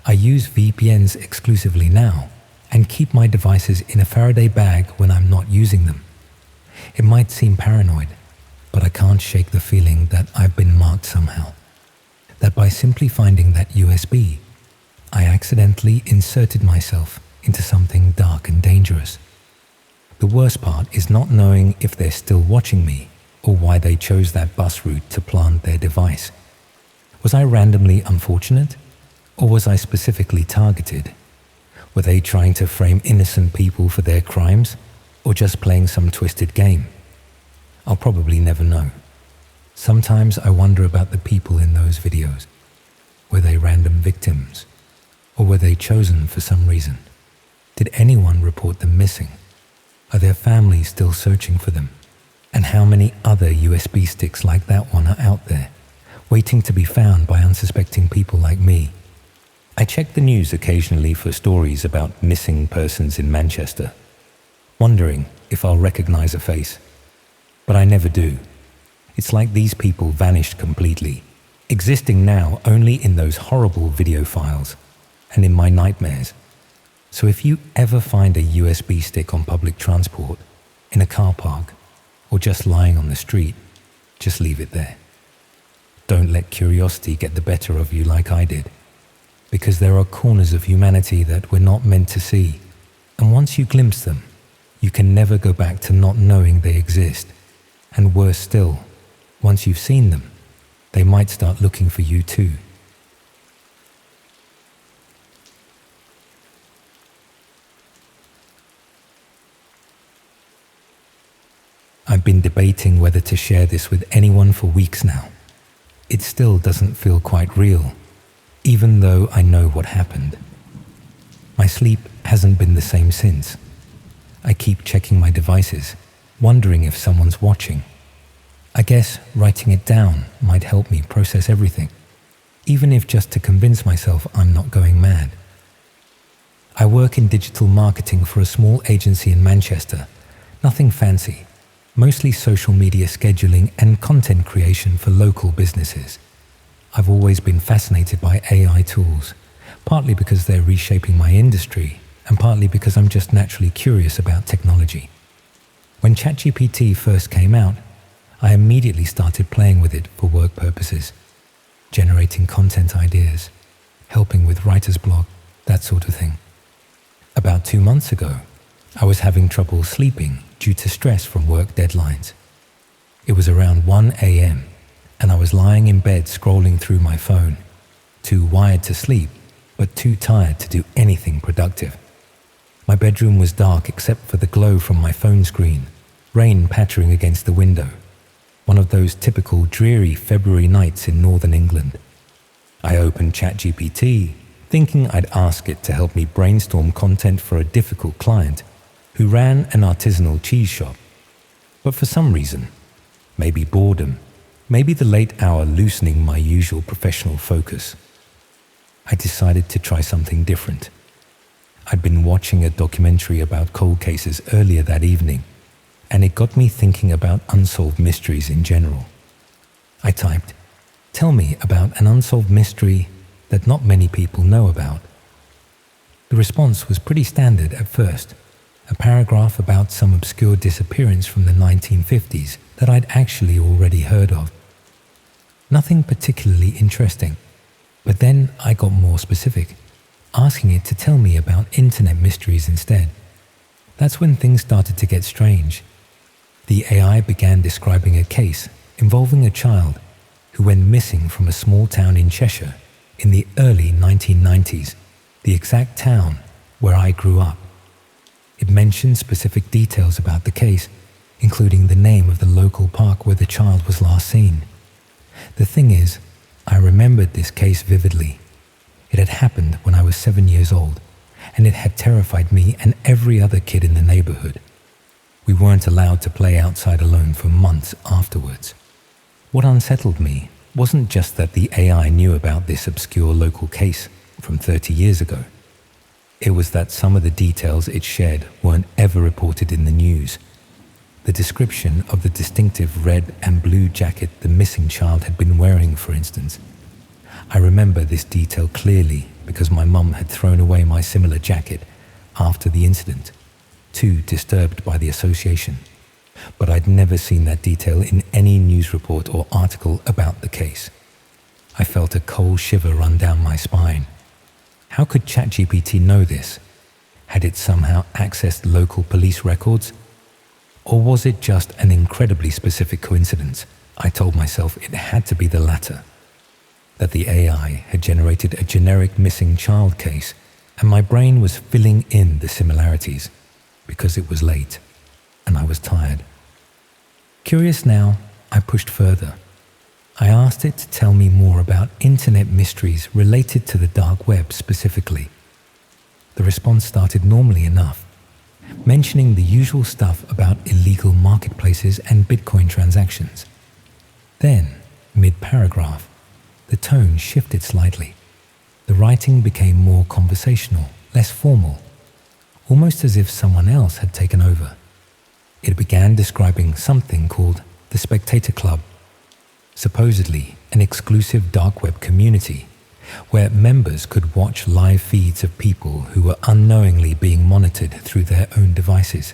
I use VPNs exclusively now and keep my devices in a Faraday bag when I'm not using them. It might seem paranoid, but I can't shake the feeling that I've been marked somehow. That by simply finding that USB, I accidentally inserted myself into something dark and dangerous. The worst part is not knowing if they're still watching me or why they chose that bus route to plant their device. Was I randomly unfortunate, or was I specifically targeted? Were they trying to frame innocent people for their crimes, or just playing some twisted game? I'll probably never know. Sometimes I wonder about the people in those videos. Were they random victims, or were they chosen for some reason? Did anyone report them missing? Are their families still searching for them? And how many other USB sticks like that one are out there, waiting to be found by unsuspecting people like me? I check the news occasionally for stories about missing persons in Manchester, wondering if I'll recognize a face. But I never do. It's like these people vanished completely, existing now only in those horrible video files and in my nightmares. So if you ever find a USB stick on public transport, in a car park, or just lying on the street, just leave it there. Don't let curiosity get the better of you like I did, because there are corners of humanity that we're not meant to see, and once you glimpse them, you can never go back to not knowing they exist. And worse still, once you've seen them, they might start looking for you too. I've been debating whether to share this with anyone for weeks now. It still doesn't feel quite real, even though I know what happened. My sleep hasn't been the same since. I keep checking my devices, wondering if someone's watching. I guess writing it down might help me process everything, even if just to convince myself I'm not going mad. I work in digital marketing for a small agency in Manchester, nothing fancy. Mostly social media scheduling and content creation for local businesses. I've always been fascinated by AI tools, partly because they're reshaping my industry, and partly because I'm just naturally curious about technology. When ChatGPT first came out, I immediately started playing with it for work purposes, generating content ideas, helping with writer's block, that sort of thing. About 2 months ago, I was having trouble sleeping due to stress from work deadlines. It was around 1 a.m. and I was lying in bed scrolling through my phone, too wired to sleep, but too tired to do anything productive. My bedroom was dark except for the glow from my phone screen, rain pattering against the window, one of those typical dreary February nights in northern England. I opened ChatGPT, thinking I'd ask it to help me brainstorm content for a difficult client who ran an artisanal cheese shop. But for some reason, maybe boredom, maybe the late hour loosening my usual professional focus, I decided to try something different. I'd been watching a documentary about cold cases earlier that evening, and it got me thinking about unsolved mysteries in general. I typed, "Tell me about an unsolved mystery that not many people know about." The response was pretty standard at first, a paragraph about some obscure disappearance from the 1950s that I'd actually already heard of. Nothing particularly interesting, but then I got more specific, asking it to tell me about internet mysteries instead. That's when things started to get strange. The AI began describing a case involving a child who went missing from a small town in Cheshire in the early 1990s, the exact town where I grew up. It mentioned specific details about the case, including the name of the local park where the child was last seen. The thing is, I remembered this case vividly. It had happened when I was 7 years old, and it had terrified me and every other kid in the neighborhood. We weren't allowed to play outside alone for months afterwards. What unsettled me wasn't just that the AI knew about this obscure local case from 30 years ago. It was that some of the details it shared weren't ever reported in the news. The description of the distinctive red and blue jacket the missing child had been wearing, for instance. I remember this detail clearly because my mum had thrown away my similar jacket after the incident, too disturbed by the association. But I'd never seen that detail in any news report or article about the case. I felt a cold shiver run down my spine. How could ChatGPT know this? Had it somehow accessed local police records? Or was it just an incredibly specific coincidence? I told myself it had to be the latter. That the AI had generated a generic missing child case, and my brain was filling in the similarities because it was late and I was tired. Curious now, I pushed further. I asked it to tell me more about internet mysteries related to the dark web specifically. The response started normally enough, mentioning the usual stuff about illegal marketplaces and Bitcoin transactions. Then, mid-paragraph, the tone shifted slightly. The writing became more conversational, less formal, almost as if someone else had taken over. It began describing something called the Spectator Club, supposedly an exclusive dark web community where members could watch live feeds of people who were unknowingly being monitored through their own devices.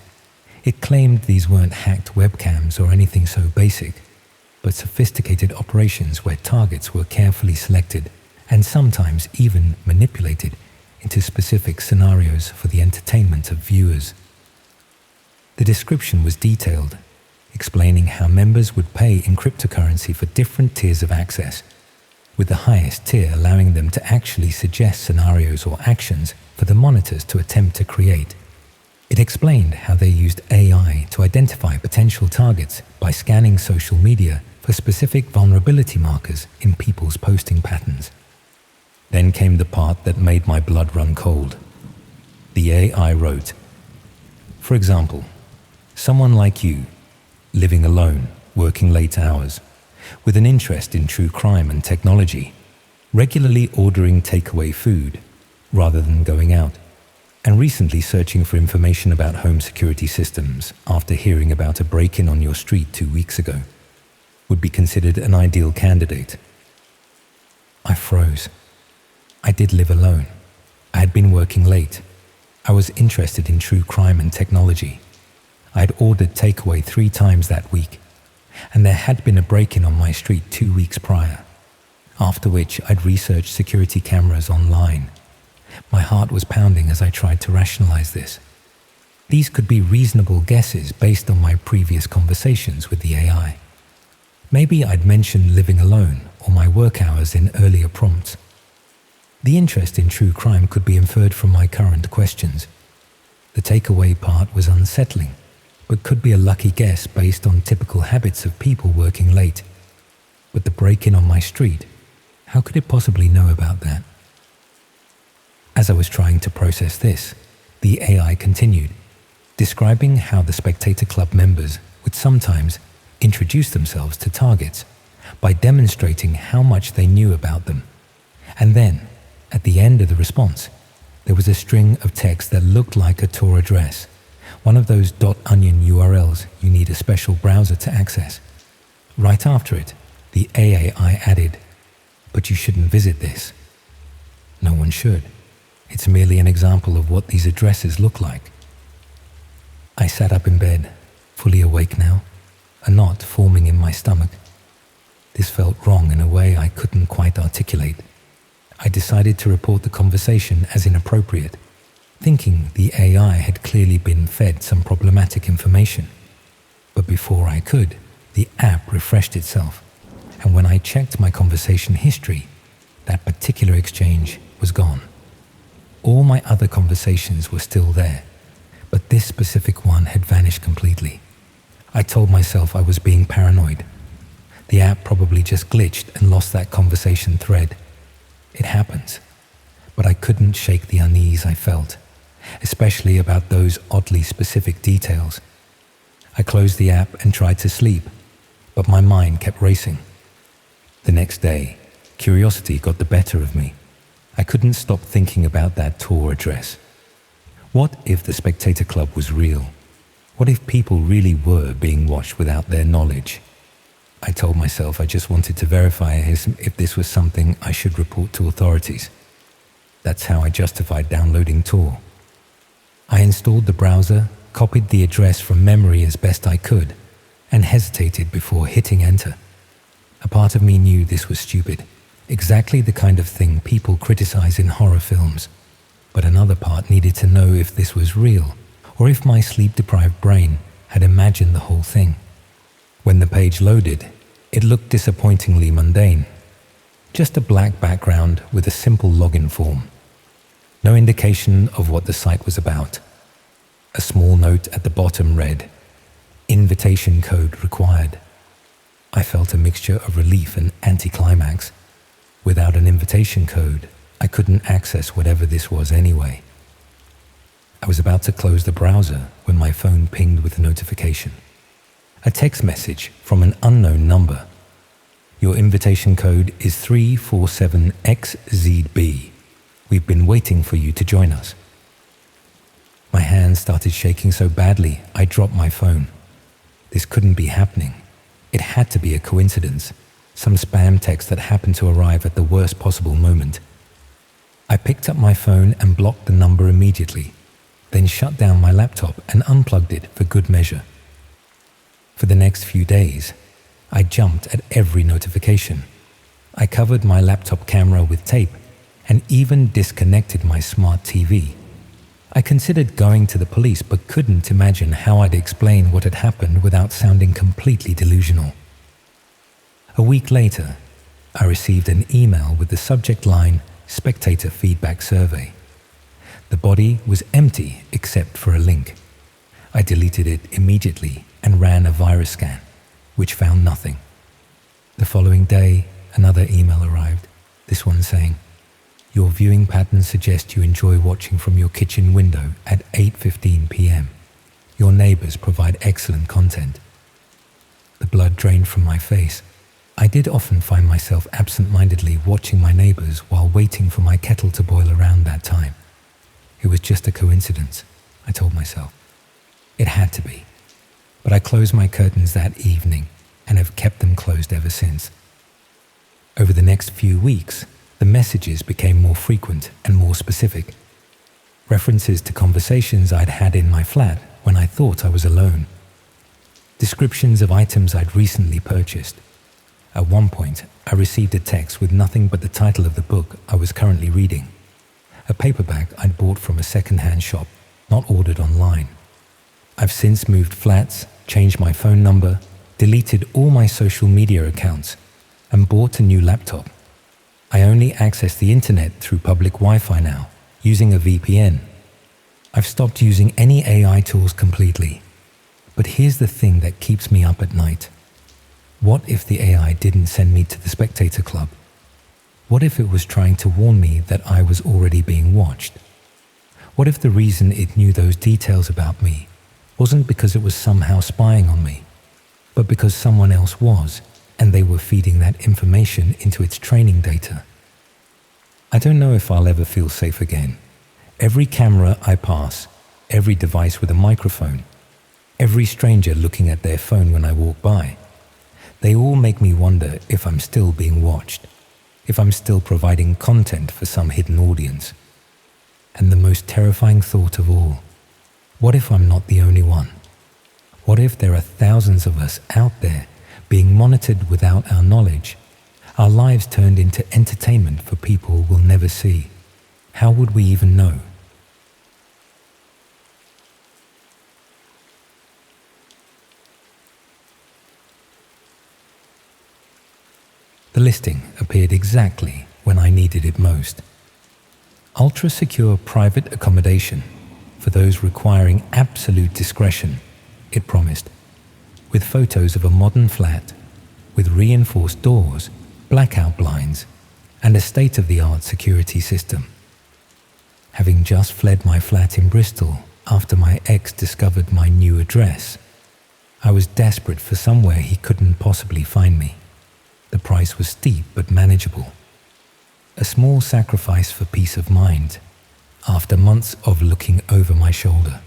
It claimed these weren't hacked webcams or anything so basic, but sophisticated operations where targets were carefully selected and sometimes even manipulated into specific scenarios for the entertainment of viewers. The description was detailed, explaining how members would pay in cryptocurrency for different tiers of access, with the highest tier allowing them to actually suggest scenarios or actions for the monitors to attempt to create. It explained how they used AI to identify potential targets by scanning social media for specific vulnerability markers in people's posting patterns. Then came the part that made my blood run cold. The AI wrote, "For example, someone like you, living alone, working late hours, with an interest in true crime and technology, regularly ordering takeaway food rather than going out, and recently searching for information about home security systems after hearing about a break-in on your street 2 weeks ago, would be considered an ideal candidate." I froze. I did live alone. I had been working late. I was interested in true crime and technology. I had ordered takeaway 3 times that week, and there had been a break-in on my street 2 weeks prior, after which I'd researched security cameras online. My heart was pounding as I tried to rationalize this. These could be reasonable guesses based on my previous conversations with the AI. Maybe I'd mentioned living alone or my work hours in earlier prompts. The interest in true crime could be inferred from my current questions. The takeaway part was unsettling, but could be a lucky guess based on typical habits of people working late. But the break-in on my street, how could it possibly know about that? As I was trying to process this, the AI continued, describing how the Spectator Club members would sometimes introduce themselves to targets by demonstrating how much they knew about them. And then, at the end of the response, there was a string of text that looked like a Tor address, one of those .onion URLs you need a special browser to access. Right after it, the AI added, "But you shouldn't visit this." No one should. It's merely an example of what these addresses look like. I sat up in bed, fully awake now, a knot forming in my stomach. This felt wrong in a way I couldn't quite articulate. I decided to report the conversation as inappropriate, thinking the AI had clearly been fed some problematic information. But before I could, the app refreshed itself, and when I checked my conversation history, that particular exchange was gone. All my other conversations were still there, but this specific one had vanished completely. I told myself I was being paranoid. The app probably just glitched and lost that conversation thread. It happens, but I couldn't shake the unease I felt, especially about those oddly specific details. I closed the app and tried to sleep, but my mind kept racing. The next day, curiosity got the better of me. I couldn't stop thinking about that Tor address. What if the Spectator Club was real? What if people really were being watched without their knowledge? I told myself I just wanted to verify if this was something I should report to authorities. That's how I justified downloading Tor. I installed the browser, copied the address from memory as best I could, and hesitated before hitting enter. A part of me knew this was stupid, exactly the kind of thing people criticize in horror films. But another part needed to know if this was real, or if my sleep-deprived brain had imagined the whole thing. When the page loaded, it looked disappointingly mundane. Just a black background with a simple login form. No indication of what the site was about. A small note at the bottom read, "Invitation code required." I felt a mixture of relief and anticlimax. Without an invitation code, I couldn't access whatever this was anyway. I was about to close the browser when my phone pinged with a notification. A text message from an unknown number. "Your invitation code is 347XZB. We've been waiting for you to join us." My hands started shaking so badly, I dropped my phone. This couldn't be happening. It had to be a coincidence, some spam text that happened to arrive at the worst possible moment. I picked up my phone and blocked the number immediately, then shut down my laptop and unplugged it for good measure. For the next few days, I jumped at every notification. I covered my laptop camera with tape and even disconnected my smart TV. I considered going to the police but couldn't imagine how I'd explain what had happened without sounding completely delusional. A week later, I received an email with the subject line, "Spectator Feedback Survey." The body was empty except for a link. I deleted it immediately and ran a virus scan, which found nothing. The following day, another email arrived, this one saying, "Your viewing patterns suggest you enjoy watching from your kitchen window at 8:15 p.m. Your neighbors provide excellent content." The blood drained from my face. I did often find myself absent-mindedly watching my neighbors while waiting for my kettle to boil around that time. It was just a coincidence, I told myself. It had to be. But I closed my curtains that evening and have kept them closed ever since. Over the next few weeks, the messages became more frequent and more specific. references to conversations I'd had in my flat when I thought I was alone, descriptions of items I'd recently purchased. At one point, I received a text with nothing but the title of the book I was currently reading, a paperback I'd bought from a second-hand shop, not ordered online. I've since moved flats, changed my phone number, deleted all my social media accounts, and bought a new laptop. I only access the internet through public Wi-Fi now, using a VPN. I've stopped using any AI tools completely. But here's the thing that keeps me up at night. What if the AI didn't send me to the Spectator Club? What if it was trying to warn me that I was already being watched? What if the reason it knew those details about me wasn't because it was somehow spying on me, but because someone else was, and they were feeding that information into its training data? I don't know if I'll ever feel safe again. Every camera I pass, every device with a microphone, every stranger looking at their phone when I walk by, they all make me wonder if I'm still being watched, if I'm still providing content for some hidden audience. And the most terrifying thought of all, what if I'm not the only one? What if there are thousands of us out there being monitored without our knowledge, our lives turned into entertainment for people we'll never see? How would we even know? The listing appeared exactly when I needed it most. Ultra-secure private accommodation for those requiring absolute discretion, it promised, with photos of a modern flat, with reinforced doors, blackout blinds, and a state-of-the-art security system. Having just fled my flat in Bristol after my ex discovered my new address, I was desperate for somewhere he couldn't possibly find me. The price was steep but manageable. A small sacrifice for peace of mind after months of looking over my shoulder.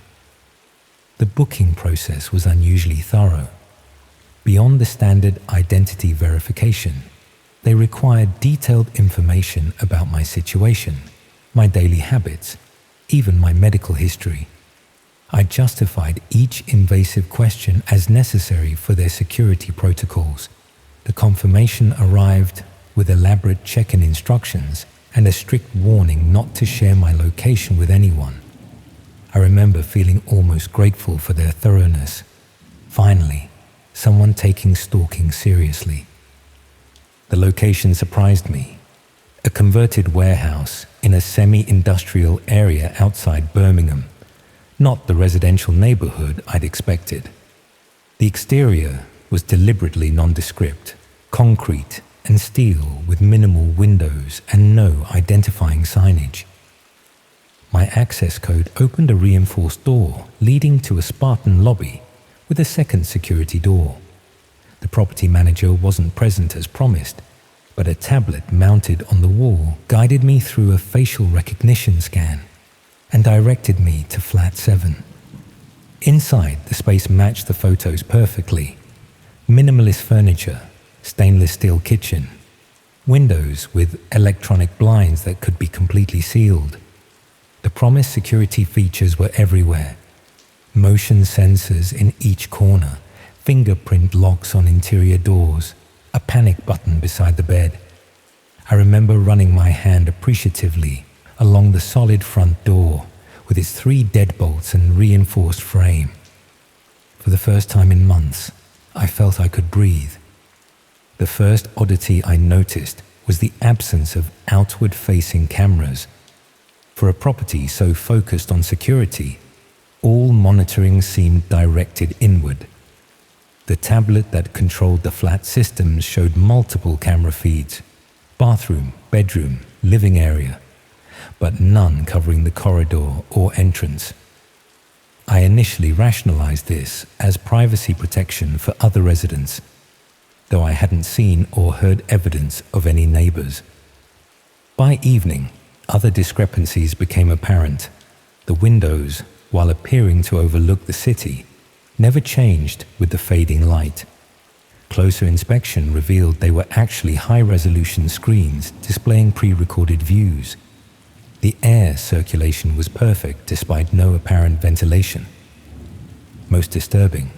The booking process was unusually thorough. Beyond the standard identity verification, they required detailed information about my situation, my daily habits, even my medical history. I justified each invasive question as necessary for their security protocols. The confirmation arrived with elaborate check-in instructions and a strict warning not to share my location with anyone. I remember feeling almost grateful for their thoroughness. Finally, someone taking stalking seriously. The location surprised me. A converted warehouse in a semi-industrial area outside Birmingham, not the residential neighborhood I'd expected. The exterior was deliberately nondescript, concrete and steel with minimal windows and no identifying signage. My access code opened a reinforced door leading to a Spartan lobby with a second security door. The property manager wasn't present as promised, but a tablet mounted on the wall guided me through a facial recognition scan and directed me to flat 7. Inside, the space matched the photos perfectly. Minimalist furniture, stainless steel kitchen, windows with electronic blinds that could be completely sealed. The promised security features were everywhere. Motion sensors in each corner, fingerprint locks on interior doors, a panic button beside the bed. I remember running my hand appreciatively along the solid front door with its 3 deadbolts and reinforced frame. For the first time in months, I felt I could breathe. The first oddity I noticed was the absence of outward-facing cameras. For a property so focused on security, all monitoring seemed directed inward. The tablet that controlled the flat systems showed multiple camera feeds, bathroom, bedroom, living area, but none covering the corridor or entrance. I initially rationalized this as privacy protection for other residents, though I hadn't seen or heard evidence of any neighbors. By evening, other discrepancies became apparent. The windows, while appearing to overlook the city, never changed with the fading light. Closer inspection revealed they were actually high-resolution screens displaying pre-recorded views. The air circulation was perfect despite no apparent ventilation. Most disturbing,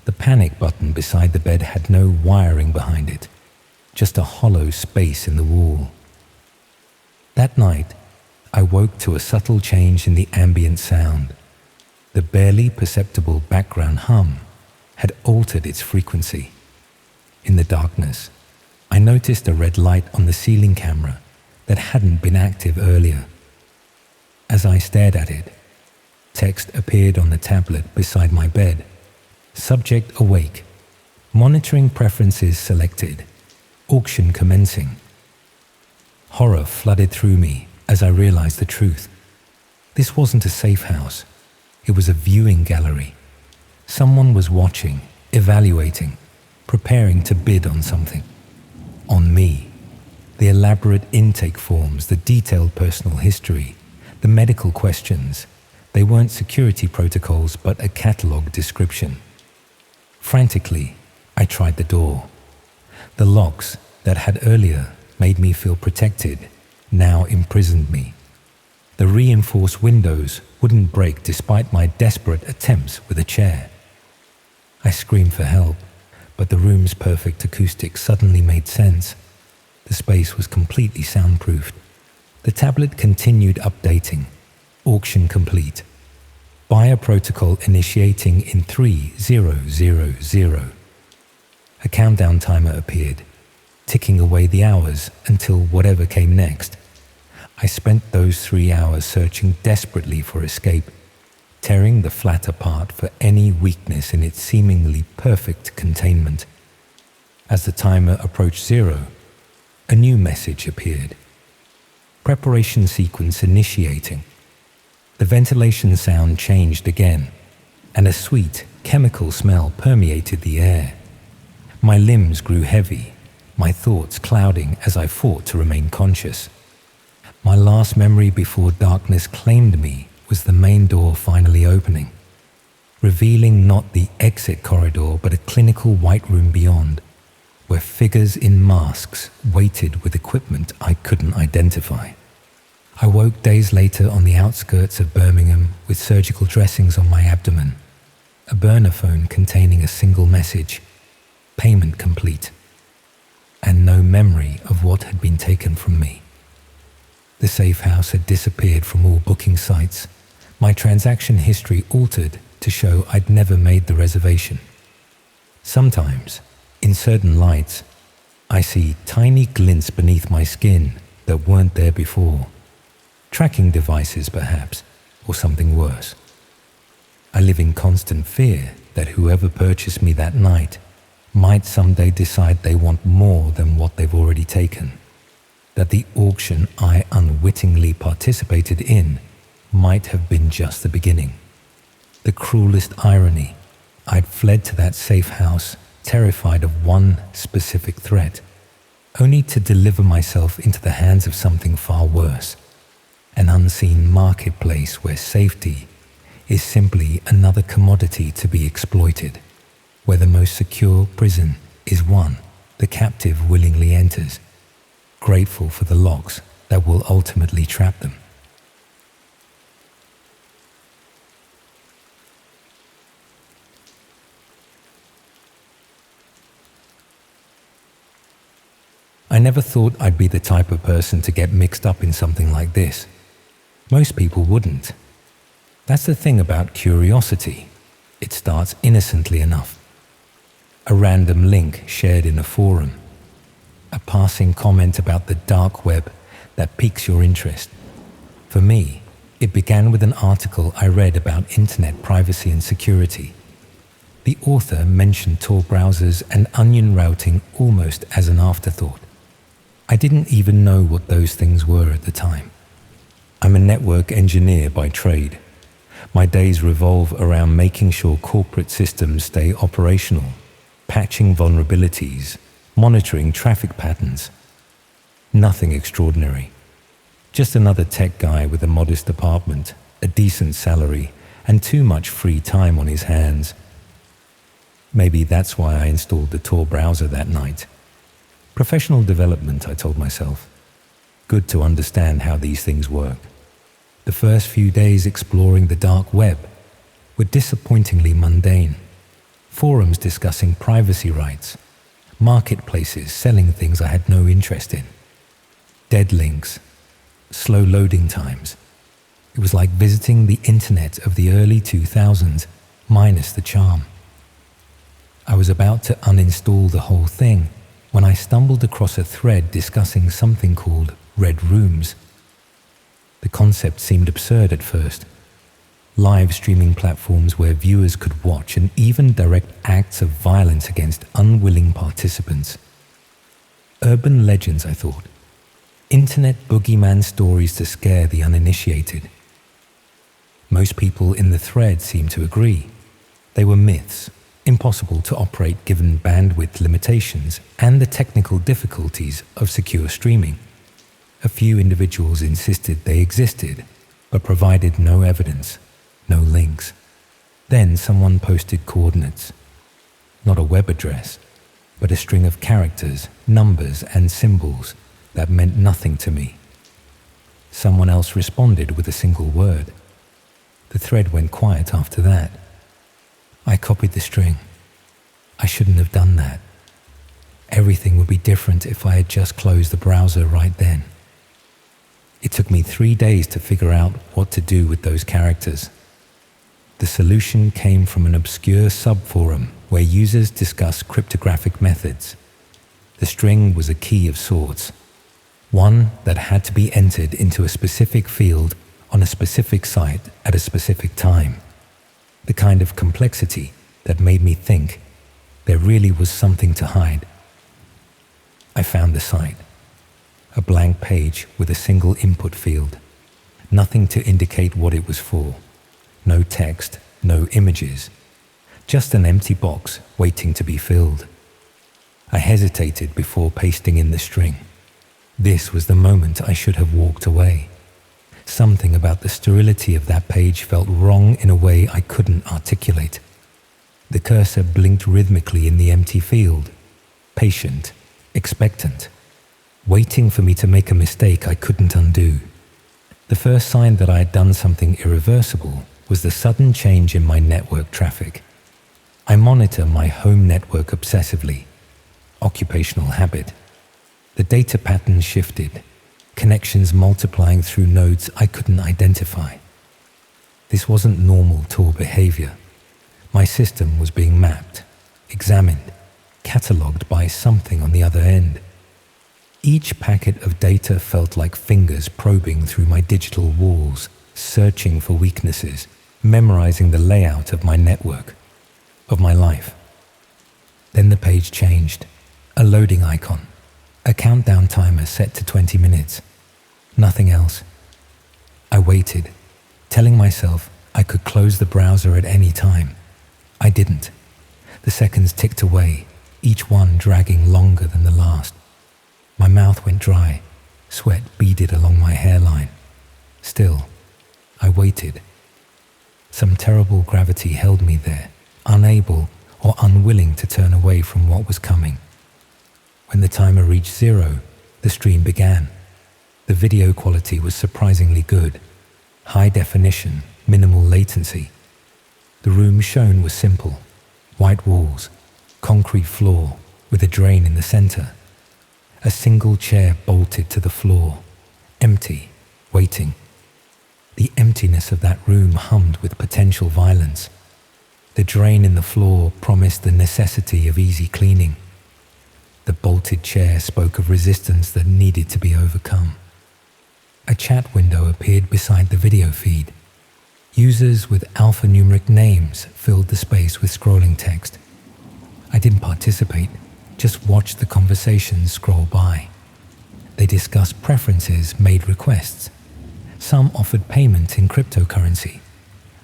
the panic button beside the bed had no wiring behind it, just a hollow space in the wall. That night, I woke to a subtle change in the ambient sound. The barely perceptible background hum had altered its frequency. In the darkness, I noticed a red light on the ceiling camera that hadn't been active earlier. As I stared at it, text appeared on the tablet beside my bed. Subject awake. Monitoring preferences selected. Auction commencing. Horror flooded through me as I realized the truth. This wasn't a safe house. It was a viewing gallery. Someone was watching, evaluating, preparing to bid on something. On me. The elaborate intake forms, the detailed personal history, the medical questions. They weren't security protocols, but a catalog description. Frantically, I tried the door. The locks that had earlier made me feel protected now imprisoned me. The reinforced windows wouldn't break despite my desperate attempts with a chair. I screamed for help, but the room's perfect acoustics suddenly made sense. The space was completely soundproofed. The tablet continued updating. Auction complete. Buyer protocol initiating in 3000. A countdown timer appeared, ticking away the hours until whatever came next. I spent those 3 hours searching desperately for escape, tearing the flat apart for any weakness in its seemingly perfect containment. As the timer approached 0, a new message appeared. Preparation sequence initiating. The ventilation sound changed again, and a sweet, chemical smell permeated the air. My limbs grew heavy, my thoughts clouding as I fought to remain conscious. My last memory before darkness claimed me was the main door finally opening, revealing not the exit corridor but a clinical white room beyond, where figures in masks waited with equipment I couldn't identify. I woke days later on the outskirts of Birmingham with surgical dressings on my abdomen, a burner phone containing a single message, payment complete, and no memory of what had been taken from me. The safe house had disappeared from all booking sites. My transaction history altered to show I'd never made the reservation. Sometimes, in certain lights, I see tiny glints beneath my skin that weren't there before. Tracking devices, perhaps, or something worse. I live in constant fear that whoever purchased me that night might someday decide they want more than what they've already taken. That the auction I unwittingly participated in might have been just the beginning. The cruelest irony, I'd fled to that safe house terrified of one specific threat, only to deliver myself into the hands of something far worse. An unseen marketplace where safety is simply another commodity to be exploited, where the most secure prison is one the captive willingly enters, grateful for the locks that will ultimately trap them. I never thought I'd be the type of person to get mixed up in something like this. Most people wouldn't. That's the thing about curiosity. It starts innocently enough. A random link shared in a forum. A passing comment about the dark web that piques your interest. For me, it began with an article I read about internet privacy and security. The author mentioned Tor browsers and onion routing almost as an afterthought. I didn't even know what those things were at the time. I'm a network engineer by trade. My days revolve around making sure corporate systems stay operational, patching vulnerabilities, monitoring traffic patterns. Nothing extraordinary. Just another tech guy with a modest apartment, a decent salary, and too much free time on his hands. Maybe that's why I installed the Tor browser that night. Professional development, I told myself. Good to understand how these things work. The first few days exploring the dark web were disappointingly mundane. Forums discussing privacy rights, marketplaces selling things I had no interest in, dead links, slow loading times. It was like visiting the internet of the early 2000s, minus the charm. I was about to uninstall the whole thing when I stumbled across a thread discussing something called red rooms. The concept seemed absurd at first. Live streaming platforms where viewers could watch and even direct acts of violence against unwilling participants. Urban legends, I thought. Internet boogeyman stories to scare the uninitiated. Most people in the thread seemed to agree. They were myths, impossible to operate given bandwidth limitations and the technical difficulties of secure streaming. A few individuals insisted they existed, but provided no evidence, no links. Then someone posted coordinates. Not a web address, but a string of characters, numbers, and symbols that meant nothing to me. Someone else responded with a single word. The thread went quiet after that. I copied the string. I shouldn't have done that. Everything would be different if I had just closed the browser right then. It took me 3 days to figure out what to do with those characters. The solution came from an obscure subforum where users discuss cryptographic methods. The string was a key of sorts, one that had to be entered into a specific field on a specific site at a specific time. The kind of complexity that made me think there really was something to hide. I found the site. A blank page with a single input field. Nothing to indicate what it was for. No text, no images. Just an empty box waiting to be filled. I hesitated before pasting in the string. This was the moment I should have walked away. Something about the sterility of that page felt wrong in a way I couldn't articulate. The cursor blinked rhythmically in the empty field. Patient, expectant. Waiting for me to make a mistake I couldn't undo. The first sign that I had done something irreversible was the sudden change in my network traffic. I monitor my home network obsessively. Occupational habit. The data pattern shifted, connections multiplying through nodes I couldn't identify. This wasn't normal Tor behavior. My system was being mapped, examined, catalogued by something on the other end. Each packet of data felt like fingers probing through my digital walls, searching for weaknesses, memorizing the layout of my network, of my life. Then the page changed. A loading icon. A countdown timer set to 20 minutes. Nothing else. I waited, telling myself I could close the browser at any time. I didn't. The seconds ticked away, each one dragging longer than the last. My mouth went dry, sweat beaded along my hairline. Still, I waited. Some terrible gravity held me there, unable or unwilling to turn away from what was coming. When the timer reached 0, the stream began. The video quality was surprisingly good. High definition, minimal latency. The room shown was simple. White walls, concrete floor with a drain in the center. A single chair bolted to the floor, empty, waiting. The emptiness of that room hummed with potential violence. The drain in the floor promised the necessity of easy cleaning. The bolted chair spoke of resistance that needed to be overcome. A chat window appeared beside the video feed. Users with alphanumeric names filled the space with scrolling text. I didn't participate, just watched the conversations scroll by. They discussed preferences, made requests. Some offered payment in cryptocurrency.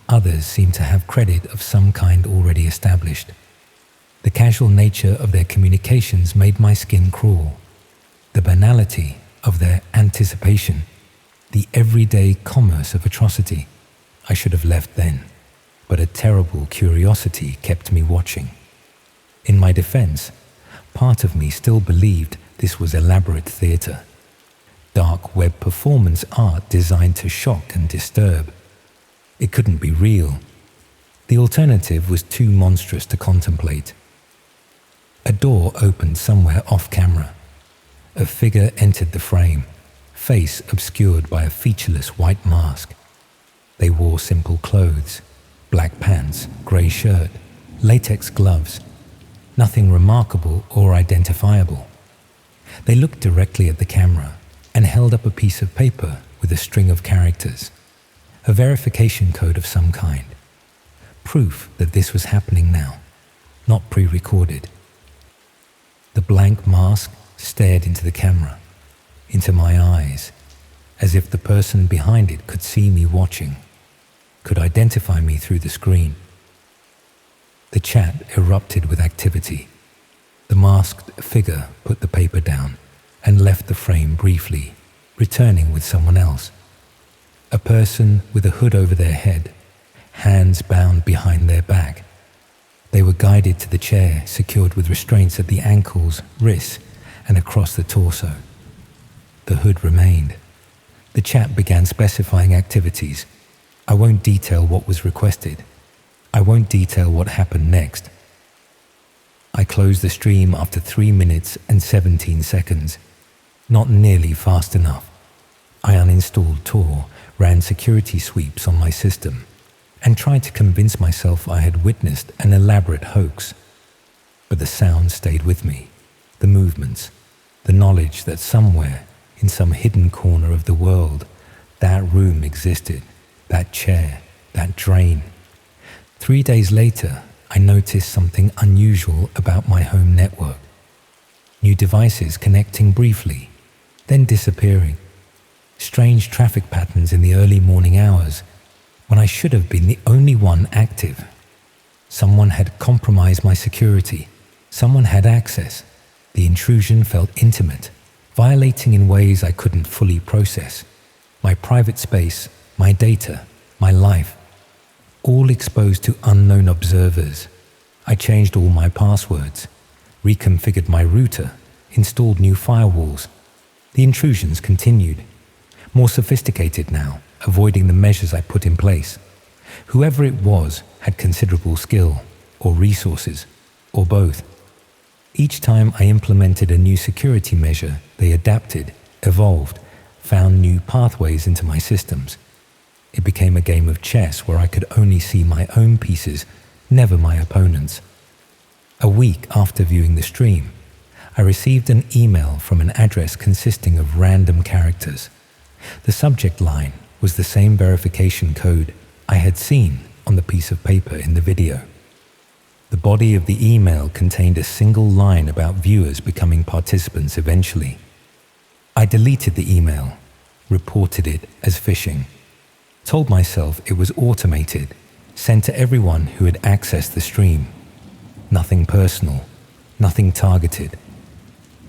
Others seemed to have credit of some kind already established. The casual nature of their communications made my skin crawl. The banality of their anticipation, the everyday commerce of atrocity. I should have left then, but a terrible curiosity kept me watching. In my defense, part of me still believed this was elaborate theater. dark web performance art designed to shock and disturb. It couldn't be real. The alternative was too monstrous to contemplate. A door opened somewhere off camera. A figure entered the frame, face obscured by a featureless white mask. They wore simple clothes, black pants, grey shirt, latex gloves, nothing remarkable or identifiable. They looked directly at the camera and held up a piece of paper with a string of characters, a verification code of some kind. Proof that this was happening now, not pre-recorded. The blank mask stared into the camera, into my eyes, as if the person behind it could see me watching, could identify me through the screen. The chat erupted with activity. The masked figure put the paper down and left the frame briefly, returning with someone else. A person with a hood over their head, hands bound behind their back. They were guided to the chair, secured with restraints at the ankles, wrists, and across the torso. The hood remained. The chat began specifying activities. I won't detail what was requested. I won't detail what happened next. I closed the stream after 3 minutes and 17 seconds. Not nearly fast enough. I uninstalled Tor, ran security sweeps on my system, and tried to convince myself I had witnessed an elaborate hoax. But the sound stayed with me, the movements, the knowledge that somewhere, in some hidden corner of the world, that room existed, that chair, that drain. 3 days later, I noticed something unusual about my home network. New devices connecting briefly, then disappearing. Strange traffic patterns in the early morning hours, when I should have been the only one active. Someone had compromised my security. Someone had access. The intrusion felt intimate, violating in ways I couldn't fully process. My private space, my data, my life, all exposed to unknown observers. I changed all my passwords, reconfigured my router, installed new firewalls. The intrusions continued, more sophisticated now, avoiding the measures I put in place. Whoever it was had considerable skill, or resources, or both. Each time I implemented a new security measure, they adapted, evolved, found new pathways into my systems. It became a game of chess where I could only see my own pieces, never my opponent's. A week after viewing the stream, I received an email from an address consisting of random characters. The subject line was the same verification code I had seen on the piece of paper in the video. The body of the email contained a single line about viewers becoming participants eventually. I deleted the email, reported it as phishing, told myself it was automated, sent to everyone who had accessed the stream. Nothing personal, nothing targeted.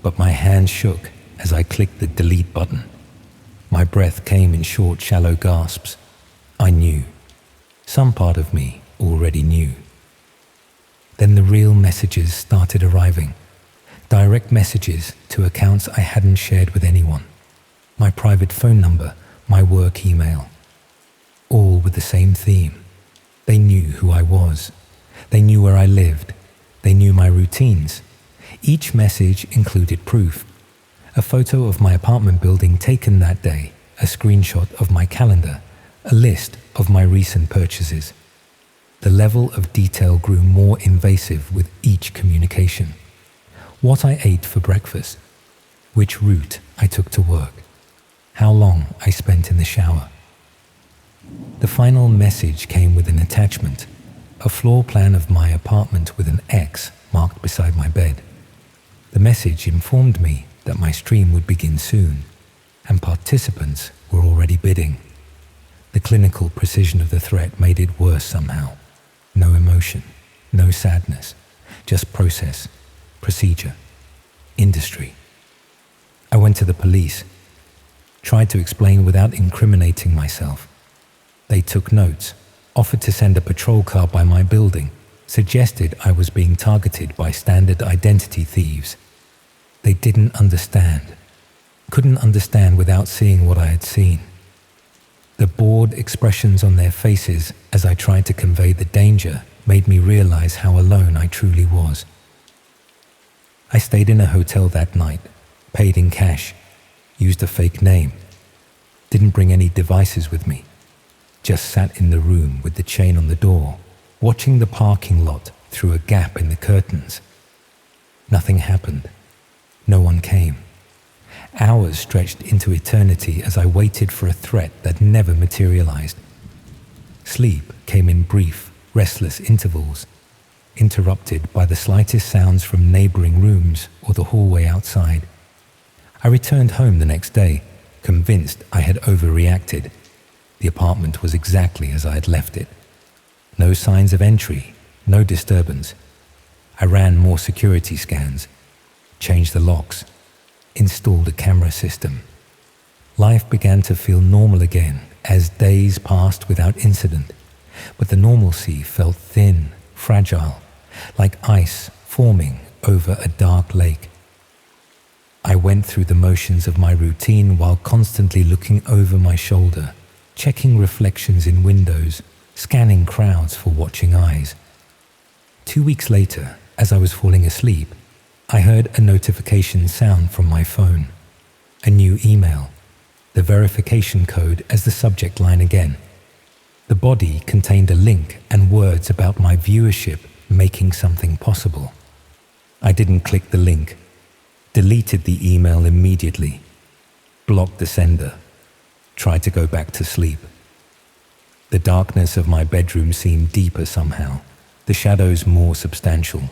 But my hand shook as I clicked the delete button. My breath came in short, shallow gasps. I knew. Some part of me already knew. Then the real messages started arriving. Direct messages to accounts I hadn't shared with anyone. My private phone number, my work email. All with the same theme. They knew who I was. They knew where I lived. They knew my routines. Each message included proof. A photo of my apartment building taken that day, a screenshot of my calendar, a list of my recent purchases. The level of detail grew more invasive with each communication. What I ate for breakfast, which route I took to work, how long I spent in the shower. The final message came with an attachment, a floor plan of my apartment with an X marked beside my bed. The message informed me that my stream would begin soon, and participants were already bidding. The clinical precision of the threat made it worse somehow. No emotion, no sadness, just process, procedure, industry. I went to the police, tried to explain without incriminating myself. They took notes, offered to send a patrol car by my building, suggested I was being targeted by standard identity thieves. They didn't understand. Couldn't understand without seeing what I had seen. The bored expressions on their faces as I tried to convey the danger made me realize how alone I truly was. I stayed in a hotel that night, paid in cash, used a fake name, didn't bring any devices with me, just sat in the room with the chain on the door, watching the parking lot through a gap in the curtains. Nothing happened. No one came. Hours stretched into eternity as I waited for a threat that never materialized. Sleep came in brief, restless intervals, interrupted by the slightest sounds from neighboring rooms or the hallway outside. I returned home the next day, convinced I had overreacted. The apartment was exactly as I had left it. No signs of entry, no disturbance. I ran more security scans, changed the locks, installed a camera system. Life began to feel normal again as days passed without incident, but the normalcy felt thin, fragile, like ice forming over a dark lake. I went through the motions of my routine while constantly looking over my shoulder, checking reflections in windows, scanning crowds for watching eyes. 2 weeks later, as I was falling asleep, I heard a notification sound from my phone. A new email, the verification code as the subject line again. The body contained a link and words about my viewership making something possible. I didn't click the link, deleted the email immediately, blocked the sender, tried to go back to sleep. The darkness of my bedroom seemed deeper somehow, the shadows more substantial.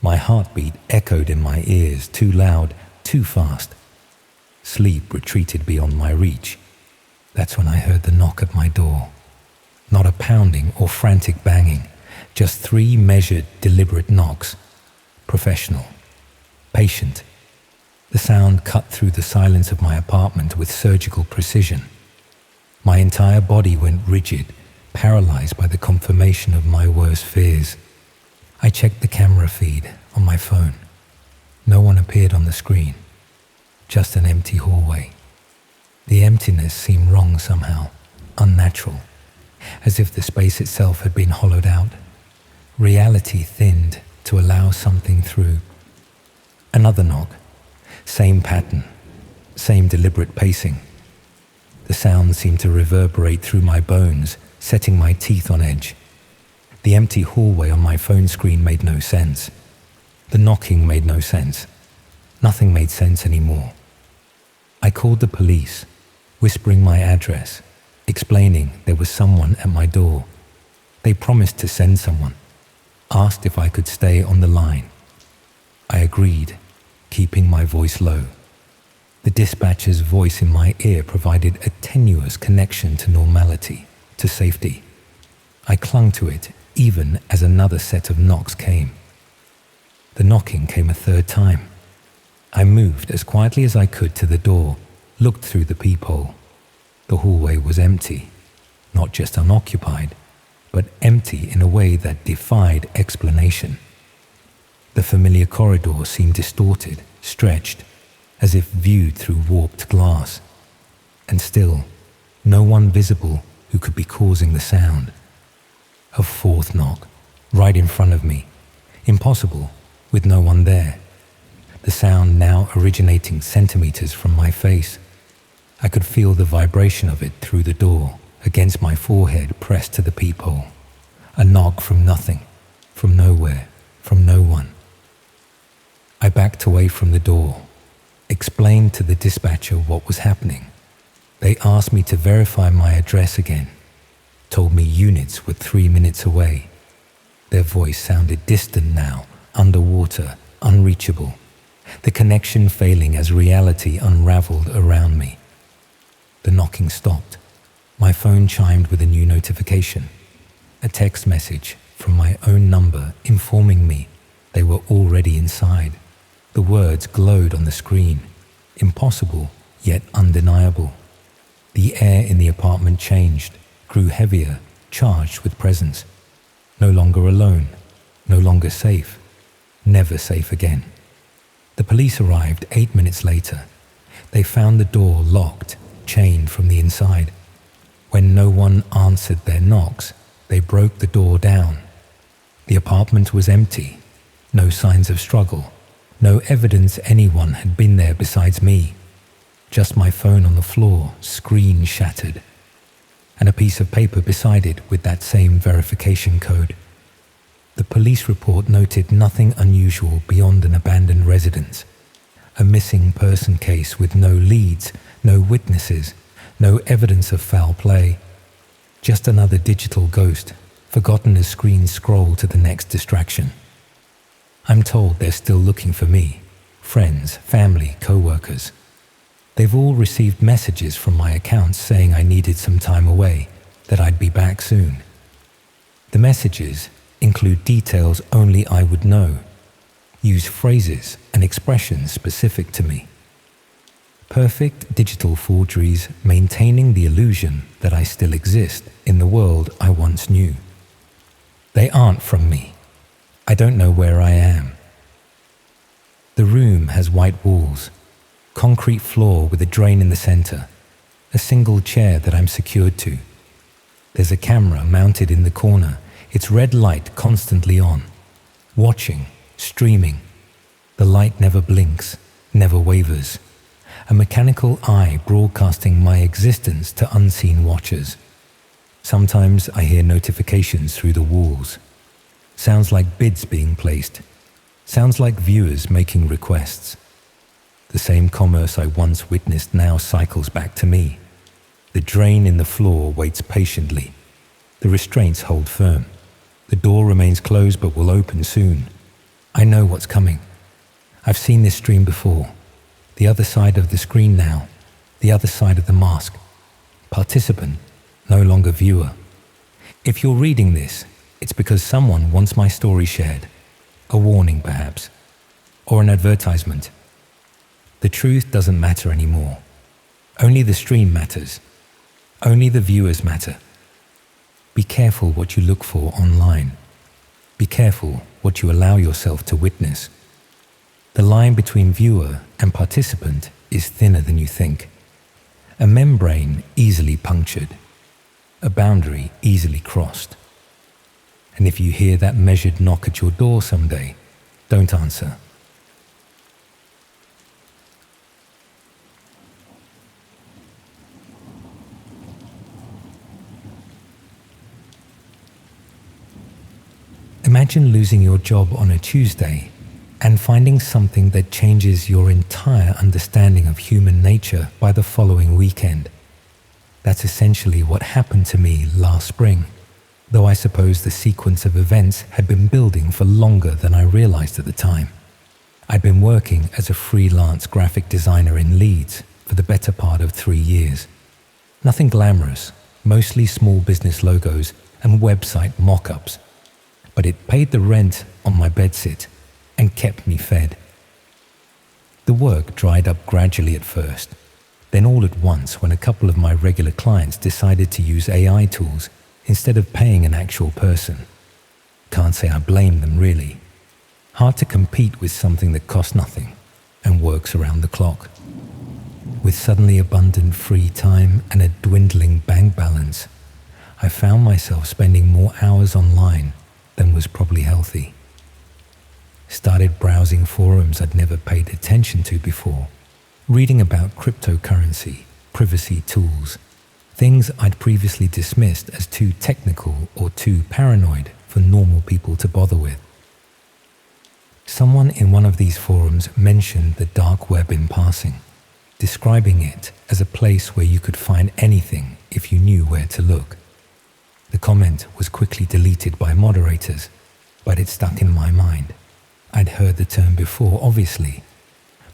My heartbeat echoed in my ears, too loud, too fast. Sleep retreated beyond my reach. That's when I heard the knock at my door. Not a pounding or frantic banging, just 3 measured, deliberate knocks. Professional, patient. The sound cut through the silence of my apartment with surgical precision. My entire body went rigid, paralyzed by the confirmation of my worst fears. I checked the camera feed on my phone. No one appeared on the screen, just an empty hallway. The emptiness seemed wrong somehow, unnatural, as if the space itself had been hollowed out. Reality thinned to allow something through. Another knock, same pattern, same deliberate pacing. The sound seemed to reverberate through my bones, setting my teeth on edge. The empty hallway on my phone screen made no sense. The knocking made no sense. Nothing made sense anymore. I called the police, whispering my address, explaining there was someone at my door. They promised to send someone, asked if I could stay on the line. I agreed, keeping my voice low. The dispatcher's voice in my ear provided a tenuous connection to normality, to safety. I clung to it even as another set of knocks came. The knocking came a 3rd time. I moved as quietly as I could to the door, looked through the peephole. The hallway was empty, not just unoccupied, but empty in a way that defied explanation. The familiar corridor seemed distorted, stretched, as if viewed through warped glass. And still, no one visible who could be causing the sound. A 4th knock, right in front of me. Impossible, with no one there. The sound now originating centimeters from my face. I could feel the vibration of it through the door, against my forehead pressed to the peephole. A knock from nothing, from nowhere, from no one. I backed away from the door, explained to the dispatcher what was happening. They asked me to verify my address again, told me units were 3 minutes away. Their voice sounded distant now, underwater, unreachable, the connection failing as reality unraveled around me. The knocking stopped. My phone chimed with a new notification, a text message from my own number informing me they were already inside. The words glowed on the screen, impossible yet undeniable. The air in the apartment changed, grew heavier, charged with presence. No longer alone, no longer safe, never safe again. The police arrived 8 minutes later, They found the door locked, chained from the inside. When no one answered their knocks, they broke the door down. The apartment was empty. No signs of struggle. No evidence anyone had been there besides me. Just my phone on the floor, screen shattered. And a piece of paper beside it with that same verification code. The police report noted nothing unusual beyond an abandoned residence. A missing person case with no leads, no witnesses, no evidence of foul play. Just another digital ghost, forgotten as screens scroll to the next distraction. I'm told they're still looking for me. Friends, family, co-workers. They've all received messages from my accounts saying I needed some time away, that I'd be back soon. The messages include details only I would know, use phrases and expressions specific to me. Perfect digital forgeries maintaining the illusion that I still exist in the world I once knew. They aren't from me. I don't know where I am. The room has white walls, concrete floor with a drain in the center, a single chair that I'm secured to. There's a camera mounted in the corner, its red light constantly on, watching, streaming. The light never blinks, never wavers. A mechanical eye broadcasting my existence to unseen watchers. Sometimes I hear notifications through the walls. Sounds like bids being placed. Sounds like viewers making requests. The same commerce I once witnessed now cycles back to me. The drain in the floor waits patiently. The restraints hold firm. The door remains closed but will open soon. I know what's coming. I've seen this stream before. The other side of the screen now. The other side of the mask. Participant, no longer viewer. If you're reading this, it's because someone wants my story shared. A warning, perhaps. Or an advertisement. The truth doesn't matter anymore. Only the stream matters. Only the viewers matter. Be careful what you look for online. Be careful what you allow yourself to witness. The line between viewer and participant is thinner than you think. A membrane easily punctured. A boundary easily crossed. And if you hear that measured knock at your door someday, don't answer. Imagine losing your job on a Tuesday and finding something that changes your entire understanding of human nature by the following weekend. That's essentially what happened to me last spring, though I suppose the sequence of events had been building for longer than I realized at the time. I'd been working as a freelance graphic designer in Leeds for the better part of 3 years. Nothing glamorous, mostly small business logos and website mock-ups. But it paid the rent on my bedsit and kept me fed. The work dried up gradually at first, then all at once when a couple of my regular clients decided to use AI tools instead of paying an actual person. Can't say I blame them really. Hard to compete with something that costs nothing and works around the clock. With suddenly abundant free time and a dwindling bank balance, I found myself spending more hours online than was probably healthy. Started browsing forums I'd never paid attention to before, reading about cryptocurrency, privacy tools, things I'd previously dismissed as too technical or too paranoid for normal people to bother with. Someone in one of these forums mentioned the dark web in passing, describing it as a place where you could find anything if you knew where to look. The comment was quickly deleted by moderators, but it stuck in my mind. I'd heard the term before, obviously,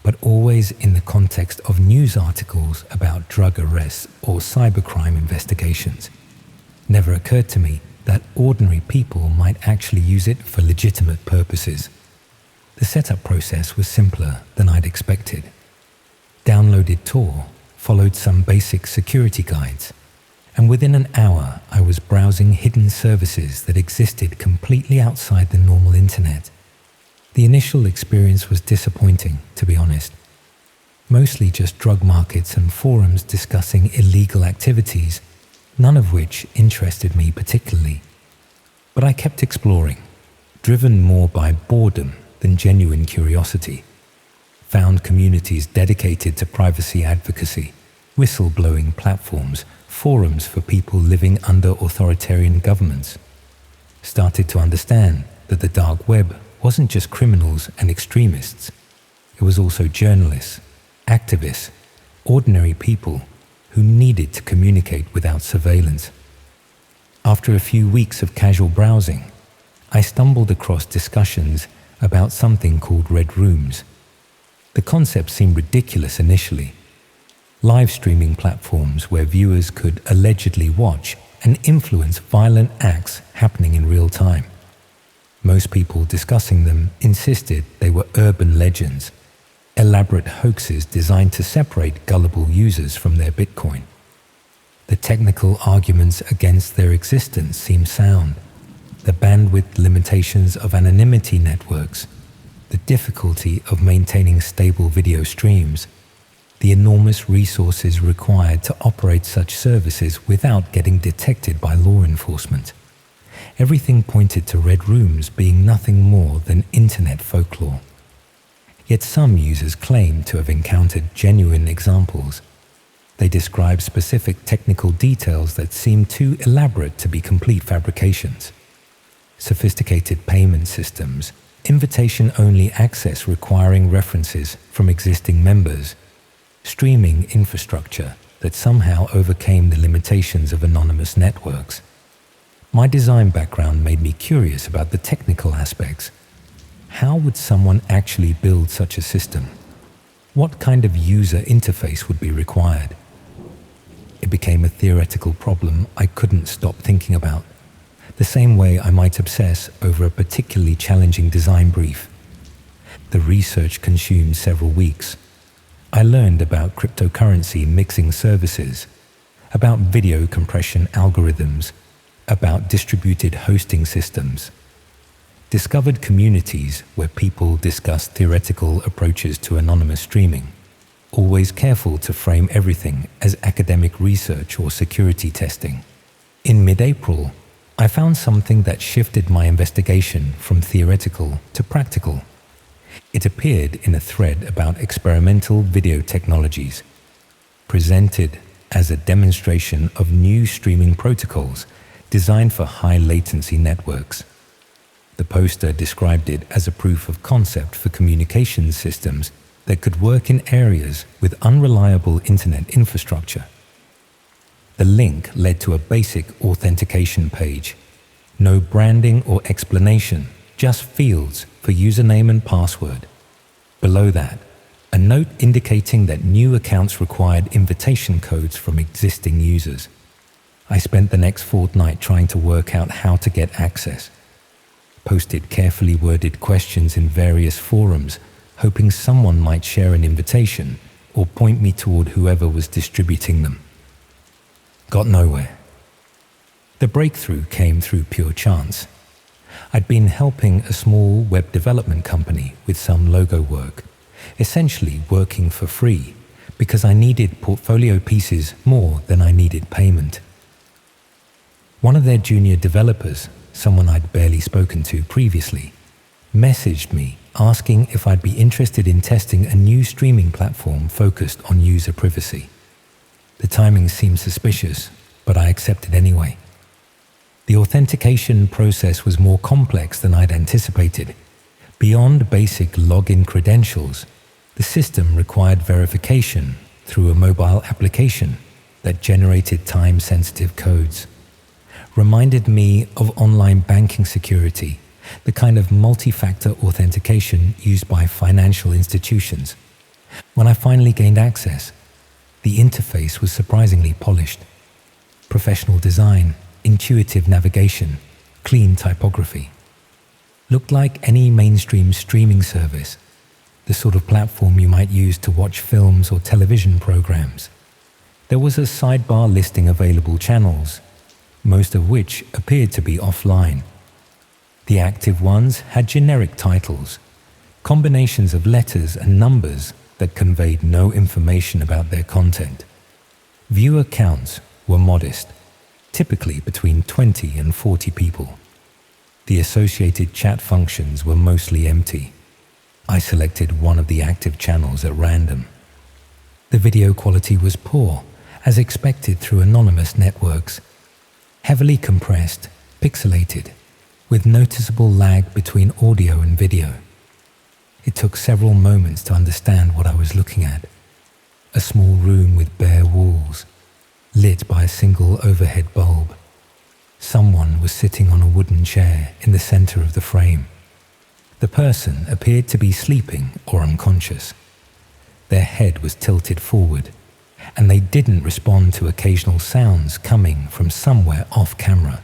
but always in the context of news articles about drug arrests or cybercrime investigations. Never occurred to me that ordinary people might actually use it for legitimate purposes. The setup process was simpler than I'd expected. Downloaded Tor, followed some basic security guides, and within an hour I was browsing hidden services that existed completely outside the normal internet. The initial experience was disappointing, to be honest. mostly just drug markets and forums discussing illegal activities, none of which interested me particularly. But I kept exploring, driven more by boredom than genuine curiosity. Found communities dedicated to privacy advocacy, whistleblowing platforms, forums for people living under authoritarian governments. Started to understand that the dark web wasn't just criminals and extremists. It was also journalists, activists, ordinary people who needed to communicate without surveillance. After a few weeks of casual browsing, I stumbled across discussions about something called red rooms. The concept seemed ridiculous initially. Live streaming platforms where viewers could allegedly watch and influence violent acts happening in real time. Most people discussing them insisted they were urban legends, elaborate hoaxes designed to separate gullible users from their Bitcoin. The technical arguments against their existence seemed sound. The bandwidth limitations of anonymity networks, the difficulty of maintaining stable video streams, the enormous resources required to operate such services without getting detected by law enforcement. Everything pointed to red rooms being nothing more than internet folklore. Yet some users claimed to have encountered genuine examples. They described specific technical details that seemed too elaborate to be complete fabrications. Sophisticated payment systems, invitation-only access requiring references from existing members, streaming infrastructure that somehow overcame the limitations of anonymous networks. My design background made me curious about the technical aspects. How would someone actually build such a system? What kind of user interface would be required? It became a theoretical problem I couldn't stop thinking about, the same way I might obsess over a particularly challenging design brief. The research consumed several weeks. I learned about cryptocurrency mixing services, about video compression algorithms, about distributed hosting systems, discovered communities where people discussed theoretical approaches to anonymous streaming, always careful to frame everything as academic research or security testing. In mid-April, I found something that shifted my investigation from theoretical to practical. It appeared in a thread about experimental video technologies, presented as a demonstration of new streaming protocols designed for high-latency networks. The poster described it as a proof of concept for communications systems that could work in areas with unreliable internet infrastructure. The link led to a basic authentication page. No branding or explanation, just fields for username and password. Below that, a note indicating that new accounts required invitation codes from existing users. I spent the next fortnight trying to work out how to get access. Posted carefully worded questions in various forums, hoping someone might share an invitation or point me toward whoever was distributing them. Got nowhere. The breakthrough came through pure chance. I'd been helping a small web development company with some logo work, essentially working for free because I needed portfolio pieces more than I needed payment. One of their junior developers, someone I'd barely spoken to previously, messaged me asking if I'd be interested in testing a new streaming platform focused on user privacy. The timing seemed suspicious, but I accepted anyway. The authentication process was more complex than I'd anticipated. Beyond basic login credentials, the system required verification through a mobile application that generated time-sensitive codes. Reminded me of online banking security, the kind of multi-factor authentication used by financial institutions. When I finally gained access, the interface was surprisingly polished. Professional design, intuitive navigation, clean typography. Looked like any mainstream streaming service, the sort of platform you might use to watch films or television programs. There was a sidebar listing available channels, most of which appeared to be offline. The active ones had generic titles, combinations of letters and numbers that conveyed no information about their content. Viewer counts were modest, typically between 20 and 40 people. The associated chat functions were mostly empty. I selected one of the active channels at random. The video quality was poor, as expected through anonymous networks. Heavily compressed, pixelated, with noticeable lag between audio and video. It took several moments to understand what I was looking at. A small room with bare walls, lit by a single overhead bulb. Someone was sitting on a wooden chair in the center of the frame. The person appeared to be sleeping or unconscious. Their head was tilted forward, and they didn't respond to occasional sounds coming from somewhere off camera.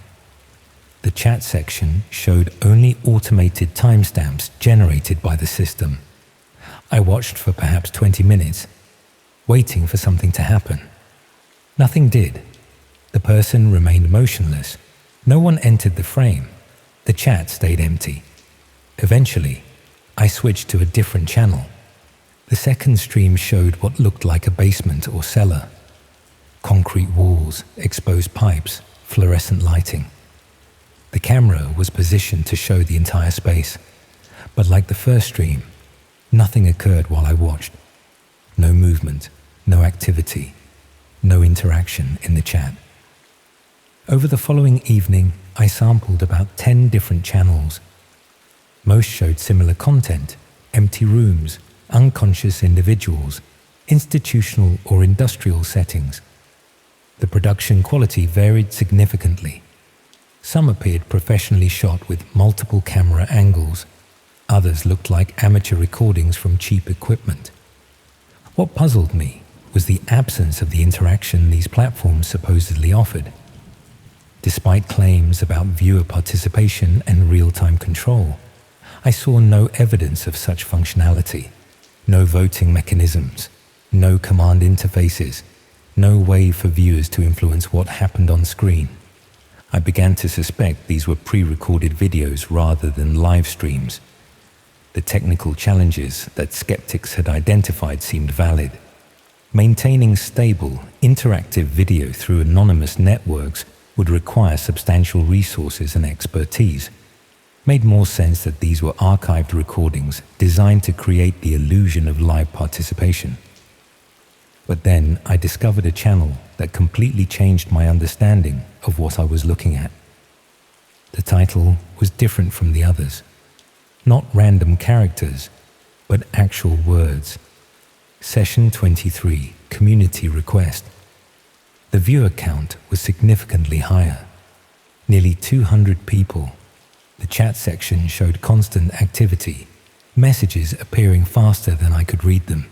The chat section showed only automated timestamps generated by the system. I watched for perhaps 20 minutes, waiting for something to happen. Nothing did. The person remained motionless. No one entered the frame. The chat stayed empty. Eventually, I switched to a different channel. The second stream showed what looked like a basement or cellar. Concrete walls, exposed pipes, fluorescent lighting. The camera was positioned to show the entire space, but like the first stream, nothing occurred while I watched. No movement, no activity, no interaction in the chat. Over the following evening, I sampled about 10 different channels. Most showed similar content: empty rooms, unconscious individuals, institutional or industrial settings. The production quality varied significantly. Some appeared professionally shot with multiple camera angles. Others looked like amateur recordings from cheap equipment. What puzzled me was the absence of the interaction these platforms supposedly offered. Despite claims about viewer participation and real-time control, I saw no evidence of such functionality. No voting mechanisms, no command interfaces, no way for viewers to influence what happened on screen. I began to suspect these were pre-recorded videos rather than live streams. The technical challenges that skeptics had identified seemed valid. Maintaining stable, interactive video through anonymous networks would require substantial resources and expertise. Made more sense that these were archived recordings designed to create the illusion of live participation. But then I discovered a channel that completely changed my understanding of what I was looking at. The title was different from the others. Not random characters, but actual words. Session 23, Community Request. The viewer count was significantly higher. Nearly 200 people. The chat section showed constant activity, messages appearing faster than I could read them.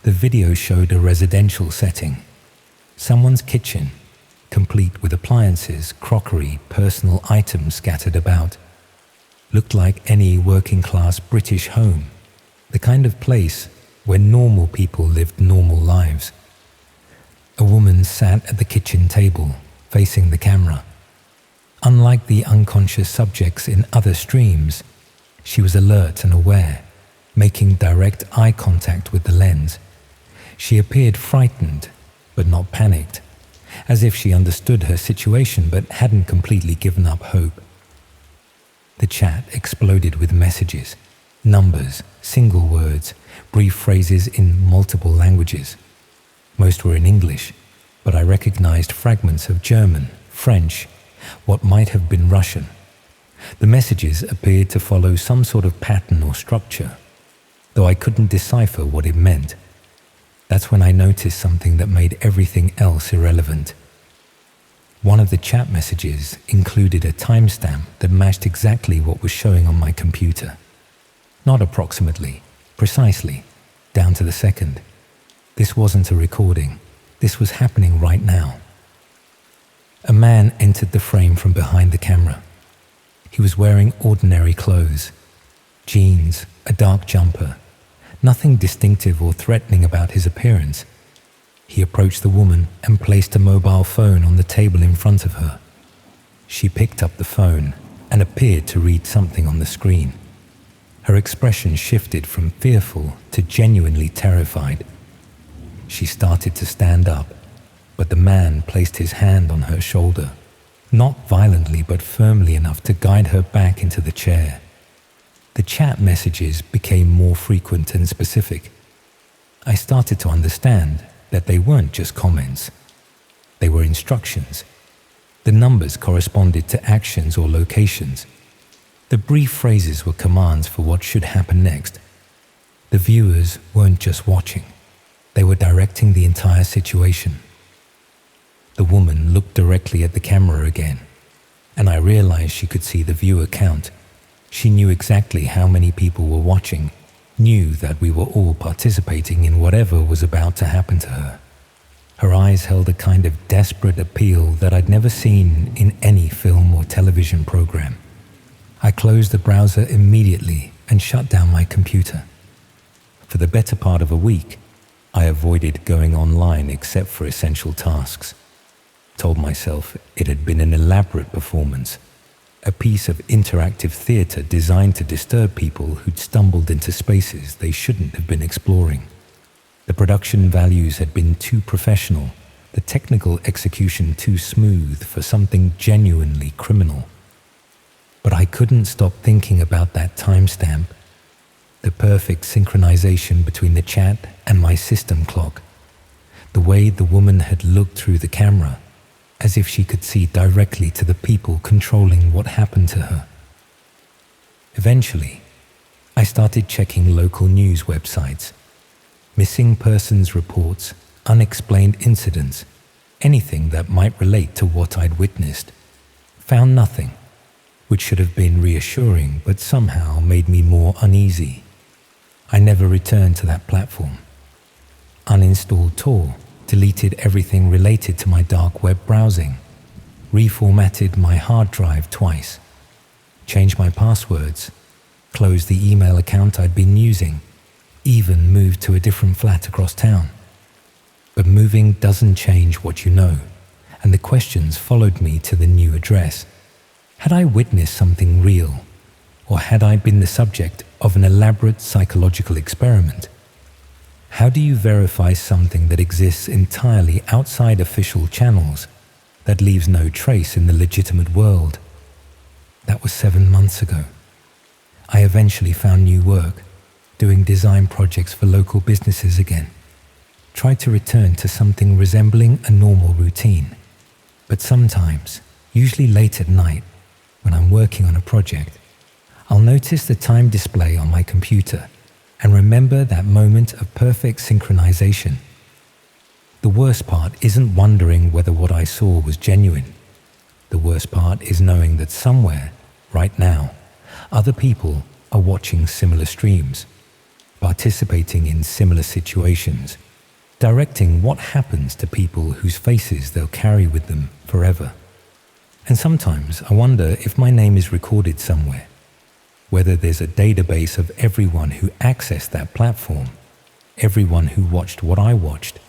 The video showed a residential setting. Someone's kitchen, complete with appliances, crockery, personal items scattered about. Looked like any working-class British home, the kind of place where normal people lived normal lives. A woman sat at the kitchen table, facing the camera. Unlike the unconscious subjects in other streams, she was alert and aware, making direct eye contact with the lens. She appeared frightened, but not panicked, as if she understood her situation but hadn't completely given up hope. The chat exploded with messages, numbers, single words, brief phrases in multiple languages. Most were in English, but I recognized fragments of German, French, what might have been Russian. The messages appeared to follow some sort of pattern or structure, though I couldn't decipher what it meant. That's when I noticed something that made everything else irrelevant. One of the chat messages included a timestamp that matched exactly what was showing on my computer. Not approximately, precisely, down to the second. This wasn't a recording. This was happening right now. A man entered the frame from behind the camera. He was wearing ordinary clothes, jeans, a dark jumper, nothing distinctive or threatening about his appearance. He approached the woman and placed a mobile phone on the table in front of her. She picked up the phone and appeared to read something on the screen. Her expression shifted from fearful to genuinely terrified. She started to stand up, but the man placed his hand on her shoulder, not violently but firmly enough to guide her back into the chair. The chat messages became more frequent and specific. I started to understand that they weren't just comments. They were instructions. The numbers corresponded to actions or locations. The brief phrases were commands for what should happen next. The viewers weren't just watching. They were directing the entire situation. The woman looked directly at the camera again, and I realized she could see the viewer count. She knew exactly how many people were watching, knew that we were all participating in whatever was about to happen to her. Her eyes held a kind of desperate appeal that I'd never seen in any film or television program. I closed the browser immediately and shut down my computer. For the better part of a week, I avoided going online except for essential tasks. Told myself it had been an elaborate performance, a piece of interactive theater designed to disturb people who'd stumbled into spaces they shouldn't have been exploring. The production values had been too professional, the technical execution too smooth for something genuinely criminal. But I couldn't stop thinking about that timestamp, the perfect synchronization between the chat and my system clock, the way the woman had looked through the camera, as if she could see directly to the people controlling what happened to her. Eventually, I started checking local news websites, missing persons reports, unexplained incidents, anything that might relate to what I'd witnessed. Found nothing, which should have been reassuring but somehow made me more uneasy. I never returned to that platform. Uninstalled Tor, deleted everything related to my dark web browsing, reformatted my hard drive twice, changed my passwords, closed the email account I'd been using, even moved to a different flat across town. But moving doesn't change what you know, and the questions followed me to the new address. Had I witnessed something real, or had I been the subject of an elaborate psychological experiment? How do you verify something that exists entirely outside official channels, that leaves no trace in the legitimate world? That was 7 months ago. I eventually found new work, doing design projects for local businesses again. Tried to return to something resembling a normal routine. But sometimes, usually late at night, when I'm working on a project, I'll notice the time display on my computer and remember that moment of perfect synchronization. The worst part isn't wondering whether what I saw was genuine. The worst part is knowing that somewhere, right now, other people are watching similar streams, participating in similar situations, directing what happens to people whose faces they'll carry with them forever. And sometimes I wonder if my name is recorded somewhere, whether there's a database of everyone who accessed that platform, everyone who watched what I watched,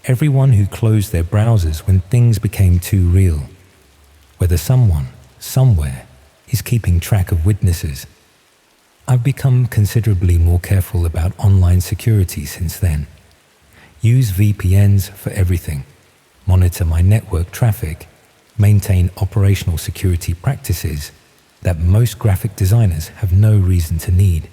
everyone who closed their browsers when things became too real, whether someone, somewhere, is keeping track of witnesses. I've become considerably more careful about online security since then. Use VPNs for everything, monitor my network traffic, maintain operational security practices that most graphic designers have no reason to need.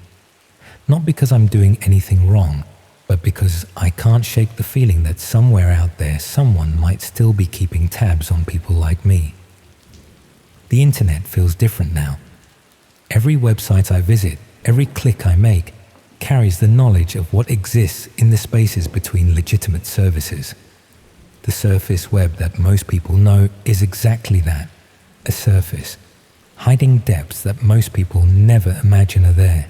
Not because I'm doing anything wrong, but because I can't shake the feeling that somewhere out there someone might still be keeping tabs on people like me. The internet feels different now. Every website I visit, every click I make, carries the knowledge of what exists in the spaces between legitimate services. The surface web that most people know is exactly that, a surface, hiding depths that most people never imagine are there.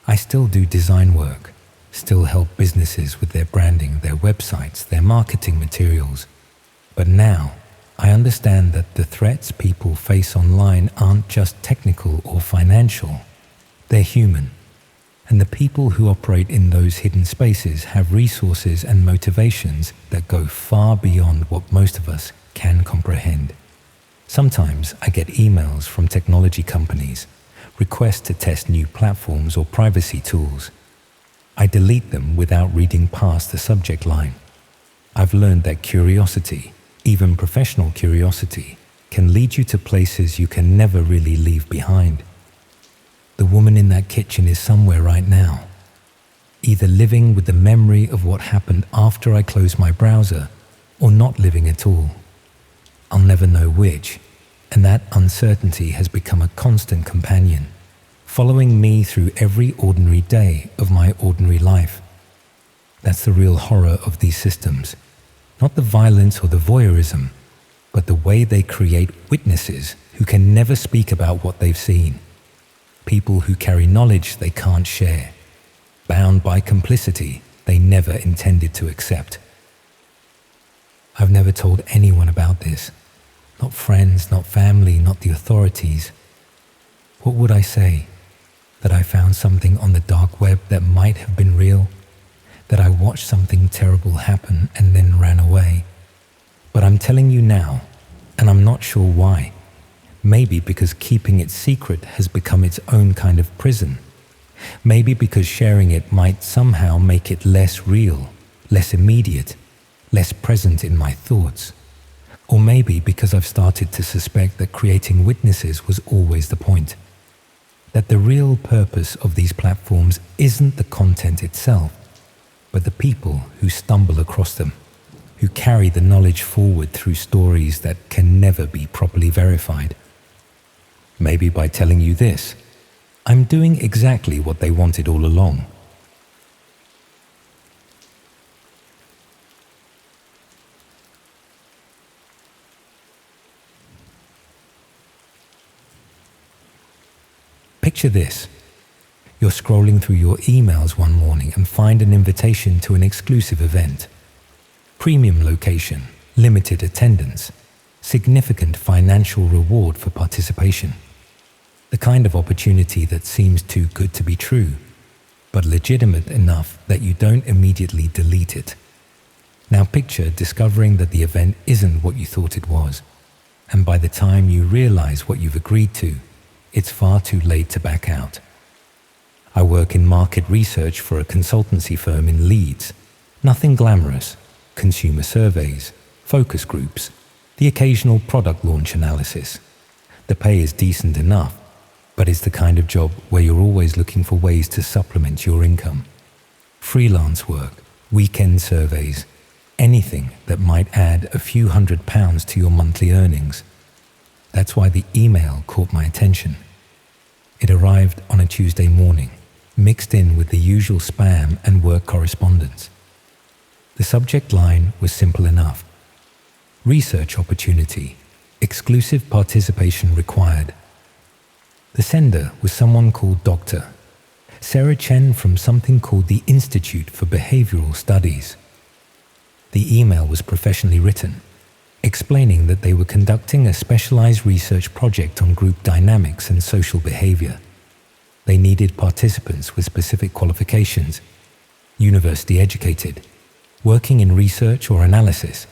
I still do design work, still help businesses with their branding, their websites, their marketing materials. But now, I understand that the threats people face online aren't just technical or financial. They're human. And the people who operate in those hidden spaces have resources and motivations that go far beyond what most of us can comprehend. Sometimes I get emails from technology companies requests to test new platforms or privacy tools. I delete them without reading past the subject line. I've learned that curiosity, even professional curiosity, can lead you to places you can never really leave behind. The woman in that kitchen is somewhere right now, either living with the memory of what happened after I closed my browser or not living at all. I'll never know which, and that uncertainty has become a constant companion, following me through every ordinary day of my ordinary life. That's the real horror of these systems, not the violence or the voyeurism, but the way they create witnesses who can never speak about what they've seen. People who carry knowledge they can't share, bound by complicity they never intended to accept. I've never told anyone about this. Not friends, not family, not the authorities. What would I say? That I found something on the dark web that might have been real? That I watched something terrible happen and then ran away? But I'm telling you now, and I'm not sure why. Maybe because keeping it secret has become its own kind of prison. Maybe because sharing it might somehow make it less real, less immediate, less present in my thoughts. Or maybe because I've started to suspect that creating witnesses was always the point. That the real purpose of these platforms isn't the content itself, but the people who stumble across them, who carry the knowledge forward through stories that can never be properly verified. Maybe by telling you this, I'm doing exactly what they wanted all along. Picture this. You're scrolling through your emails one morning and find an invitation to an exclusive event. Premium location, limited attendance, significant financial reward for participation. The kind of opportunity that seems too good to be true, but legitimate enough that you don't immediately delete it. Now picture discovering that the event isn't what you thought it was, and by the time you realize what you've agreed to, it's far too late to back out. I work in market research for a consultancy firm in Leeds. Nothing glamorous. Consumer surveys, focus groups, the occasional product launch analysis. The pay is decent enough, but it's the kind of job where you're always looking for ways to supplement your income. Freelance work, weekend surveys, anything that might add a few £100 to your monthly earnings. That's why the email caught my attention. It arrived on a Tuesday morning, mixed in with the usual spam and work correspondence. The subject line was simple enough. Research opportunity, exclusive participation required. The sender was someone called Dr. Sarah Chen from something called the Institute for Behavioral Studies. The email was professionally written, explaining that they were conducting a specialized research project on group dynamics and social behavior. They needed participants with specific qualifications, university educated, working in research or analysis,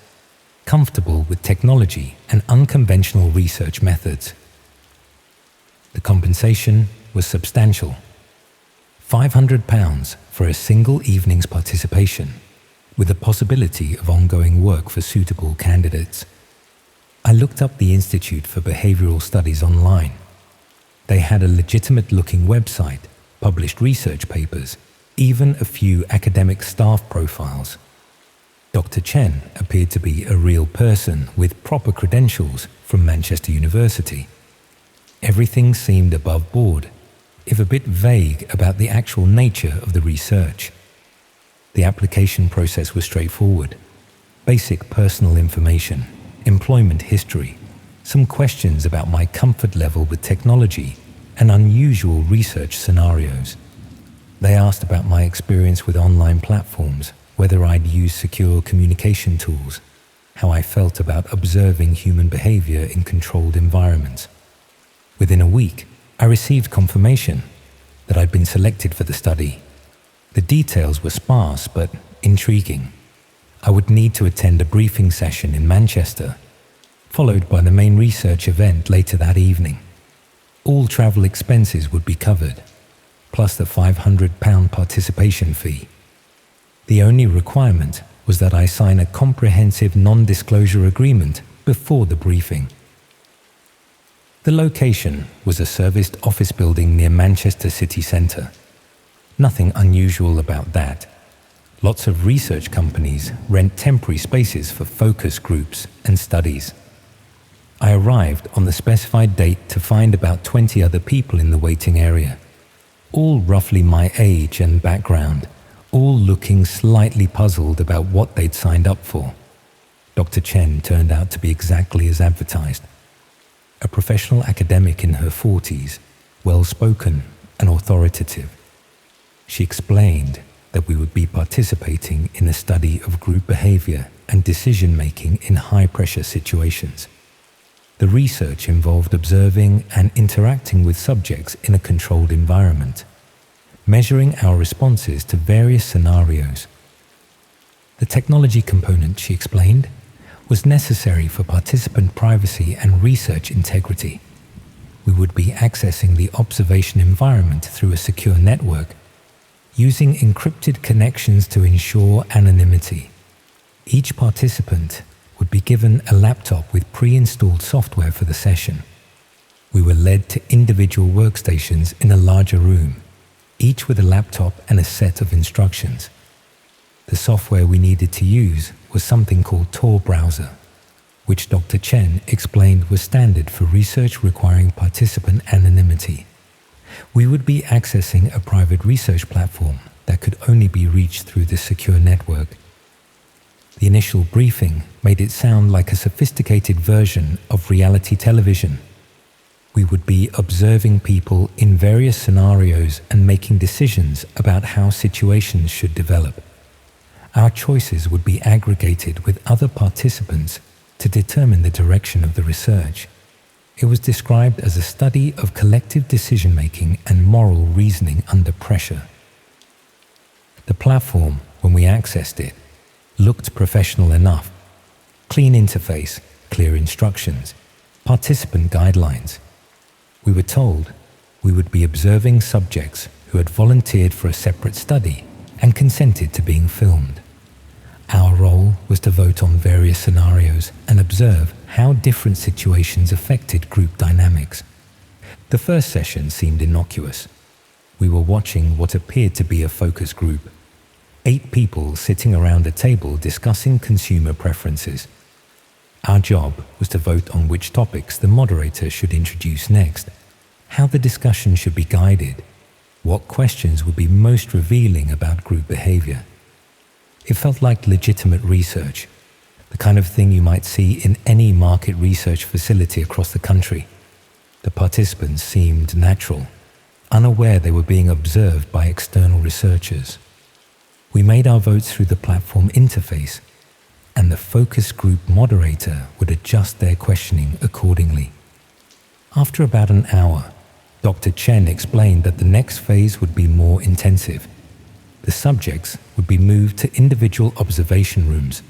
comfortable with technology and unconventional research methods. The compensation was substantial. £500 for a single evening's participation, with the possibility of ongoing work for suitable candidates. I looked up the Institute for Behavioral Studies online. They had a legitimate-looking website, published research papers, even a few academic staff profiles. Dr. Chen appeared to be a real person with proper credentials from Manchester University. Everything seemed above board, if a bit vague about the actual nature of the research. The application process was straightforward. Basic personal information, employment history, some questions about my comfort level with technology, and unusual research scenarios. They asked about my experience with online platforms, whether I'd used secure communication tools, how I felt about observing human behavior in controlled environments. Within a week, I received confirmation that I'd been selected for the study. The details were sparse but intriguing. I would need to attend a briefing session in Manchester, followed by the main research event later that evening. All travel expenses would be covered, plus the £500 participation fee. The only requirement was that I sign a comprehensive non-disclosure agreement before the briefing. The location was a serviced office building near Manchester city centre. Nothing unusual about that. Lots of research companies rent temporary spaces for focus groups and studies. I arrived on the specified date to find about 20 other people in the waiting area, all roughly my age and background, all looking slightly puzzled about what they'd signed up for. Dr. Chen turned out to be exactly as advertised. A professional academic in her 40s, well-spoken and authoritative. She explained that we would be participating in a study of group behavior and decision-making in high-pressure situations. The research involved observing and interacting with subjects in a controlled environment, measuring our responses to various scenarios. The technology component, she explained, was necessary for participant privacy and research integrity. We would be accessing the observation environment through a secure network, using encrypted connections to ensure anonymity. Each participant would be given a laptop with pre-installed software for the session. We were led to individual workstations in a larger room, each with a laptop and a set of instructions. The software we needed to use was something called Tor browser, which Dr. Chen explained was standard for research requiring participant anonymity. We would be accessing a private research platform that could only be reached through this secure network. The initial briefing made it sound like a sophisticated version of reality television. We would be observing people in various scenarios and making decisions about how situations should develop. Our choices would be aggregated with other participants to determine the direction of the research. It was described as a study of collective decision-making and moral reasoning under pressure. The platform, when we accessed it, looked professional enough. Clean interface, clear instructions, participant guidelines. We were told we would be observing subjects who had volunteered for a separate study and consented to being filmed. Our role was to vote on various scenarios and observe how different situations affected group dynamics. The first session seemed innocuous. We were watching what appeared to be a focus group. 8 people sitting around a table discussing consumer preferences. Our job was to vote on which topics the moderator should introduce next, how the discussion should be guided, what questions would be most revealing about group behavior. It felt like legitimate research, the kind of thing you might see in any market research facility across the country. The participants seemed natural, unaware they were being observed by external researchers. We made our votes through the platform interface, and the focus group moderator would adjust their questioning accordingly. After about an hour, Dr. Chen explained that the next phase would be more intensive. The subjects would be moved to individual observation rooms,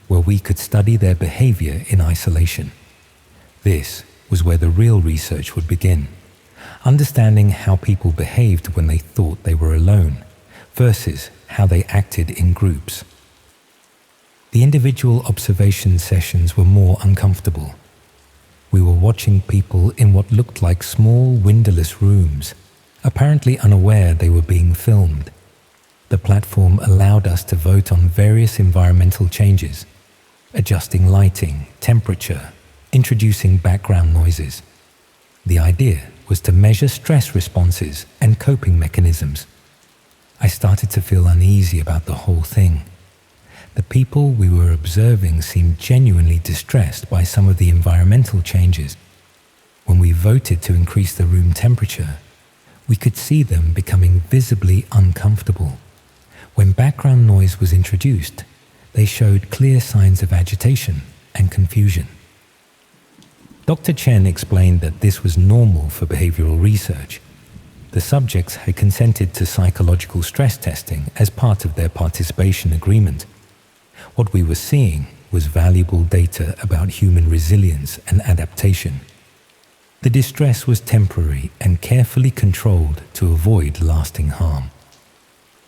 where we could study their behavior in isolation. This was where the real research would begin, understanding how people behaved when they thought they were alone, versus how they acted in groups. The individual observation sessions were more uncomfortable. We were watching people in what looked like small windowless rooms, apparently unaware they were being filmed. The platform allowed us to vote on various environmental changes, adjusting lighting, temperature, introducing background noises. The idea was to measure stress responses and coping mechanisms. I started to feel uneasy about the whole thing. The people we were observing seemed genuinely distressed by some of the environmental changes. When we voted to increase the room temperature, we could see them becoming visibly uncomfortable. When background noise was introduced, they showed clear signs of agitation and confusion. Dr. Chen explained that this was normal for behavioral research. The subjects had consented to psychological stress testing as part of their participation agreement. What we were seeing was valuable data about human resilience and adaptation. The distress was temporary and carefully controlled to avoid lasting harm.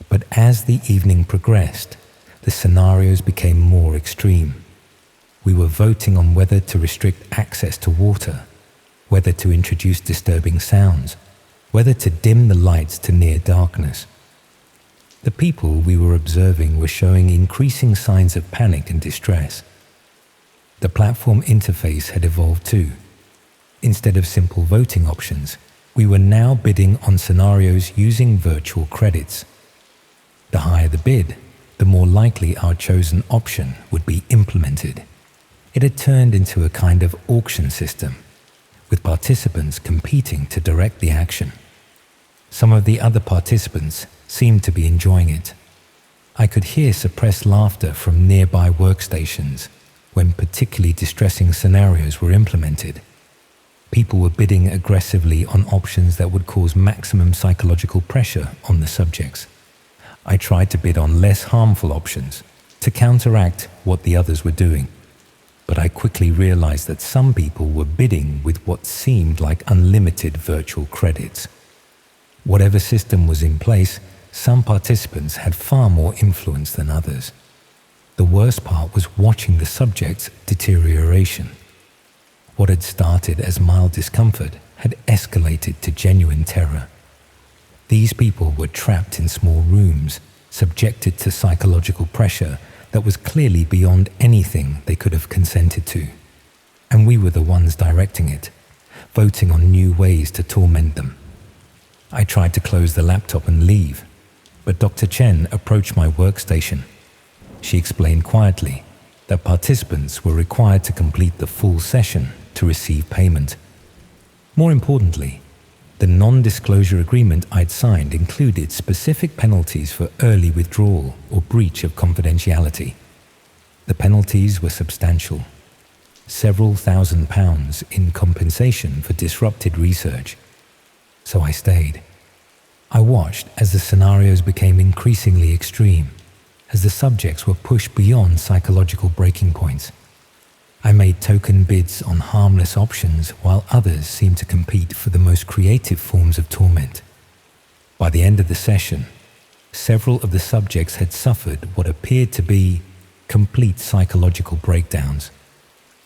But as the evening progressed, the scenarios became more extreme. We were voting on whether to restrict access to water, whether to introduce disturbing sounds, whether to dim the lights to near darkness. The people we were observing were showing increasing signs of panic and distress. The platform interface had evolved too. Instead of simple voting options, we were now bidding on scenarios using virtual credits. The higher the bid, the more likely our chosen option would be implemented. It had turned into a kind of auction system, with participants competing to direct the action. Some of the other participants seemed to be enjoying it. I could hear suppressed laughter from nearby workstations when particularly distressing scenarios were implemented. People were bidding aggressively on options that would cause maximum psychological pressure on the subjects. I tried to bid on less harmful options to counteract what the others were doing, but I quickly realized that some people were bidding with what seemed like unlimited virtual credits. Whatever system was in place, some participants had far more influence than others. The worst part was watching the subject's deterioration. What had started as mild discomfort had escalated to genuine terror. These people were trapped in small rooms, subjected to psychological pressure that was clearly beyond anything they could have consented to. And we were the ones directing it, voting on new ways to torment them. I tried to close the laptop and leave, but Dr. Chen approached my workstation. She explained quietly that participants were required to complete the full session to receive payment. More importantly, the non-disclosure agreement I'd signed included specific penalties for early withdrawal or breach of confidentiality. The penalties were substantial. Several £1,000s in compensation for disrupted research. So I stayed. I watched as the scenarios became increasingly extreme, as the subjects were pushed beyond psychological breaking points. I made token bids on harmless options while others seemed to compete for the most creative forms of torment. By the end of the session, several of the subjects had suffered what appeared to be complete psychological breakdowns.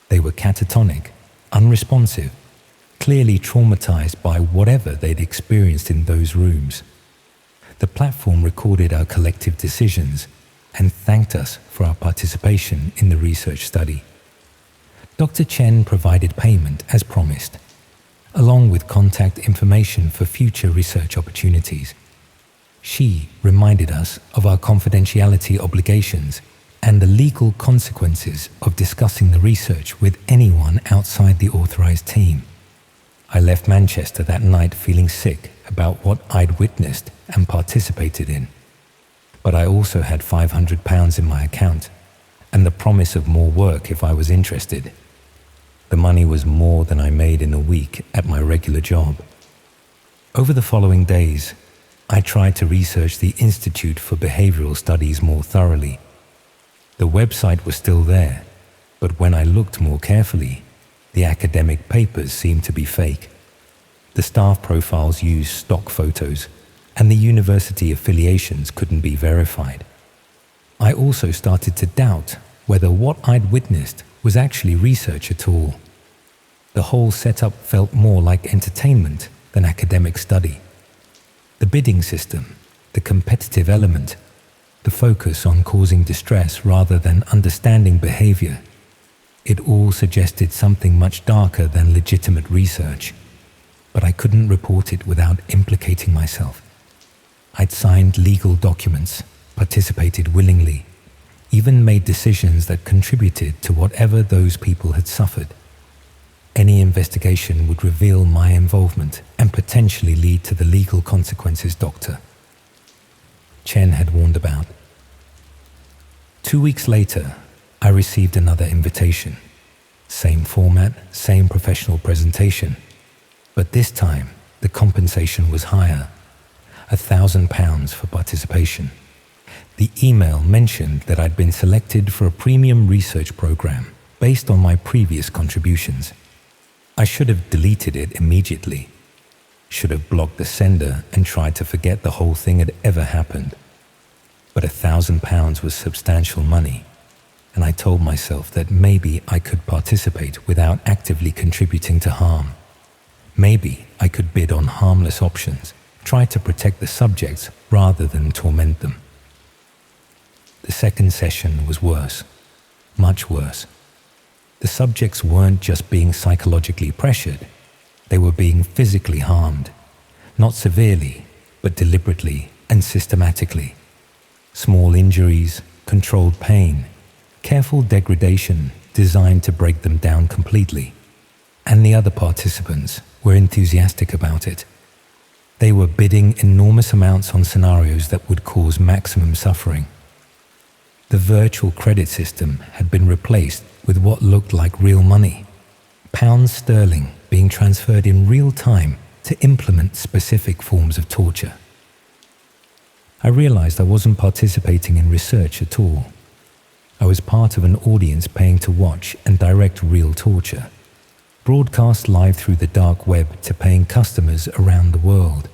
They were catatonic, unresponsive, clearly traumatized by whatever they'd experienced in those rooms. The platform recorded our collective decisions and thanked us for our participation in the research study. Dr. Chen provided payment as promised, along with contact information for future research opportunities. She reminded us of our confidentiality obligations and the legal consequences of discussing the research with anyone outside the authorized team. I left Manchester that night feeling sick about what I'd witnessed and participated in. But I also had £500 in my account and the promise of more work if I was interested. The money was more than I made in a week at my regular job. Over the following days, I tried to research the Institute for Behavioral Studies more thoroughly. The website was still there, but when I looked more carefully, the academic papers seemed to be fake. The staff profiles used stock photos, and the university affiliations couldn't be verified. I also started to doubt whether what I'd witnessed was actually research at all. The whole setup felt more like entertainment than academic study. The bidding system, the competitive element, the focus on causing distress rather than understanding behavior, it all suggested something much darker than legitimate research. But I couldn't report it without implicating myself. I'd signed legal documents, participated willingly, even made decisions that contributed to whatever those people had suffered. Any investigation would reveal my involvement and potentially lead to the legal consequences Dr. Chen had warned about. 2 weeks later, I received another invitation. Same format, same professional presentation. But this time, the compensation was higher. £1,000 for participation. The email mentioned that I'd been selected for a premium research program based on my previous contributions. I should have deleted it immediately. Should have blocked the sender and tried to forget the whole thing had ever happened. But £1,000 was substantial money, and I told myself that maybe I could participate without actively contributing to harm. Maybe I could bid on harmless options, try to protect the subjects rather than torment them. The second session was worse, much worse. The subjects weren't just being psychologically pressured, they were being physically harmed, not severely, but deliberately and systematically. Small injuries, controlled pain, careful degradation designed to break them down completely. And the other participants were enthusiastic about it. They were bidding enormous amounts on scenarios that would cause maximum suffering. The virtual credit system had been replaced with what looked like real money, pounds sterling being transferred in real time to implement specific forms of torture. I realized I wasn't participating in research at all. I was part of an audience paying to watch and direct real torture, broadcast live through the dark web to paying customers around the world.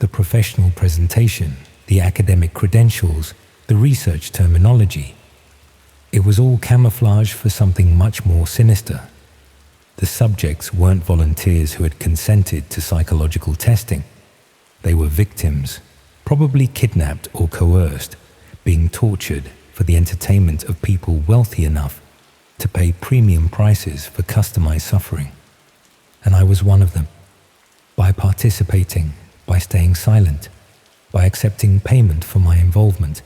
The professional presentation, the academic credentials, the research terminology, it was all camouflage for something much more sinister. The subjects weren't volunteers who had consented to psychological testing. They were victims, probably kidnapped or coerced, being tortured for the entertainment of people wealthy enough to pay premium prices for customized suffering. And I was one of them. By participating, by staying silent, by accepting payment for my involvement,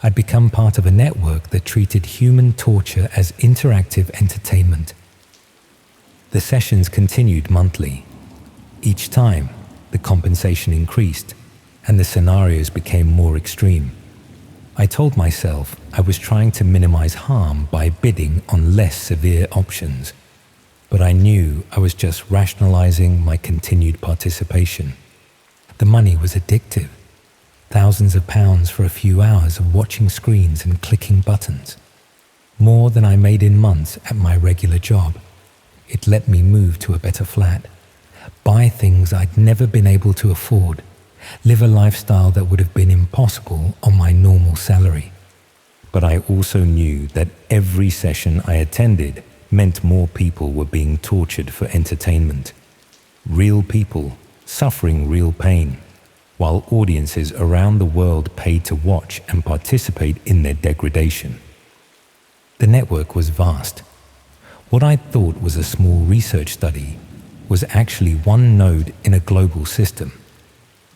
I'd become part of a network that treated human torture as interactive entertainment. The sessions continued monthly. Each time, the compensation increased, and the scenarios became more extreme. I told myself I was trying to minimize harm by bidding on less severe options, but I knew I was just rationalizing my continued participation. The money was addictive. Thousands of pounds for a few hours of watching screens and clicking buttons. More than I made in months at my regular job. It let me move to a better flat, buy things I'd never been able to afford, live a lifestyle that would have been impossible on my normal salary. But I also knew that every session I attended meant more people were being tortured for entertainment. Real people suffering real pain, while audiences around the world paid to watch and participate in their degradation. The network was vast. What I thought was a small research study was actually one node in a global system.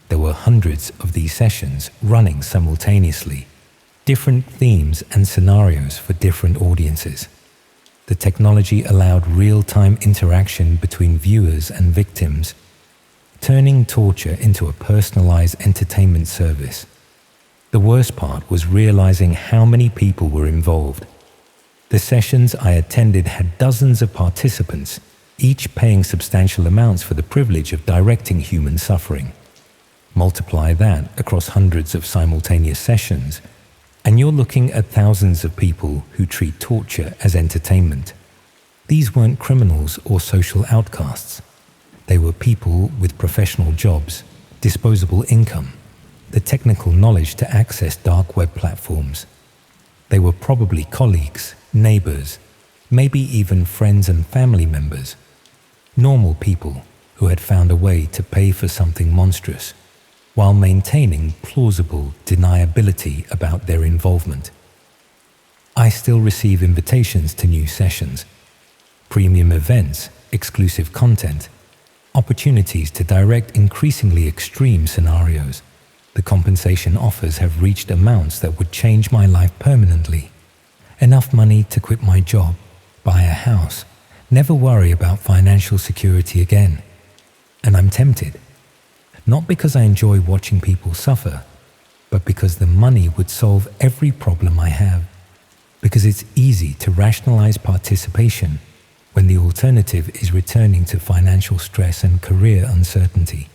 There were hundreds of these sessions running simultaneously, different themes and scenarios for different audiences. The technology allowed real-time interaction between viewers and victims, turning torture into a personalized entertainment service. The worst part was realizing how many people were involved. The sessions I attended had dozens of participants, each paying substantial amounts for the privilege of directing human suffering. Multiply that across hundreds of simultaneous sessions, and you're looking at thousands of people who treat torture as entertainment. These weren't criminals or social outcasts. They were people with professional jobs, disposable income, the technical knowledge to access dark web platforms. They were probably colleagues, neighbors, maybe even friends and family members. Normal people who had found a way to pay for something monstrous, while maintaining plausible deniability about their involvement. I still receive invitations to new sessions, premium events, exclusive content, opportunities to direct increasingly extreme scenarios. The compensation offers have reached amounts that would change my life permanently. Enough money to quit my job, buy a house, never worry about financial security again. And I'm tempted. Not because I enjoy watching people suffer, but because the money would solve every problem I have. Because it's easy to rationalize participation when the alternative is returning to financial stress and career uncertainty.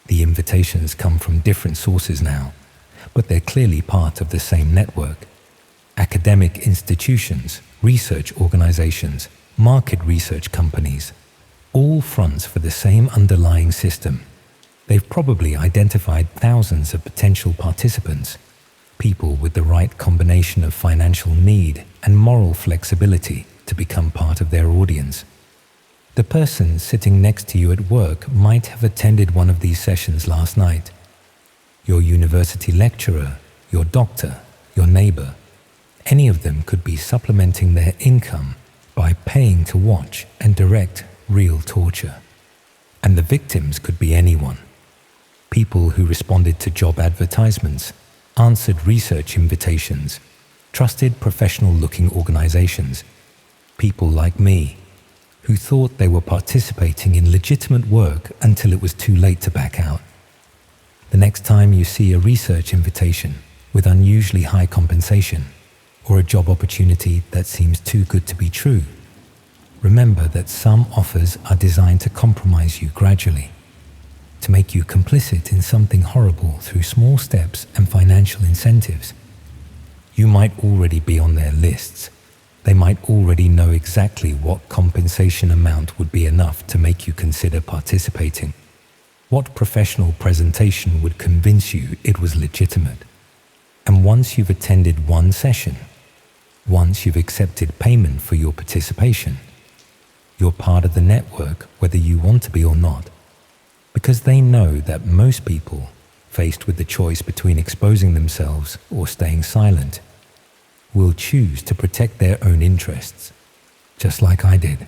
The invitations come from different sources now, but they're clearly part of the same network. Academic institutions, research organizations, market research companies, all fronts for the same underlying system. They've probably identified thousands of potential participants, people with the right combination of financial need and moral flexibility to become part of their audience. The person sitting next to you at work might have attended one of these sessions last night. Your university lecturer, your doctor, your neighbor, any of them could be supplementing their income by paying to watch and direct real torture. And the victims could be anyone. People who responded to job advertisements, answered research invitations, trusted professional-looking organizations, people like me, who thought they were participating in legitimate work until it was too late to back out. The next time you see a research invitation with unusually high compensation, or a job opportunity that seems too good to be true, remember that some offers are designed to compromise you gradually, to make you complicit in something horrible through small steps and financial incentives. You might already be on their lists. They might already know exactly what compensation amount would be enough to make you consider participating. What professional presentation would convince you it was legitimate? And once you've attended one session, once you've accepted payment for your participation, you're part of the network whether you want to be or not, because they know that most people, faced with the choice between exposing themselves or staying silent, will choose to protect their own interests, just like I did.